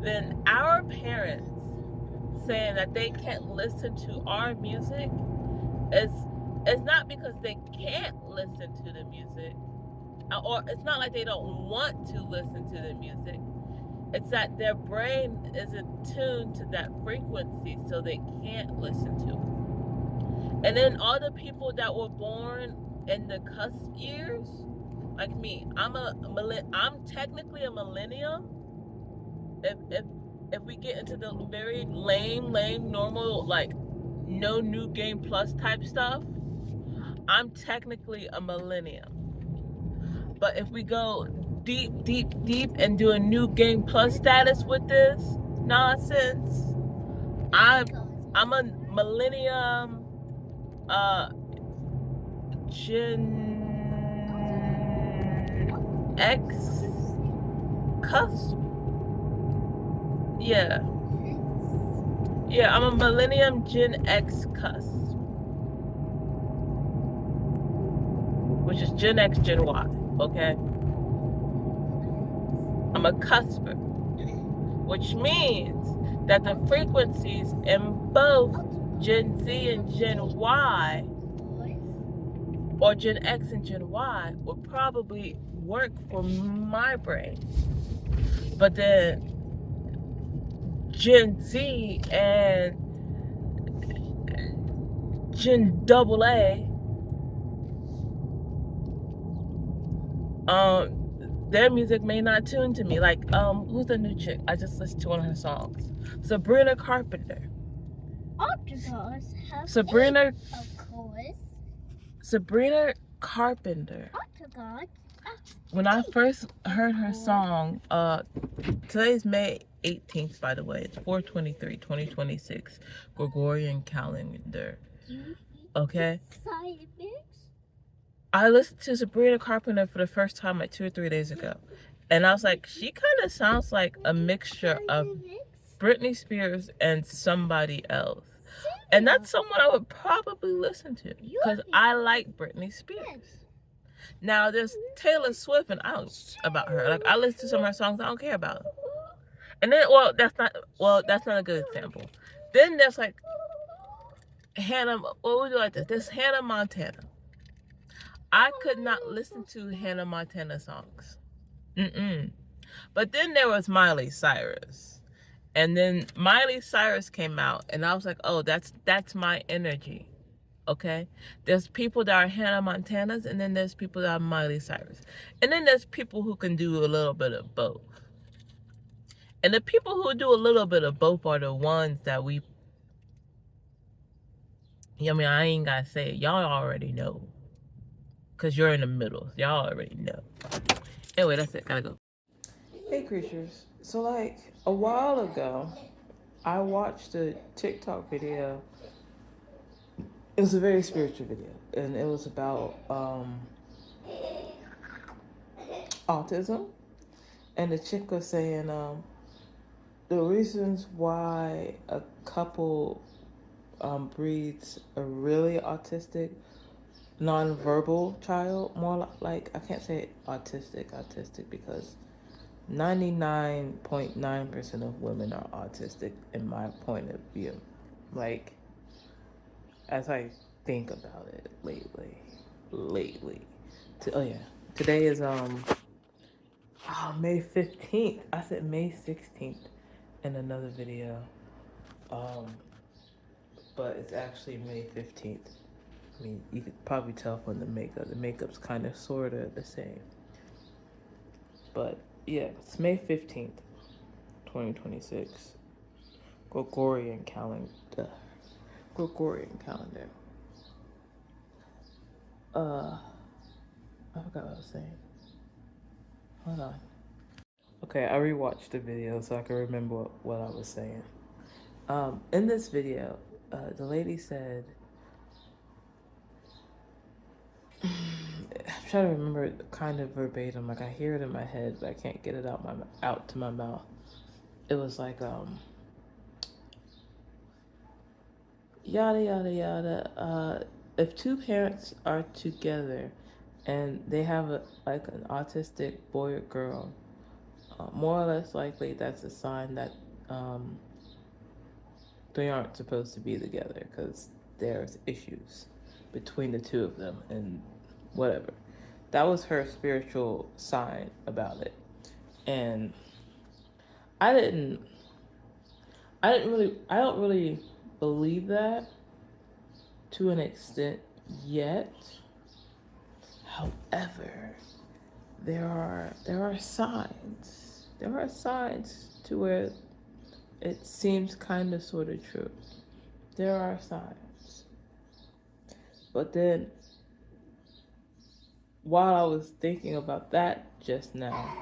B: then our parents saying that they can't listen to our music it's not because they can't listen to the music, or it's not like they don't want to listen to the music. It's that their brain isn't tuned to that frequency, so they can't listen to it. And then all the people that were born in the cusp years, like me, I'm technically a millennium. If we get into the very lame, normal, like no new game plus type stuff, I'm technically a millennium. But if we go deep and do a new game plus status with this nonsense, I'm a millennium Gen X cusp. Yeah, I'm a millennium Gen X cusp, which is Gen X, Gen Y, okay? I'm a cusper, which means that the frequencies in both Gen Z and Gen Y, or Gen X and Gen Y, would probably work for my brain. But then Gen Z and Gen AA, their music may not tune to me. Like, who's the new chick? I just listened to one of her songs. Sabrina Carpenter. Sabrina Carpenter. When I first heard her song, today's May 18th, by the way. It's 4/23/2026, Gregorian calendar. Okay? I listened to Sabrina Carpenter for the first time like 2 or 3 days ago. And I was like, she kind of sounds like a mixture of Britney Spears and somebody else. And that's someone I would probably listen to because I like Britney Spears. Now there's Taylor Swift, and I don't about her. Like, I listen to some of her songs I don't care about. And then, that's not a good example, Then there's like Hannah, what would you like this? There's Hannah Montana. I could not listen to Hannah Montana songs. Mm-mm. But then there was Miley Cyrus. And then Miley Cyrus came out and I was like, oh, that's my energy. Okay? There's people that are Hannah Montanas and then there's people that are Miley Cyrus. And then there's people who can do a little bit of both. And the people who do a little bit of both are the ones that we, I mean, I ain't gotta say it. Y'all already know. Because you're in the middle. Y'all already know. Anyway, that's it. Gotta go.
A: Hey creatures. So like a while ago, I watched a TikTok video. It was a very spiritual video, and it was about autism. And the chick was saying the reasons why a couple breeds a really autistic, nonverbal child, more like, I can't say autistic because 99.9% of women are autistic in my point of view. Like, as I think about it lately. Oh yeah, today is May 15th. I said May 16th in another video. But it's actually May 15th. I mean, you could probably tell from the makeup. The makeup's kind of sort of the same. But yeah, it's May 15th, 2026. Gregorian calendar. Gregorian calendar. I forgot what I was saying. Hold on. Okay, I rewatched the video so I can remember what I was saying. In this video, the lady said, I'm trying to remember it kind of verbatim. Like I hear it in my head, but I can't get it out to my mouth. It was like yada yada yada. If two parents are together and they have like an autistic boy or girl, more or less likely that's a sign that they aren't supposed to be together because there's issues between the two of them and whatever. That was her spiritual sign about it. And I don't really believe that to an extent yet. However, there are signs. There are signs to where it seems kind of sort of true. There are signs. But then, while I was thinking about that just now,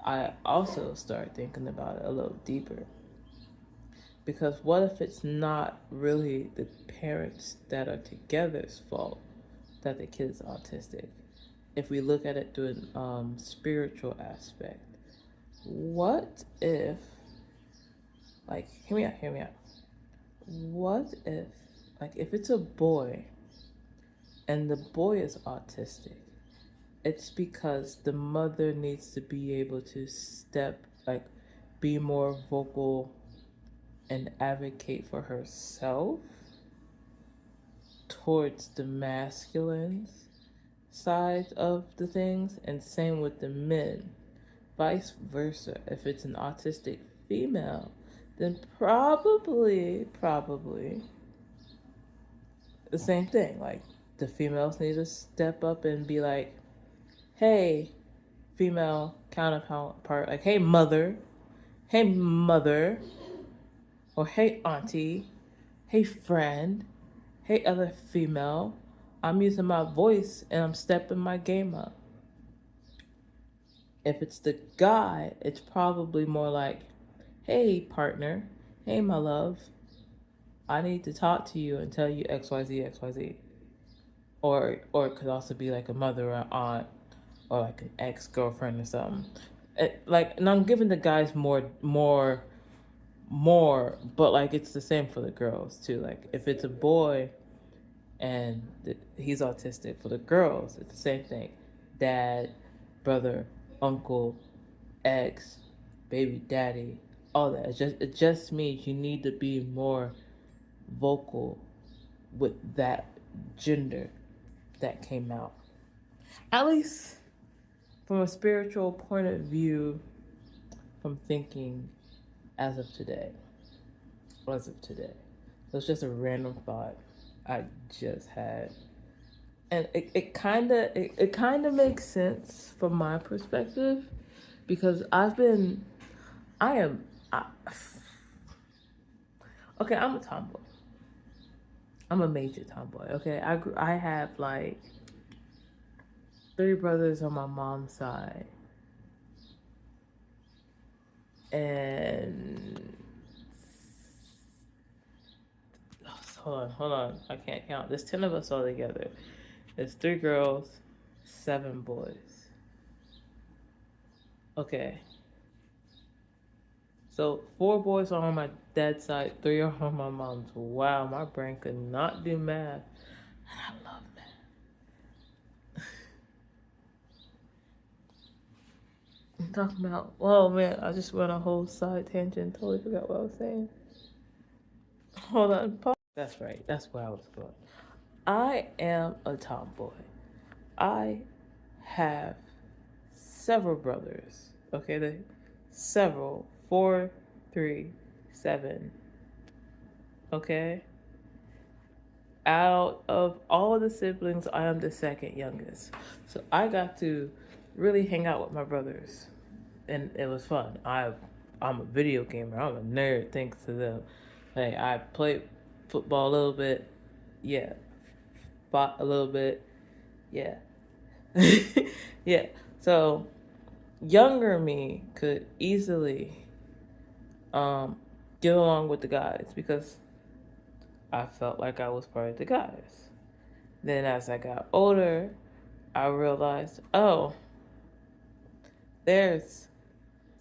A: I also started thinking about it a little deeper. Because what if it's not really the parents that are together's fault that the kid's autistic? If we look at it through a spiritual aspect, what if, like, hear me out. What if, like, if it's a boy and the boy is autistic, it's because the mother needs to be able to be more vocal and advocate for herself towards the masculine side of the things, and same with the men. Vice versa. If it's an autistic female, then probably the same thing. Like, the females need to step up and be like, hey, female counterpart, like, hey, mother, or hey, auntie, hey, friend, hey, other female, I'm using my voice and I'm stepping my game up. If it's the guy, it's probably more like, hey, partner, hey, my love, I need to talk to you and tell you XYZ. Or it could also be like a mother or an aunt or like an ex-girlfriend or something. And I'm giving the guys more, but like it's the same for the girls too. Like if it's a boy and he's autistic, for the girls, it's the same thing. Dad, brother, uncle, ex, baby daddy,
B: all that. It just means you need to be more vocal with that gender that came out. At least from a spiritual point of view, from thinking as of today. As of today. So it's just a random thought I just had. And it kinda makes sense from my perspective because I am I, okay, I'm a tomboy. I'm a major tomboy. Okay, I have like 3 brothers on my mom's side, and hold on, I can't count. There's 10 of us all together. There's 3 girls, 7 boys. Okay, so 4 boys are on my dad's side, 3 are on my mom's. Wow, my brain could not do math, and I love math. I'm talking about, oh man, I just went a whole side tangent. Totally forgot what I was saying. Hold on, pause. That's right. That's where I was going. I am a tomboy. I have several brothers. Okay, several. 4, 3, 7. Okay. Out of all of the siblings, I am the second youngest. So I got to really hang out with my brothers, and it was fun. I'm a video gamer. I'm a nerd thanks to them. Hey, I played football a little bit. Yeah. Fought a little bit. Yeah. Yeah. So younger me could easily get along with the guys because I felt like I was part of the guys. Then as I got older, I realized, oh, there's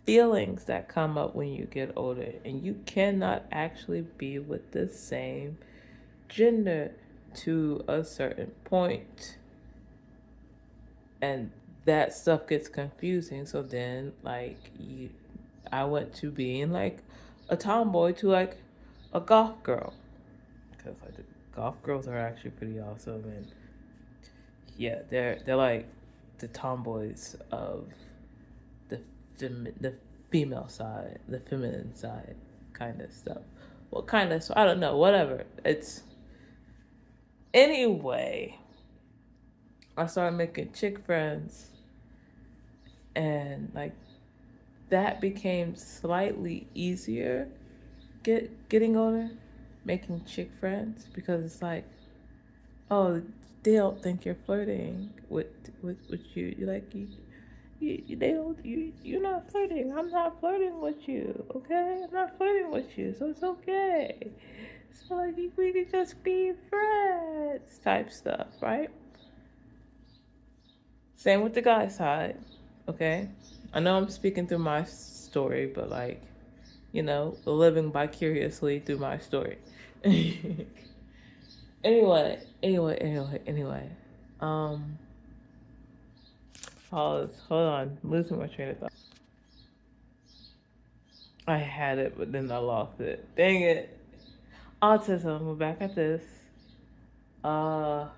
B: feelings that come up when you get older, and you cannot actually be with the same gender to a certain point. And that stuff gets confusing. So then, like, I went to being like a tomboy to like a goth girl, because like the goth girls are actually pretty awesome, and yeah, they're like the tomboys of the the female side, the feminine side, kind of stuff. Well, kind of. So I don't know. Whatever. It's anyway. I started making chick friends, and like that became slightly easier. Getting older, making chick friends, because it's like, oh, they don't think you're flirting with you. You like they don't you're not flirting. I'm not flirting with you. Okay, I'm not flirting with you, so it's okay. So like we could just be friends, type stuff, right? Same with the guy side. Okay, I know I'm speaking through my story, but like, living vicariously through my story. Anyway. Um, Pause. Hold on. I'm losing my train of thought. I had it, but then I lost it. Dang it. Autism. We're back at this. Uh,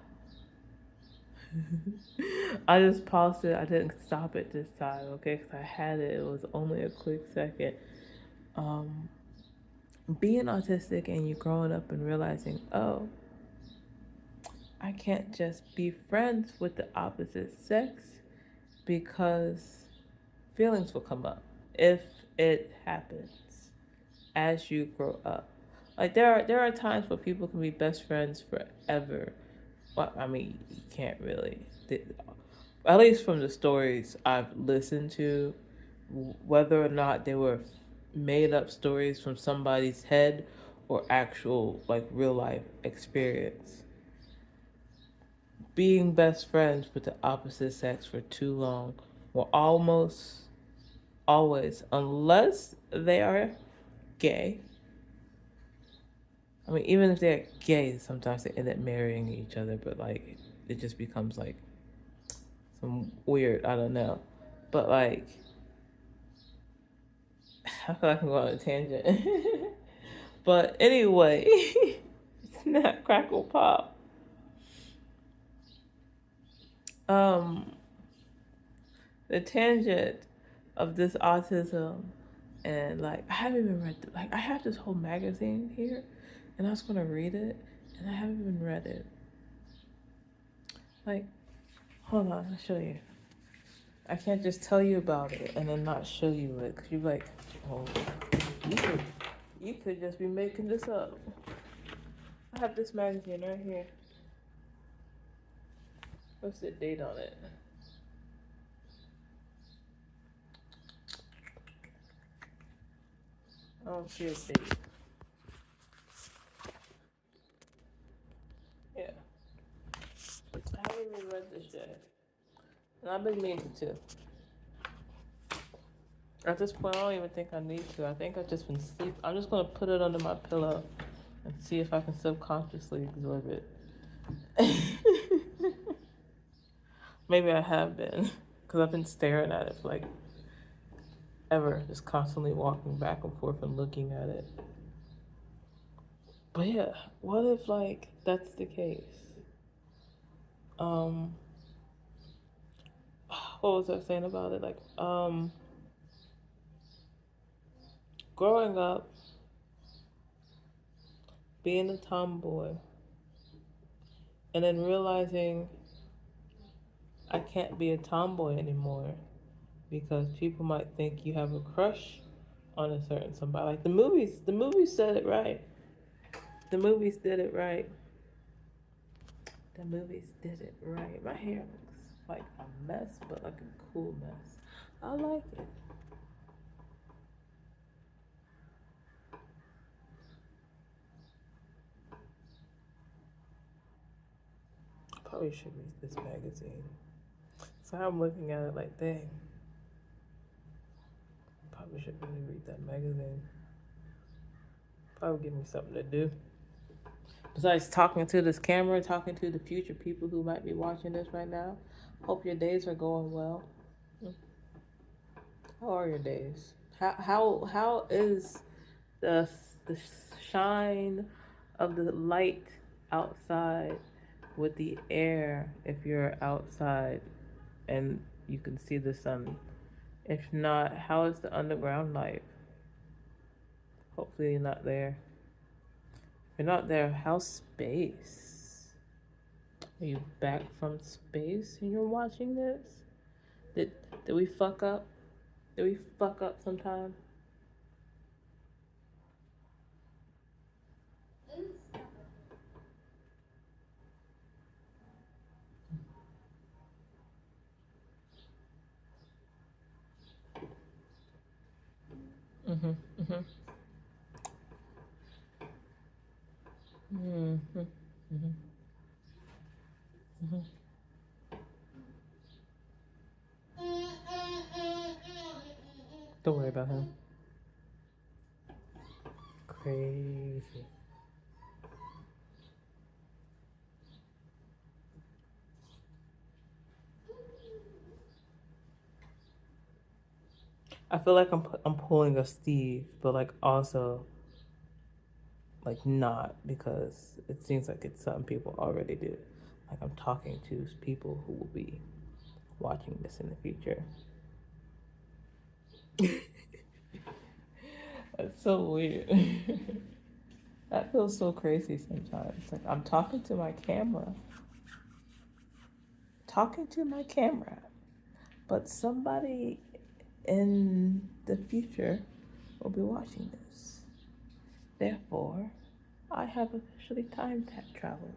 B: I just paused it. I didn't stop it this time, okay? Because I had it. It was only a quick second. Um, Being autistic and you growing up and realizing, oh, I can't just be friends with the opposite sex because feelings will come up if it happens as you grow up. Like there are times where people can be best friends forever. Well, I mean, you can't really. At least from the stories I've listened to, whether or not they were made up stories from somebody's head or actual like real life experience. Being best friends with the opposite sex for too long will almost always, unless they are gay. I mean, even if they're gay, sometimes they end up marrying each other, but like it just becomes like some weird, I don't know. But like I feel like I'm going on a tangent. But anyway, snap, crackle, pop. Um, the tangent of this autism, and like I haven't even read like I have this whole magazine here, and I was gonna read it, and I haven't even read it. Like, hold on, I'll show you. I can't just tell you about it and then not show you it, cause you're like, oh, you could just be making this up. I have this magazine right here. What's the date on it? I don't see a date. Yeah. I haven't even read this yet. And I've been meaning to. At this point, I don't even think I need to. I think I've just been sleep. I'm just gonna put it under my pillow and see if I can subconsciously absorb it. Maybe I have been, because I've been staring at it for like ever, just constantly walking back and forth and looking at it. But yeah, what if like that's the case? Um, what was I saying about it? Like, growing up, being a tomboy, and then realizing I can't be a tomboy anymore because people might think you have a crush on a certain somebody. Like the movies said it right. The movies did it right. The movies did it right. My hair looks like a mess, but like a cool mess. I like it. Probably should read this magazine. So I'm looking at it like, dang. Probably should really read that magazine. Probably give me something to do. Besides talking to this camera, talking to the future people who might be watching this right now. Hope your days are going well. How are your days? How is the shine of the light outside with the air if you're outside and you can see the sun? If not, how is the underground life? Hopefully you're not there. If you're not there, how's space? Are you back from space and you're watching this? Did did we fuck up? Did we fuck up sometime? Mm-hmm. Mm-hmm. Mm-hmm. Mm-hmm. Mm-hmm. Don't worry about him. Crazy. I feel like I'm pulling a Steve, but like also like not because it seems like it's something people already do. Like I'm talking to people who will be watching this in the future. That's so weird. That feels so crazy sometimes. Like I'm talking to my camera, but somebody in the future will be watching this. Therefore, I have officially time traveled.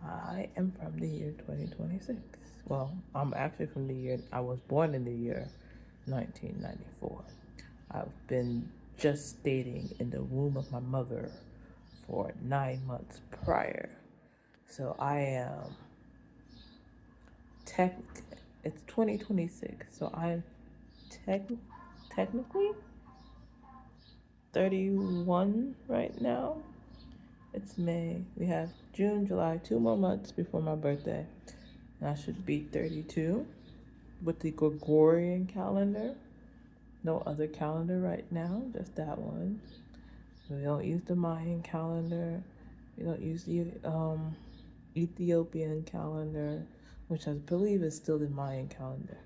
B: I am from the year 2026. Well, I'm actually from the year, I was born in the year 1994. I've been just stating in the womb of my mother for 9 months prior. So I am tech, it's 2026. So I'm technically 31 right now. It's May. We have June, July, 2 more months before my birthday. And I should be 32 with the Gregorian calendar. no other calendar right now, just that one. We don't use the Mayan calendar. We don't use the Ethiopian calendar, which I believe is still the Mayan calendar,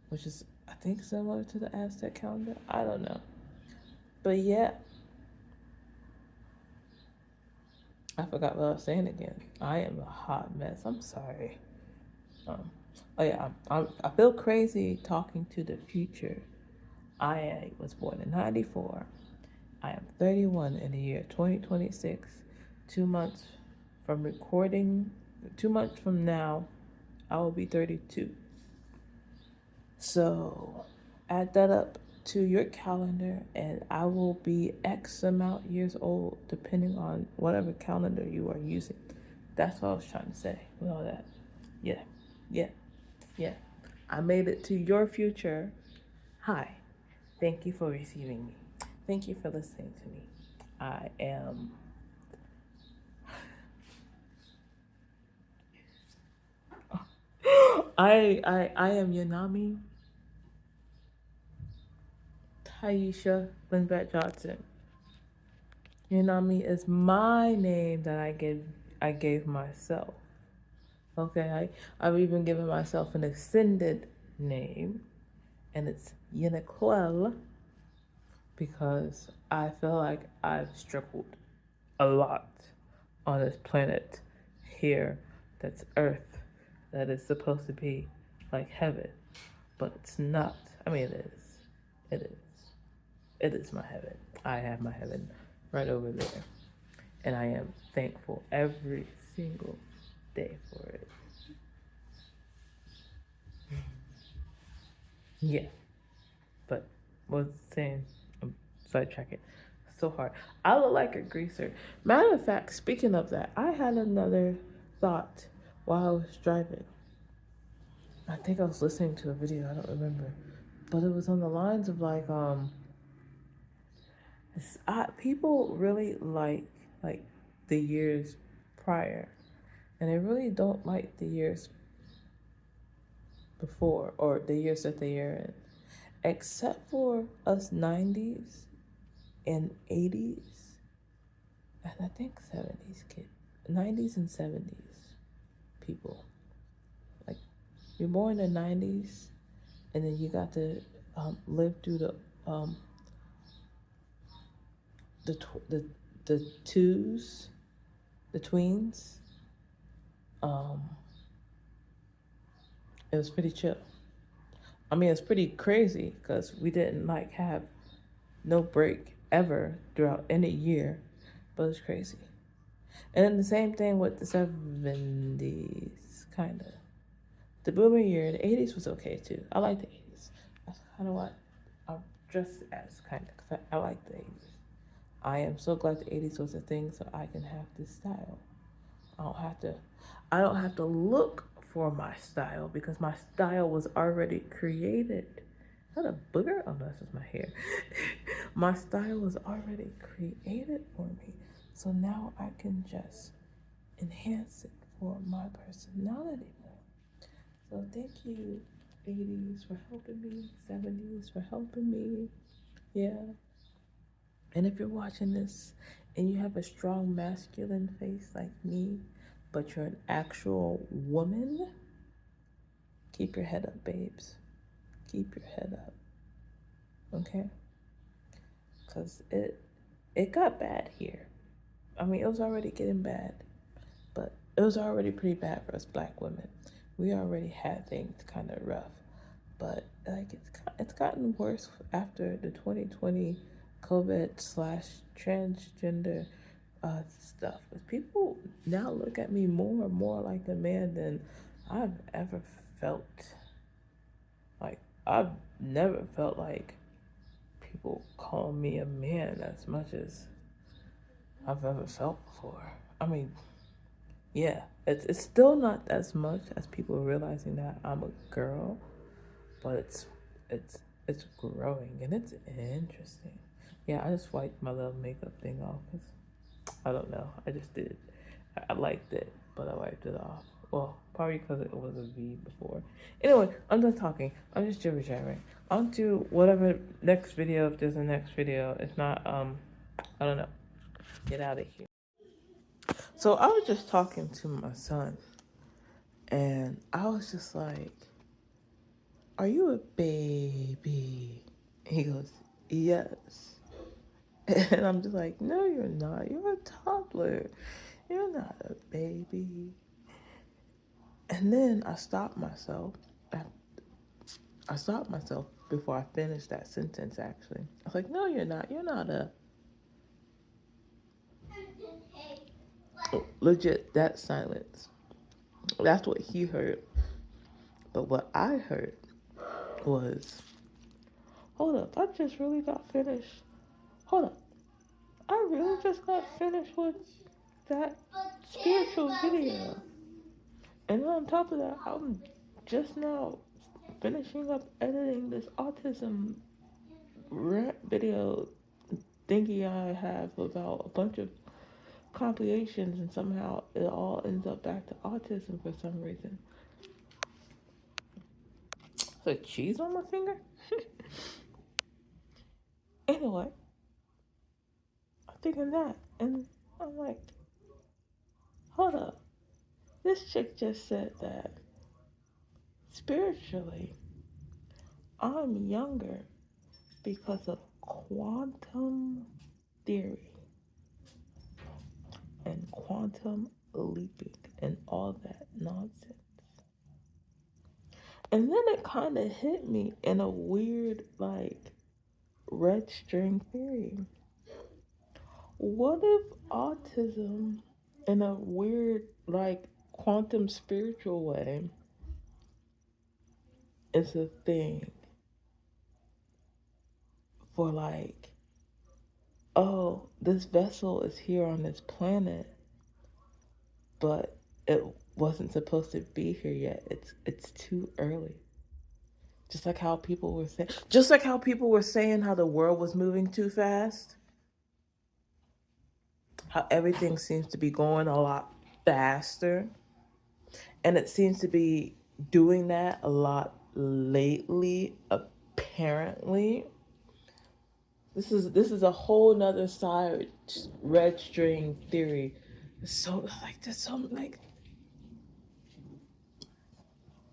B: which is, I think, similar to the Aztec calendar. I don't know. But yeah, I forgot what I was saying again. I am a hot mess. I'm sorry. Oh yeah, I feel crazy talking to the future. I was born in 94. I am 31 in the year 2026. 2 months from recording, 2 months from now, I will be 32. So add that up to your calendar, and I will be X amount years old, depending on whatever calendar you are using. That's what I was trying to say with all that. Yeah, yeah, yeah. I made it to your future. Hi. Thank you for receiving me. Thank you for listening to me. I am I am Yanami Taisha Lindbergh Johnson. Yanami is my name that I gave myself. Okay, I've even given myself an extended name, and it's Yeniquel, because I feel like I've struggled a lot on this planet here that's Earth, that is supposed to be like heaven, but it's not. I mean, it is. It is. It is my heaven. I have my heaven right over there, and I am thankful every single day for it. Yeah, but what was I saying? I'm sidetracking. So hard. I look like a greaser. Matter of fact, speaking of that, I had another thought while I was driving. I think I was listening to a video, I don't remember. But it was on the lines of like, people really like the years prior, and they really don't like the years before, or the years that they are in, except for us 90s and 80s, and I think 70s kids, 90s and 70s people. Like, you're born in the 90s, and then you got to live through the the twos, the tweens. It was pretty chill. I mean, it's pretty crazy because we didn't like have no break ever throughout any year, but it's crazy. And then the same thing with the 70s, kind of. The boomer year, the 80s was okay too. I like the 80s. That's kind of what I'm dressed as, kind of, because I like the 80s. I am so glad the 80s was a thing so I can have this style. I don't have to look for my style because my style was already created. Is that a booger? Oh no, that's just my hair. My style was already created for me. So now I can just enhance it for my personality. So thank you, 80s, for helping me, 70s for helping me. Yeah. And if you're watching this and you have a strong masculine face like me, but you're an actual woman, keep your head up, babes. Keep your head up. Okay? Because it got bad here. I mean, it was already getting bad, but it was already pretty bad for us black women. We already had things kind of rough, but like it's gotten worse after the 2020 COVID/transgender stuff. Because people now look at me more and more like a man than I've ever felt. Like, I've never felt like people call me a man as much as I've ever felt before. I mean, yeah, it's still not as much as people realizing that I'm a girl, but it's growing and it's interesting. Yeah, I just wiped my little makeup thing off because I don't know. I just did. I liked it, but I wiped it off. Well, probably because it was a V before. Anyway, I'm done talking. I'm just jibber jabbering. On to whatever next video, if there's a next video. If not, I don't know. Get out of here. So I was just talking to my son, and I was just like, "Are you a baby?" He goes, "Yes." And I'm just like, "No, you're not. You're a toddler. You're not a baby." And then I stopped myself. I stopped myself before I finished that sentence, actually. I was like, "No, you're not. You're not a..." Legit, that silence. That's what he heard. But what I heard was, "Hold up, I just really got finished. Hold up. I really just got finished with that spiritual video. And on top of that, I'm just now finishing up editing this autism rant video thingy I have about a bunch of compilations, and somehow it all ends up back to autism for some reason." So cheese on my finger? Anyway, I'm thinking that, and I'm like, hold up. This chick just said that spiritually, I'm younger because of quantum theory and quantum leaping and all that nonsense. And then it kind of hit me in a weird, like, red string theory. What if autism, in a weird, like, quantum spiritual way, is a thing for, like, oh, this vessel is here on this planet, but it wasn't supposed to be here yet. It's too early. Just like how people were saying how the world was moving too fast. How everything seems to be going a lot faster. And it seems to be doing that a lot lately, apparently. This is a whole nother side red string theory. So like there's some like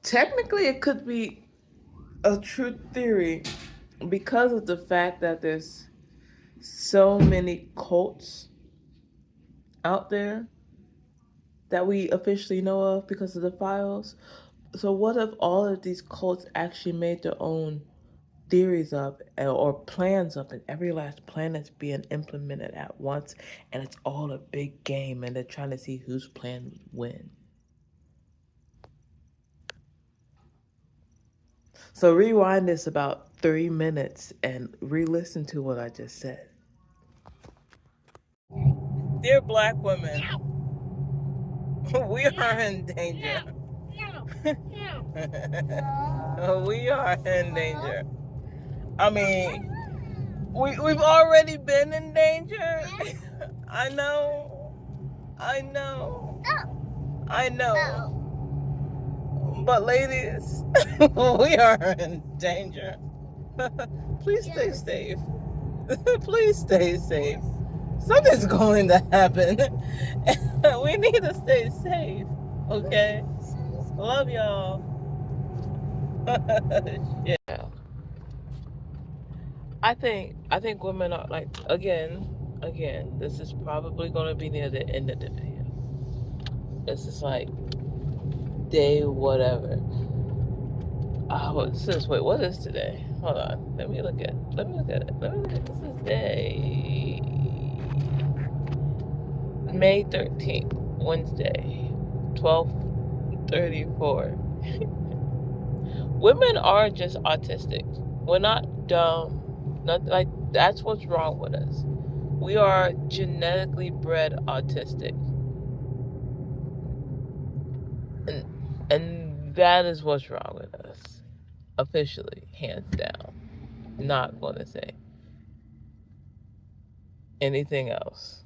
B: technically it could be a true theory because of the fact that there's so many cults out there that we officially know of because of the files. So what if all of these cults actually made their own theories up or plans up, and every last plan is being implemented at once, and it's all a big game, and they're trying to see whose plan would win? So rewind this about 3 minutes and re-listen to what I just said. Dear Black women, we are in danger. We are in danger. I mean, we've already been in danger. I know. But ladies, we are in danger. Please stay safe. Please stay safe. Something's going to happen. We need to stay safe. Okay? Love y'all. Yeah. I think women are like again, this is probably gonna be near the end of the video. This is like day whatever. Wait, what is today? Hold on. Let me look at it. This is day May 13th, Wednesday, 12:34. Women are just autistic. We're not dumb. Not like that's what's wrong with us. We are genetically bred autistic. And that is what's wrong with us. Officially, hands down. Not gonna say anything else.